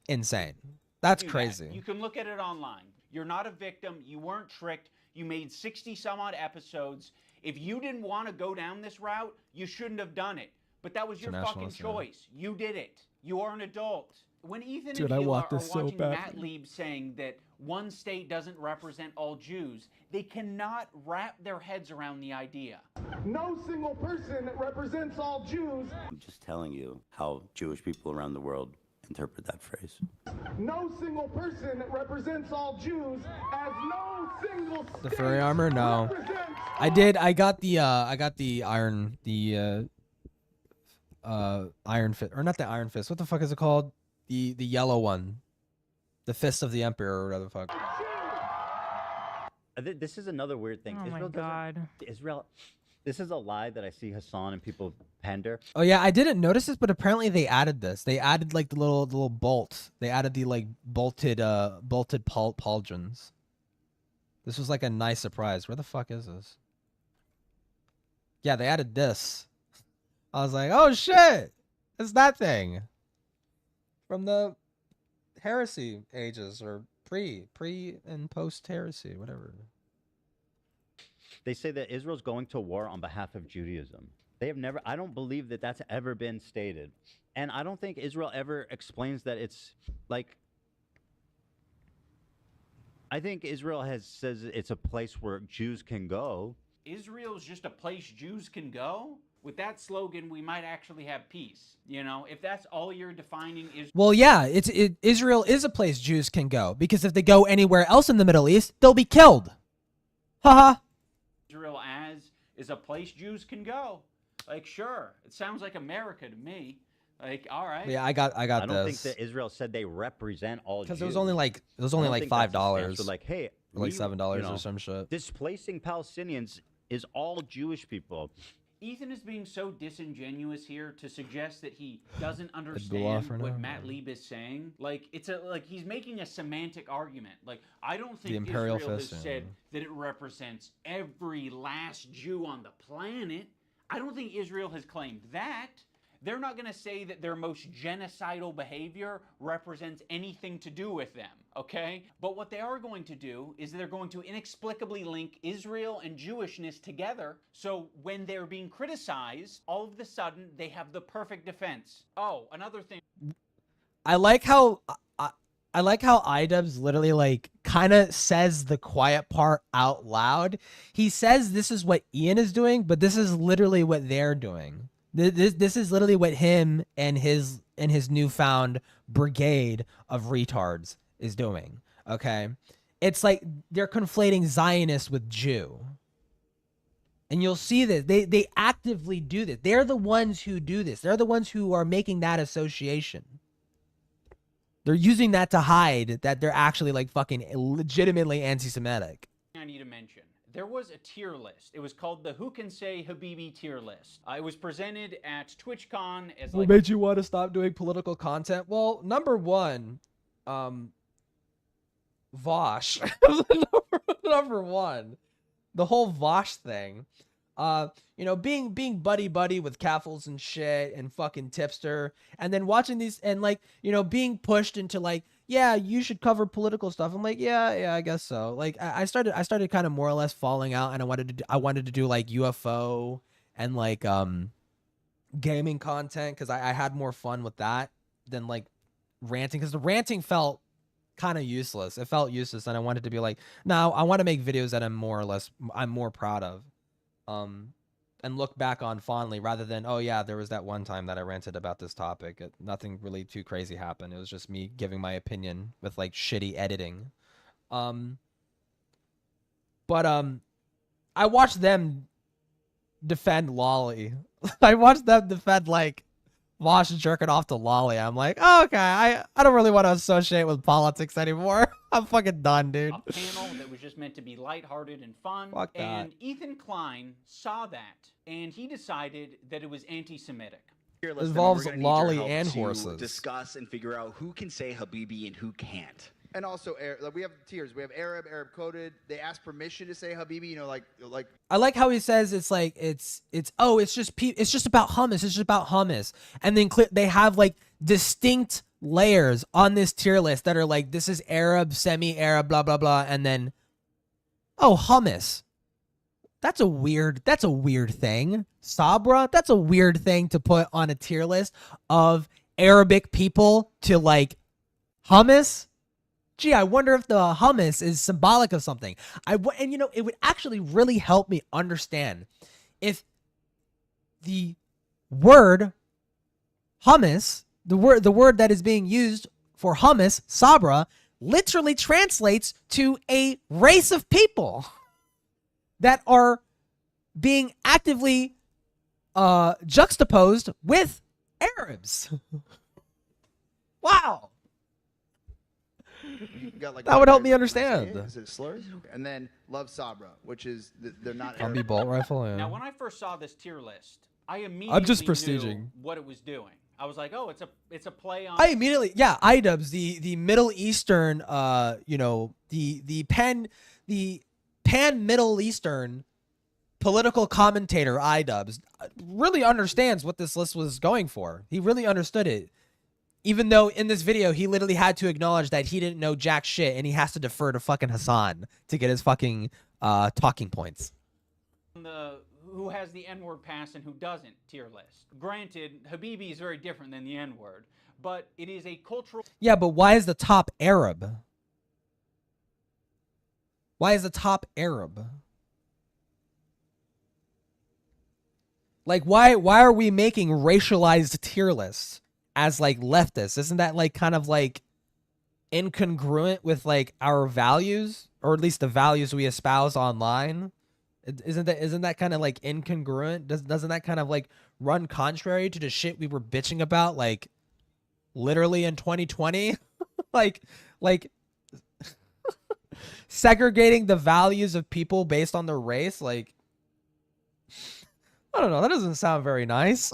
insane. That's crazy. You can look at it online. You're not a victim. You weren't tricked. You made 60 some odd episodes. If you didn't want to go down this route, you shouldn't have done it. But that was your fucking choice. You did it. You are an adult. When Ethan and Hila are watching Matt Lieb saying that one state doesn't represent all Jews, they cannot wrap their heads around the idea. No single person represents all Jews. I'm just telling you how Jewish people around the world interpret that phrase. No single person represents all Jews, as no single the furry armor. No, I got the iron, iron fist, or not the iron fist. What the fuck is it called? The yellow one, the fist of the emperor, or whatever the fuck. This is another weird thing. Oh my God. Israel. This is a lie that I see Hassan and people pander. Oh yeah, I didn't notice this, but apparently they added this. They added like the little bolt. They added the like bolted pauldrons. This was like a nice surprise. Where the fuck is this? Yeah, they added this. I was like, oh shit, it's that thing from the heresy ages, or pre and post heresy, whatever. They say that Israel's going to war on behalf of Judaism. They have never, I don't believe that that's ever been stated. And I don't think Israel ever explains that it's like, I think Israel says it's a place where Jews can go. Israel's just a place Jews can go? With that slogan, we might actually have peace. You know, if that's all you're defining is... Well, yeah, Israel is a place Jews can go, because if they go anywhere else in the Middle East, they'll be killed. Haha. Israel is a place Jews can go. Like, sure, it sounds like America to me. Like, all right. Yeah, I got I don't think this. that Israel said they represent all Jews. Because it was only like I don't think that's the stance. $5. We're like, hey, Or like we, $7 you know, or some shit. displacing Palestinians is all Jewish people. Ethan is being so disingenuous here to suggest that he doesn't Abdullah understand for what now. Matt Lieb is saying. Like, it's like he's making a semantic argument. Like, I don't think Imperial Israel has Fist, said that it represents every last Jew on the planet. I don't think Israel has claimed that. They're not going to say that their most genocidal behavior represents anything to do with them, okay? But what they are going to do is they're going to inexplicably link Israel and Jewishness together, so when they're being criticized, all of a sudden they have the perfect defense. Oh, another thing. I like how iDubbbz literally like kind of says the quiet part out loud. He says this is what Ian is doing, but this is literally what they're doing. This is literally what him and his newfound brigade of retards is doing. Okay, it's like they're conflating Zionist with Jew, and you'll see this. They actively do this. They're the ones who do this. They're the ones who are making that association. They're using that to hide that they're actually like fucking legitimately anti-Semitic. I need to mention. There was a tier list. It was called the Who Can Say Habibi tier list. It was presented at TwitchCon as like... What made you want to stop doing political content? Well, number one, Vosh. number one. The whole Vosh thing. You know, being buddy with Caffles and shit and fucking Tipster, and then watching these and like, you know, being pushed into like, yeah, you should cover political stuff. I'm like, yeah, I guess so. Like I started kind of more or less falling out, and I wanted to do like UFO and like gaming content because I had more fun with that than like ranting, because the ranting felt kind of useless. It felt useless, and I wanted to be like, no, I want to make videos that I'm more proud of. And look back on fondly, rather than, oh yeah, there was that one time that I ranted about this topic. Nothing really too crazy happened. It was just me giving my opinion with like shitty editing. But I watched them defend Lolly. I watched them defend like Vosh jerking off to Lolly. I'm like, oh, okay, I don't really want to associate with politics anymore. I'm fucking done, dude. A panel that was just meant to be lighthearted and fun. Fuck that. And Ethan Klein saw that, and he decided that it was anti-Semitic. It involves Lolly and horses. Discuss and figure out who can say Habibi and who can't. And also, we have tiers. We have Arab coded. They ask permission to say Habibi. You know, like. I like how he says it's like it's just about hummus. It's just about hummus, and then they have like distinct layers on this tier list that are like, this is Arab, semi-Arab, blah blah blah, and then hummus. That's a weird thing. Sabra, that's a weird thing to put on a tier list of Arabic people to like hummus. Gee, I wonder if the hummus is symbolic of something. And you know, it would actually really help me understand if the word hummus, the word that is being used for hummus, sabra, literally translates to a race of people that are being actively juxtaposed with Arabs. Wow. Got, like, that would help me understand. Is it slurs? And then Love Sabra, which is they're not. Combi bolt rifle. Yeah. Now, when I first saw this tier list, I immediately I'm just knew prestiging what it was doing. I was like, oh, it's a play on. I immediately, yeah, iDubbbz, the Middle Eastern, you know, the pan Middle Eastern political commentator iDubbbz really understands what this list was going for. He really understood it. Even though in this video, he literally had to acknowledge that he didn't know jack shit, and he has to defer to fucking Hassan to get his fucking talking points. The who has the N-word pass and who doesn't tier list. Granted, Habibi is very different than the N-word, but it is a cultural... Yeah, but why is the top Arab? Why is the top Arab? Like, why are we making racialized tier lists as like leftists? Isn't that like kind of like incongruent with like our values, or at least the values we espouse online? Isn't that kind of like incongruent? Doesn't that kind of like run contrary to the shit we were bitching about like literally in 2020? like segregating the values of people based on their race, like I don't know, that doesn't sound very nice.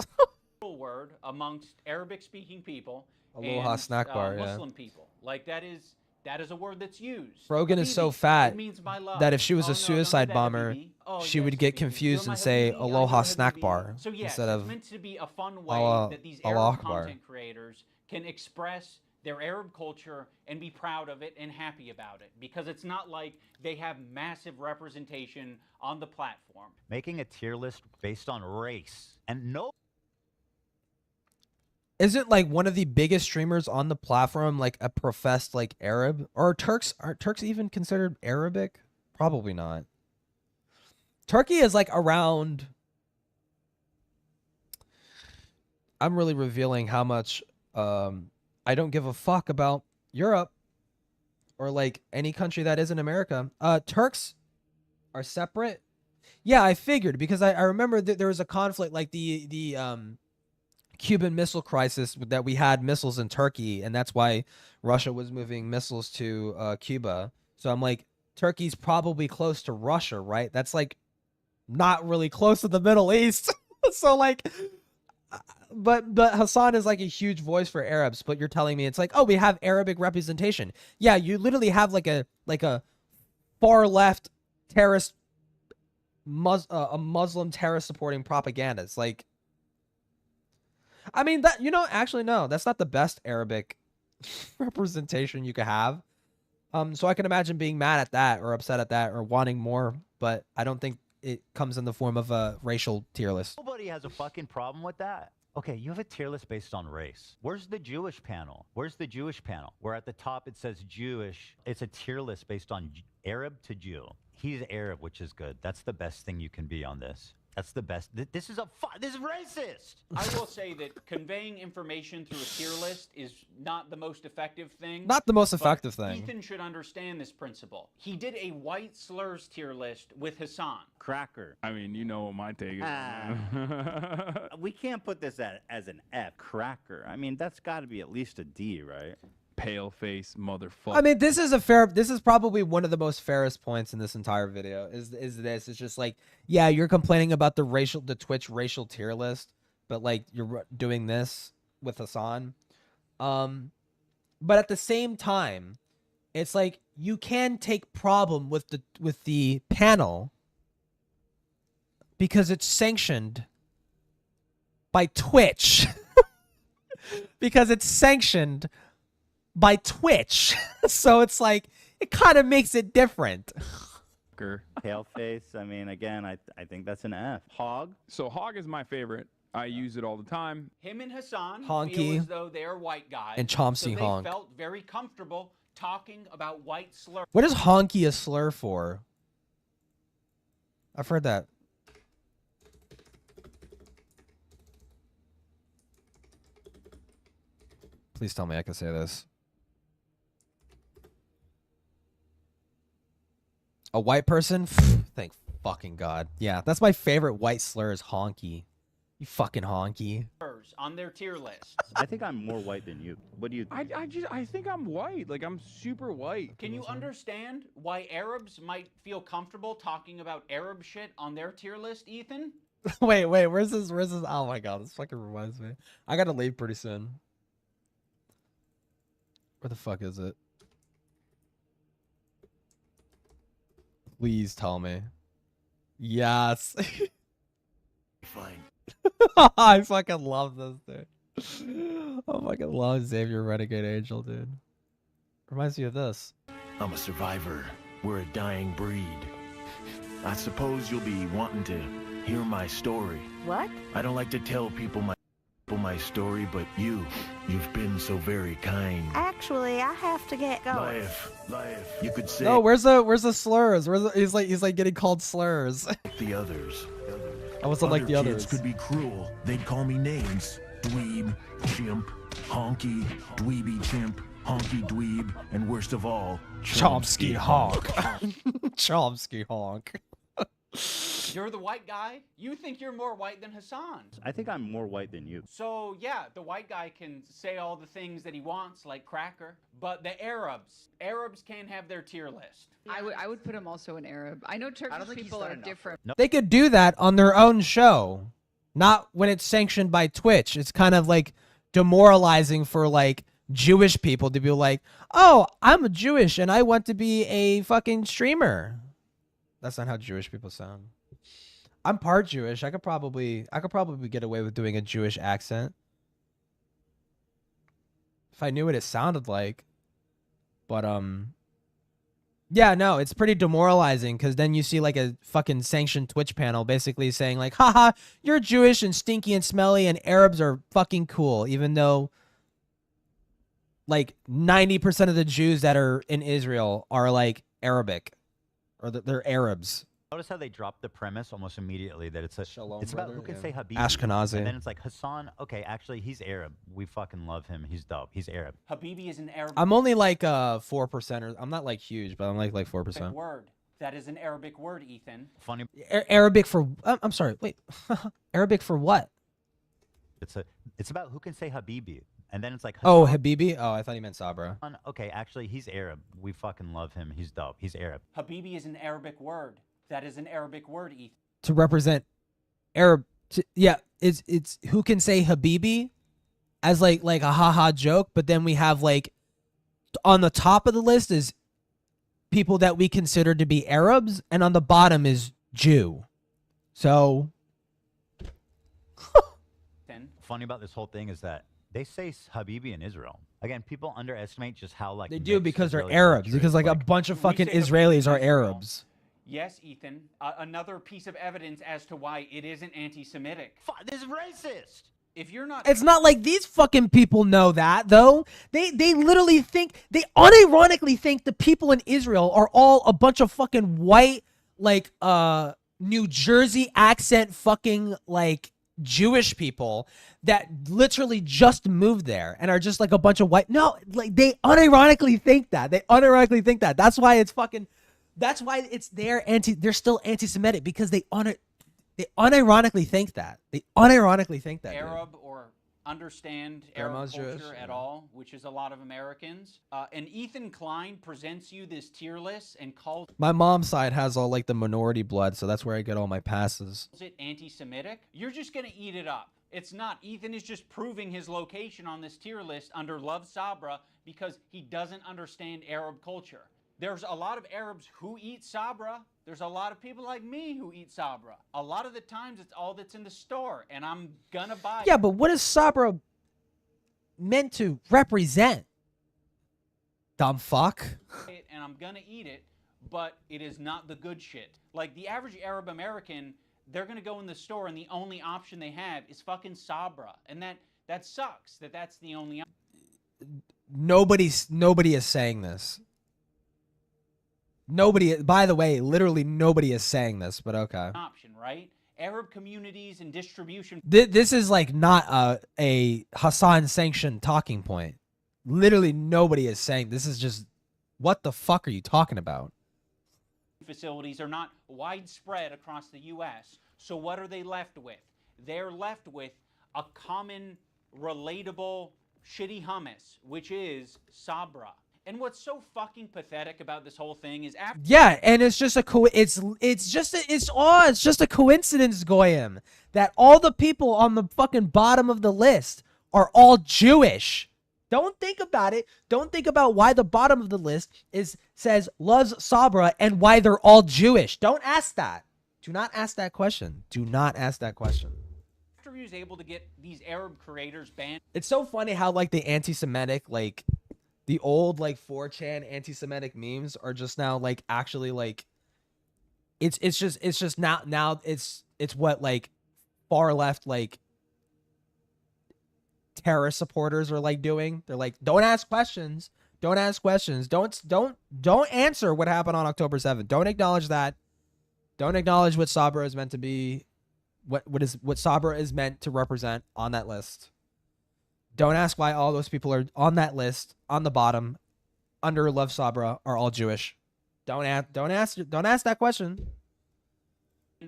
Word amongst Arabic-speaking people Aloha and snack bar, yeah. Muslim people. Like that is a word that's used. Rogan is so Habibi, fat it means my love. that if she was Oh, a no, suicide don't do that, bomber, Habibi. Oh, she yes, would get Habibi. confused You're and my say Habibi, Aloha you're snack Habibi. bar So yes, instead it's of meant to be a fun way Allah- that these Allah Arab Akbar. content creators can express their Arab culture and be proud of it and happy about it, because it's not like they have massive representation on the platform. Making a tier list based on race and no. Isn't like one of the biggest streamers on the platform like a professed like Arab? Or are Turks even considered Arabic? Probably not. Turkey is like around. I'm really revealing how much I don't give a fuck about Europe or like any country that isn't America. Turks are separate. Yeah, I figured because I remember that there was a conflict like the Cuban Missile Crisis that we had missiles in Turkey, and that's why Russia was moving missiles to Cuba. So I'm like, Turkey's probably close to Russia, right? That's like not really close to the Middle East. So like, but Hassan is like a huge voice for Arabs, but you're telling me it's like, oh, we have Arabic representation. Yeah, you literally have like a far left terrorist a Muslim terrorist supporting propaganda. It's like, I mean, that, you know, actually, no, that's not the best Arabic representation you could have. So I can imagine being mad at that or upset at that or wanting more, but I don't think it comes in the form of a racial tier list. Nobody has a fucking problem with that. Okay, you have a tier list based on race. Where's the Jewish panel? Where's the Jewish panel? Where at the top it says Jewish. It's a tier list based on Arab to Jew. He's Arab, which is good. That's the best thing you can be on this. That's the best. This is racist. I will say that conveying information through a tier list is not the most effective thing. Not the most but effective thing. Ethan should understand this principle. He did a white slurs tier list with Hassan. Cracker. I mean, you know what my take is. We can't put this as an F. Cracker. I mean, that's got to be at least a D, right? Pale face motherfucker. I mean, this is probably one of the most fairest points in this entire video is this. It's just like, yeah, you're complaining about the Twitch racial tier list, but like you're doing this with Hassan. But at the same time, it's like you can take problem with the panel because it's sanctioned by Twitch. Because it's sanctioned by Twitch. So it's like, it kind of makes it different. Pale face. I mean, again, I think that's an F. Hog. So Hog is my favorite. I use it all the time. Him and Hassan Honky feel as though they're white guys. and Chomsky so they honk. felt very comfortable talking about white slurs. What is honky a slur for? I've heard that. Please tell me I can say this. A white person? Thank fucking God. Yeah, that's my favorite white slur is honky. You fucking honky. On their tier list. I think I'm more white than you. What do you think? I think I'm white. Like, I'm super white. Can you understand why Arabs might feel comfortable talking about Arab shit on their tier list, Ethan? wait, where's this? Oh my God, this fucking reminds me. I gotta leave pretty soon. Where the fuck is it? Please tell me. Yes. Fine. I fucking love this, dude. I fucking love Xavier Renegade Angel, dude. Reminds me of this. I'm a survivor. We're a dying breed. I suppose you'll be wanting to hear my story. What? I don't like to tell people my story, but you've been so very kind. Actually, I have to get going. Life, you could say No, where's the slurs? He's like getting called slurs. the others. I wasn't like the Other others. kids could be cruel. They'd call me names. Dweeb, chimp, honky, dweeby chimp, honky dweeb, and worst of all, Chomsky honk. Chomsky honk. You're the white guy? You think you're more white than Hassan? I think I'm more white than you. So, yeah, the white guy can say all the things that he wants, like cracker. But the Arabs can't have their tier list. I would put him also an Arab. I know Turkish people are different. They could do that on their own show, not when it's sanctioned by Twitch. It's kind of like demoralizing for like Jewish people to be like, oh, I'm a Jewish and I want to be a fucking streamer. That's not how Jewish people sound. I'm part Jewish. I could probably get away with doing a Jewish accent if I knew what it sounded like. But yeah, no, it's pretty demoralizing because then you see like a fucking sanctioned Twitch panel basically saying like, haha, you're Jewish and stinky and smelly and Arabs are fucking cool, even though like 90% of the Jews that are in Israel are like Arabic. Or they're Arabs. Notice how they dropped the premise almost immediately that it's a Shalom, it's brother, about who can yeah. say Habibi. Ashkenazi. And then it's like Hassan, okay, actually he's Arab. We fucking love him. He's dope. He's Arab. Habibi is an Arabic I'm only like 4% or I'm not like huge, but I'm like 4%. word. That is an Arabic word, Ethan. Funny. Arabic for I'm sorry, wait. Arabic for what? It's about who can say Habibi. And then it's like Oh, Habibi? Oh, I thought he meant Sabra. Okay, actually he's Arab. We fucking love him. He's dope. He's Arab. Habibi is an Arabic word. That is an Arabic word, Ethan. To represent Arab yeah, it's who can say Habibi as like a haha joke, but then we have like on the top of the list is people that we consider to be Arabs and on the bottom is Jew. So funny about this whole thing is that they say Habibi in Israel. Again, people underestimate just how like they do mixed because they're Israeli Arabs. culture Because is. like a bunch of fucking say Habibi Israelis are in Israel. Arabs. Yes, Ethan. Another piece of evidence as to why it isn't anti-Semitic. This is racist. If you're not... It's not like these fucking people know that though. They literally think, they unironically think the people in Israel are all a bunch of fucking white like New Jersey accent fucking like Jewish people that literally just moved there and are just like a bunch of white. No, like they unironically think that. They unironically think that. That's why it's fucking. That's why it's they're still anti-Semitic because they unironically think that. They unironically think that. Arab or understand Grandma's Arab culture Jewish, at yeah. all, which is a lot of Americans. And Ethan Klein presents you this tier list and calls My mom's side has all like the minority blood, so that's where I get all my passes. it anti-Semitic. You're just gonna eat it up. It's not. Ethan is just proving his location on this tier list under Love Sabra because he doesn't understand Arab culture. There's a lot of Arabs who eat Sabra. There's a lot of people like me who eat Sabra. A lot of the times it's all that's in the store and I'm gonna buy Yeah, it. but what is Sabra meant to represent? Dumb fuck. And I'm gonna eat it, but it is not the good shit. Like the average Arab American, they're gonna go in the store and the only option they have is fucking Sabra. And that sucks that that's the only option. Nobody is saying this. Nobody, by the way, literally nobody is saying this, but okay. Option, right? Arab communities and distribution. This is like not a Hassan sanctioned talking point. Literally nobody is saying this. Is just, what the fuck are you talking about? Facilities are not widespread across the U.S. So what are they left with? They're left with a common, relatable, shitty hummus, which is Sabra. And what's so fucking pathetic about this whole thing is after Yeah, and it's just it's just a coincidence, Goyim, that all the people on the fucking bottom of the list are all Jewish. Don't think about it. Don't think about why the bottom of the list says loves Sabra and why they're all Jewish. Don't ask that. Do not ask that question. Do not ask that question. he was able to get these Arab creators banned. It's so funny how like the anti-Semitic, like the old like 4chan anti-Semitic memes are just now like actually like it's just now it's what like far left like terrorist supporters are like doing. They're like, don't ask questions. Don't ask questions. Don't answer what happened on October 7th. Don't acknowledge that. Don't acknowledge what Sabra is meant to be, what Sabra is meant to represent on that list. Don't ask why all those people are on that list on the bottom under Love Sabra are all Jewish. Don't ask that question.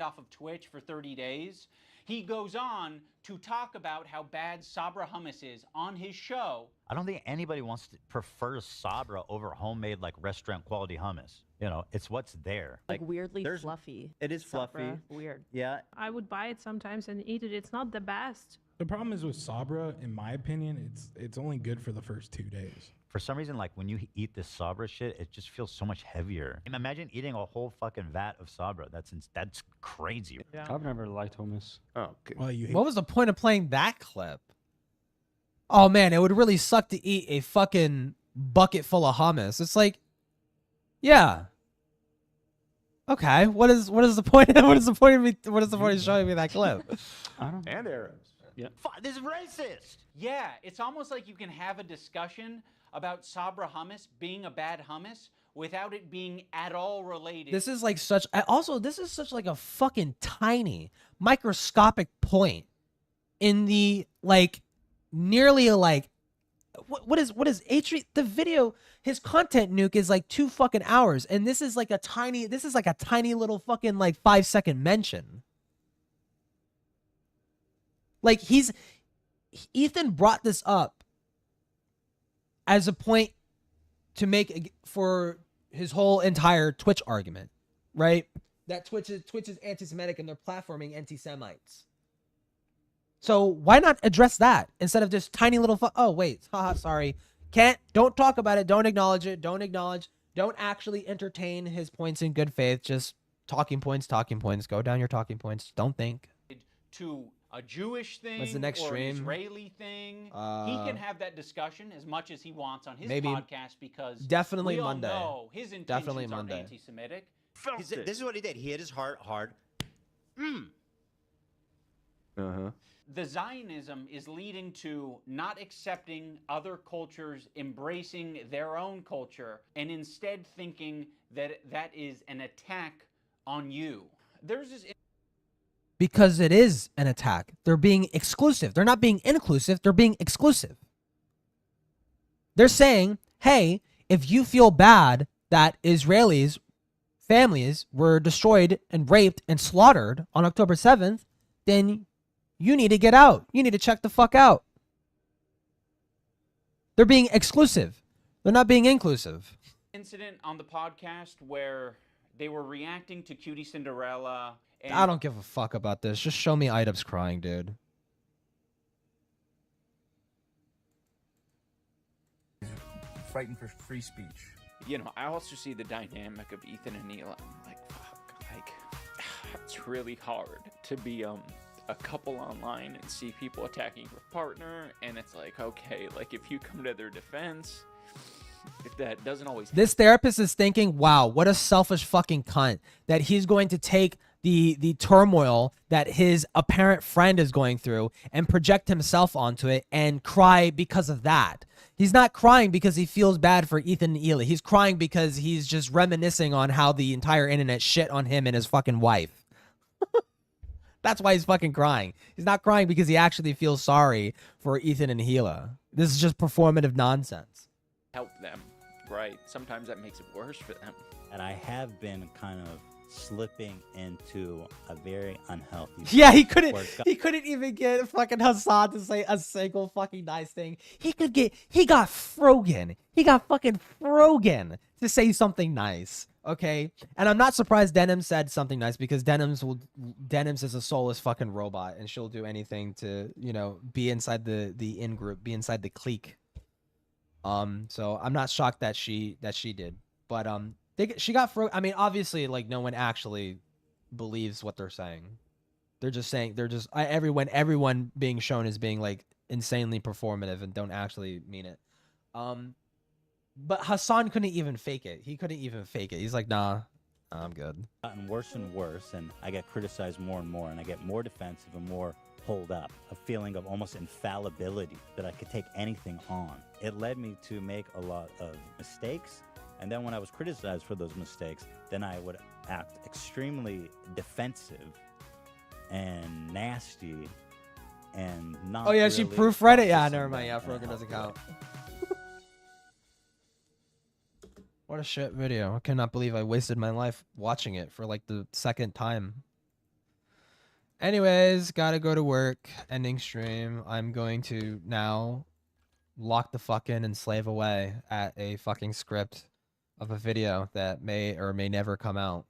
off of Twitch for 30 days. He goes on to talk about how bad Sabra hummus is on his show. I don't think anybody wants to prefer Sabra over homemade like restaurant quality hummus. You know, it's what's there. Like weirdly fluffy. It is fluffy. Sabra. Weird. Yeah. I would buy it sometimes and eat it. It's not the best. The problem is with Sabra, in my opinion, it's only good for the first 2 days. For some reason, like when you eat this Sabra shit, it just feels so much heavier. And imagine eating a whole fucking vat of Sabra. That's crazy. Yeah. I've never liked hummus. Oh, okay. Well, you hate What was the point of playing that clip? Oh man, it would really suck to eat a fucking bucket full of hummus. It's like, yeah. Okay, what is the point? What is the point of me? What is the point of showing me that clip? I don't. And Arabs. Yeah. This is racist. Yeah, it's almost like you can have a discussion about Sabra hummus being a bad hummus without it being at all related. This is like such. Also, this is such like a fucking tiny, microscopic point in the like, nearly like, what is Atri? The video, his content nuke is like 2 fucking hours, and this is like a tiny. This is like a tiny little fucking like 5-second mention. Like Ethan brought this up as a point to make for his whole entire Twitch argument, right? That Twitch is anti-Semitic and they're platforming anti-Semites. So why not address that instead of just tiny little oh wait, haha, sorry. Don't talk about it, don't acknowledge it, don't actually entertain his points in good faith, just talking points, go down your talking points, don't think. To a Jewish thing What's the next or an stream? Israeli thing. He can have that discussion as much as he wants on his maybe. podcast because Definitely we all Monday. know his intentions Definitely are Monday. anti-Semitic. This is what he did. He hit his heart hard. Uh-huh. The Zionism is leading to not accepting other cultures, embracing their own culture, and instead thinking that that is an attack on you. There's this... Because it is an attack. They're being exclusive. They're not being inclusive. They're being exclusive. They're saying, hey, if you feel bad that Israelis' families were destroyed and raped and slaughtered on October 7th, then you need to get out. You need to check the fuck out. They're being exclusive. They're not being inclusive. Incident on the podcast where they were reacting to Cutie Cinderella. And I don't give a fuck about this. Just show me Idubs crying, dude. Fighting for free speech. You know, I also see the dynamic of Ethan and Neil. I'm like, fuck, like, it's really hard to be a couple online and see people attacking your partner, and it's like, okay, like if you come to their defense, if that doesn't always. This therapist is thinking, wow, what a selfish fucking cunt that he's going to take the turmoil that his apparent friend is going through and project himself onto it and cry because of that. He's not crying because he feels bad for Ethan and Ely. He's crying because he's just reminiscing on how the entire internet shit on him and his fucking wife. That's why he's fucking crying. He's not crying because he actually feels sorry for Ethan and Gila. This is just performative nonsense. Help them, right? Sometimes that makes it worse for them. And I have been kind of slipping into a very unhealthy. Yeah, he couldn't even get fucking Hassan to say a single fucking nice thing. He got Frogan. He got fucking Frogan to say something nice. Okay, and I'm not surprised Denim said something nice because Denims is a soulless fucking robot and she'll do anything to, you know, be inside the in group, be inside the clique. So I'm not shocked that she did, but she got I mean, obviously, like no one actually believes what they're saying. They're just saying everyone being shown as being like insanely performative and don't actually mean it. But Hassan couldn't even fake it. He couldn't even fake it. He's like, nah, I'm good. Gotten worse and worse, and I get criticized more and more, and I get more defensive and more pulled up. A feeling of almost infallibility that I could take anything on. It led me to make a lot of mistakes, and then when I was criticized for those mistakes, then I would act extremely defensive and nasty and not. Oh yeah, she really proofread it. Yeah, never mind. Yeah, Frogan doesn't count. What a shit video. I cannot believe I wasted my life watching it for like the second time. Anyways, gotta go to work. Ending stream. I'm going to now lock the fuck in and slave away at a fucking script of a video that may or may never come out.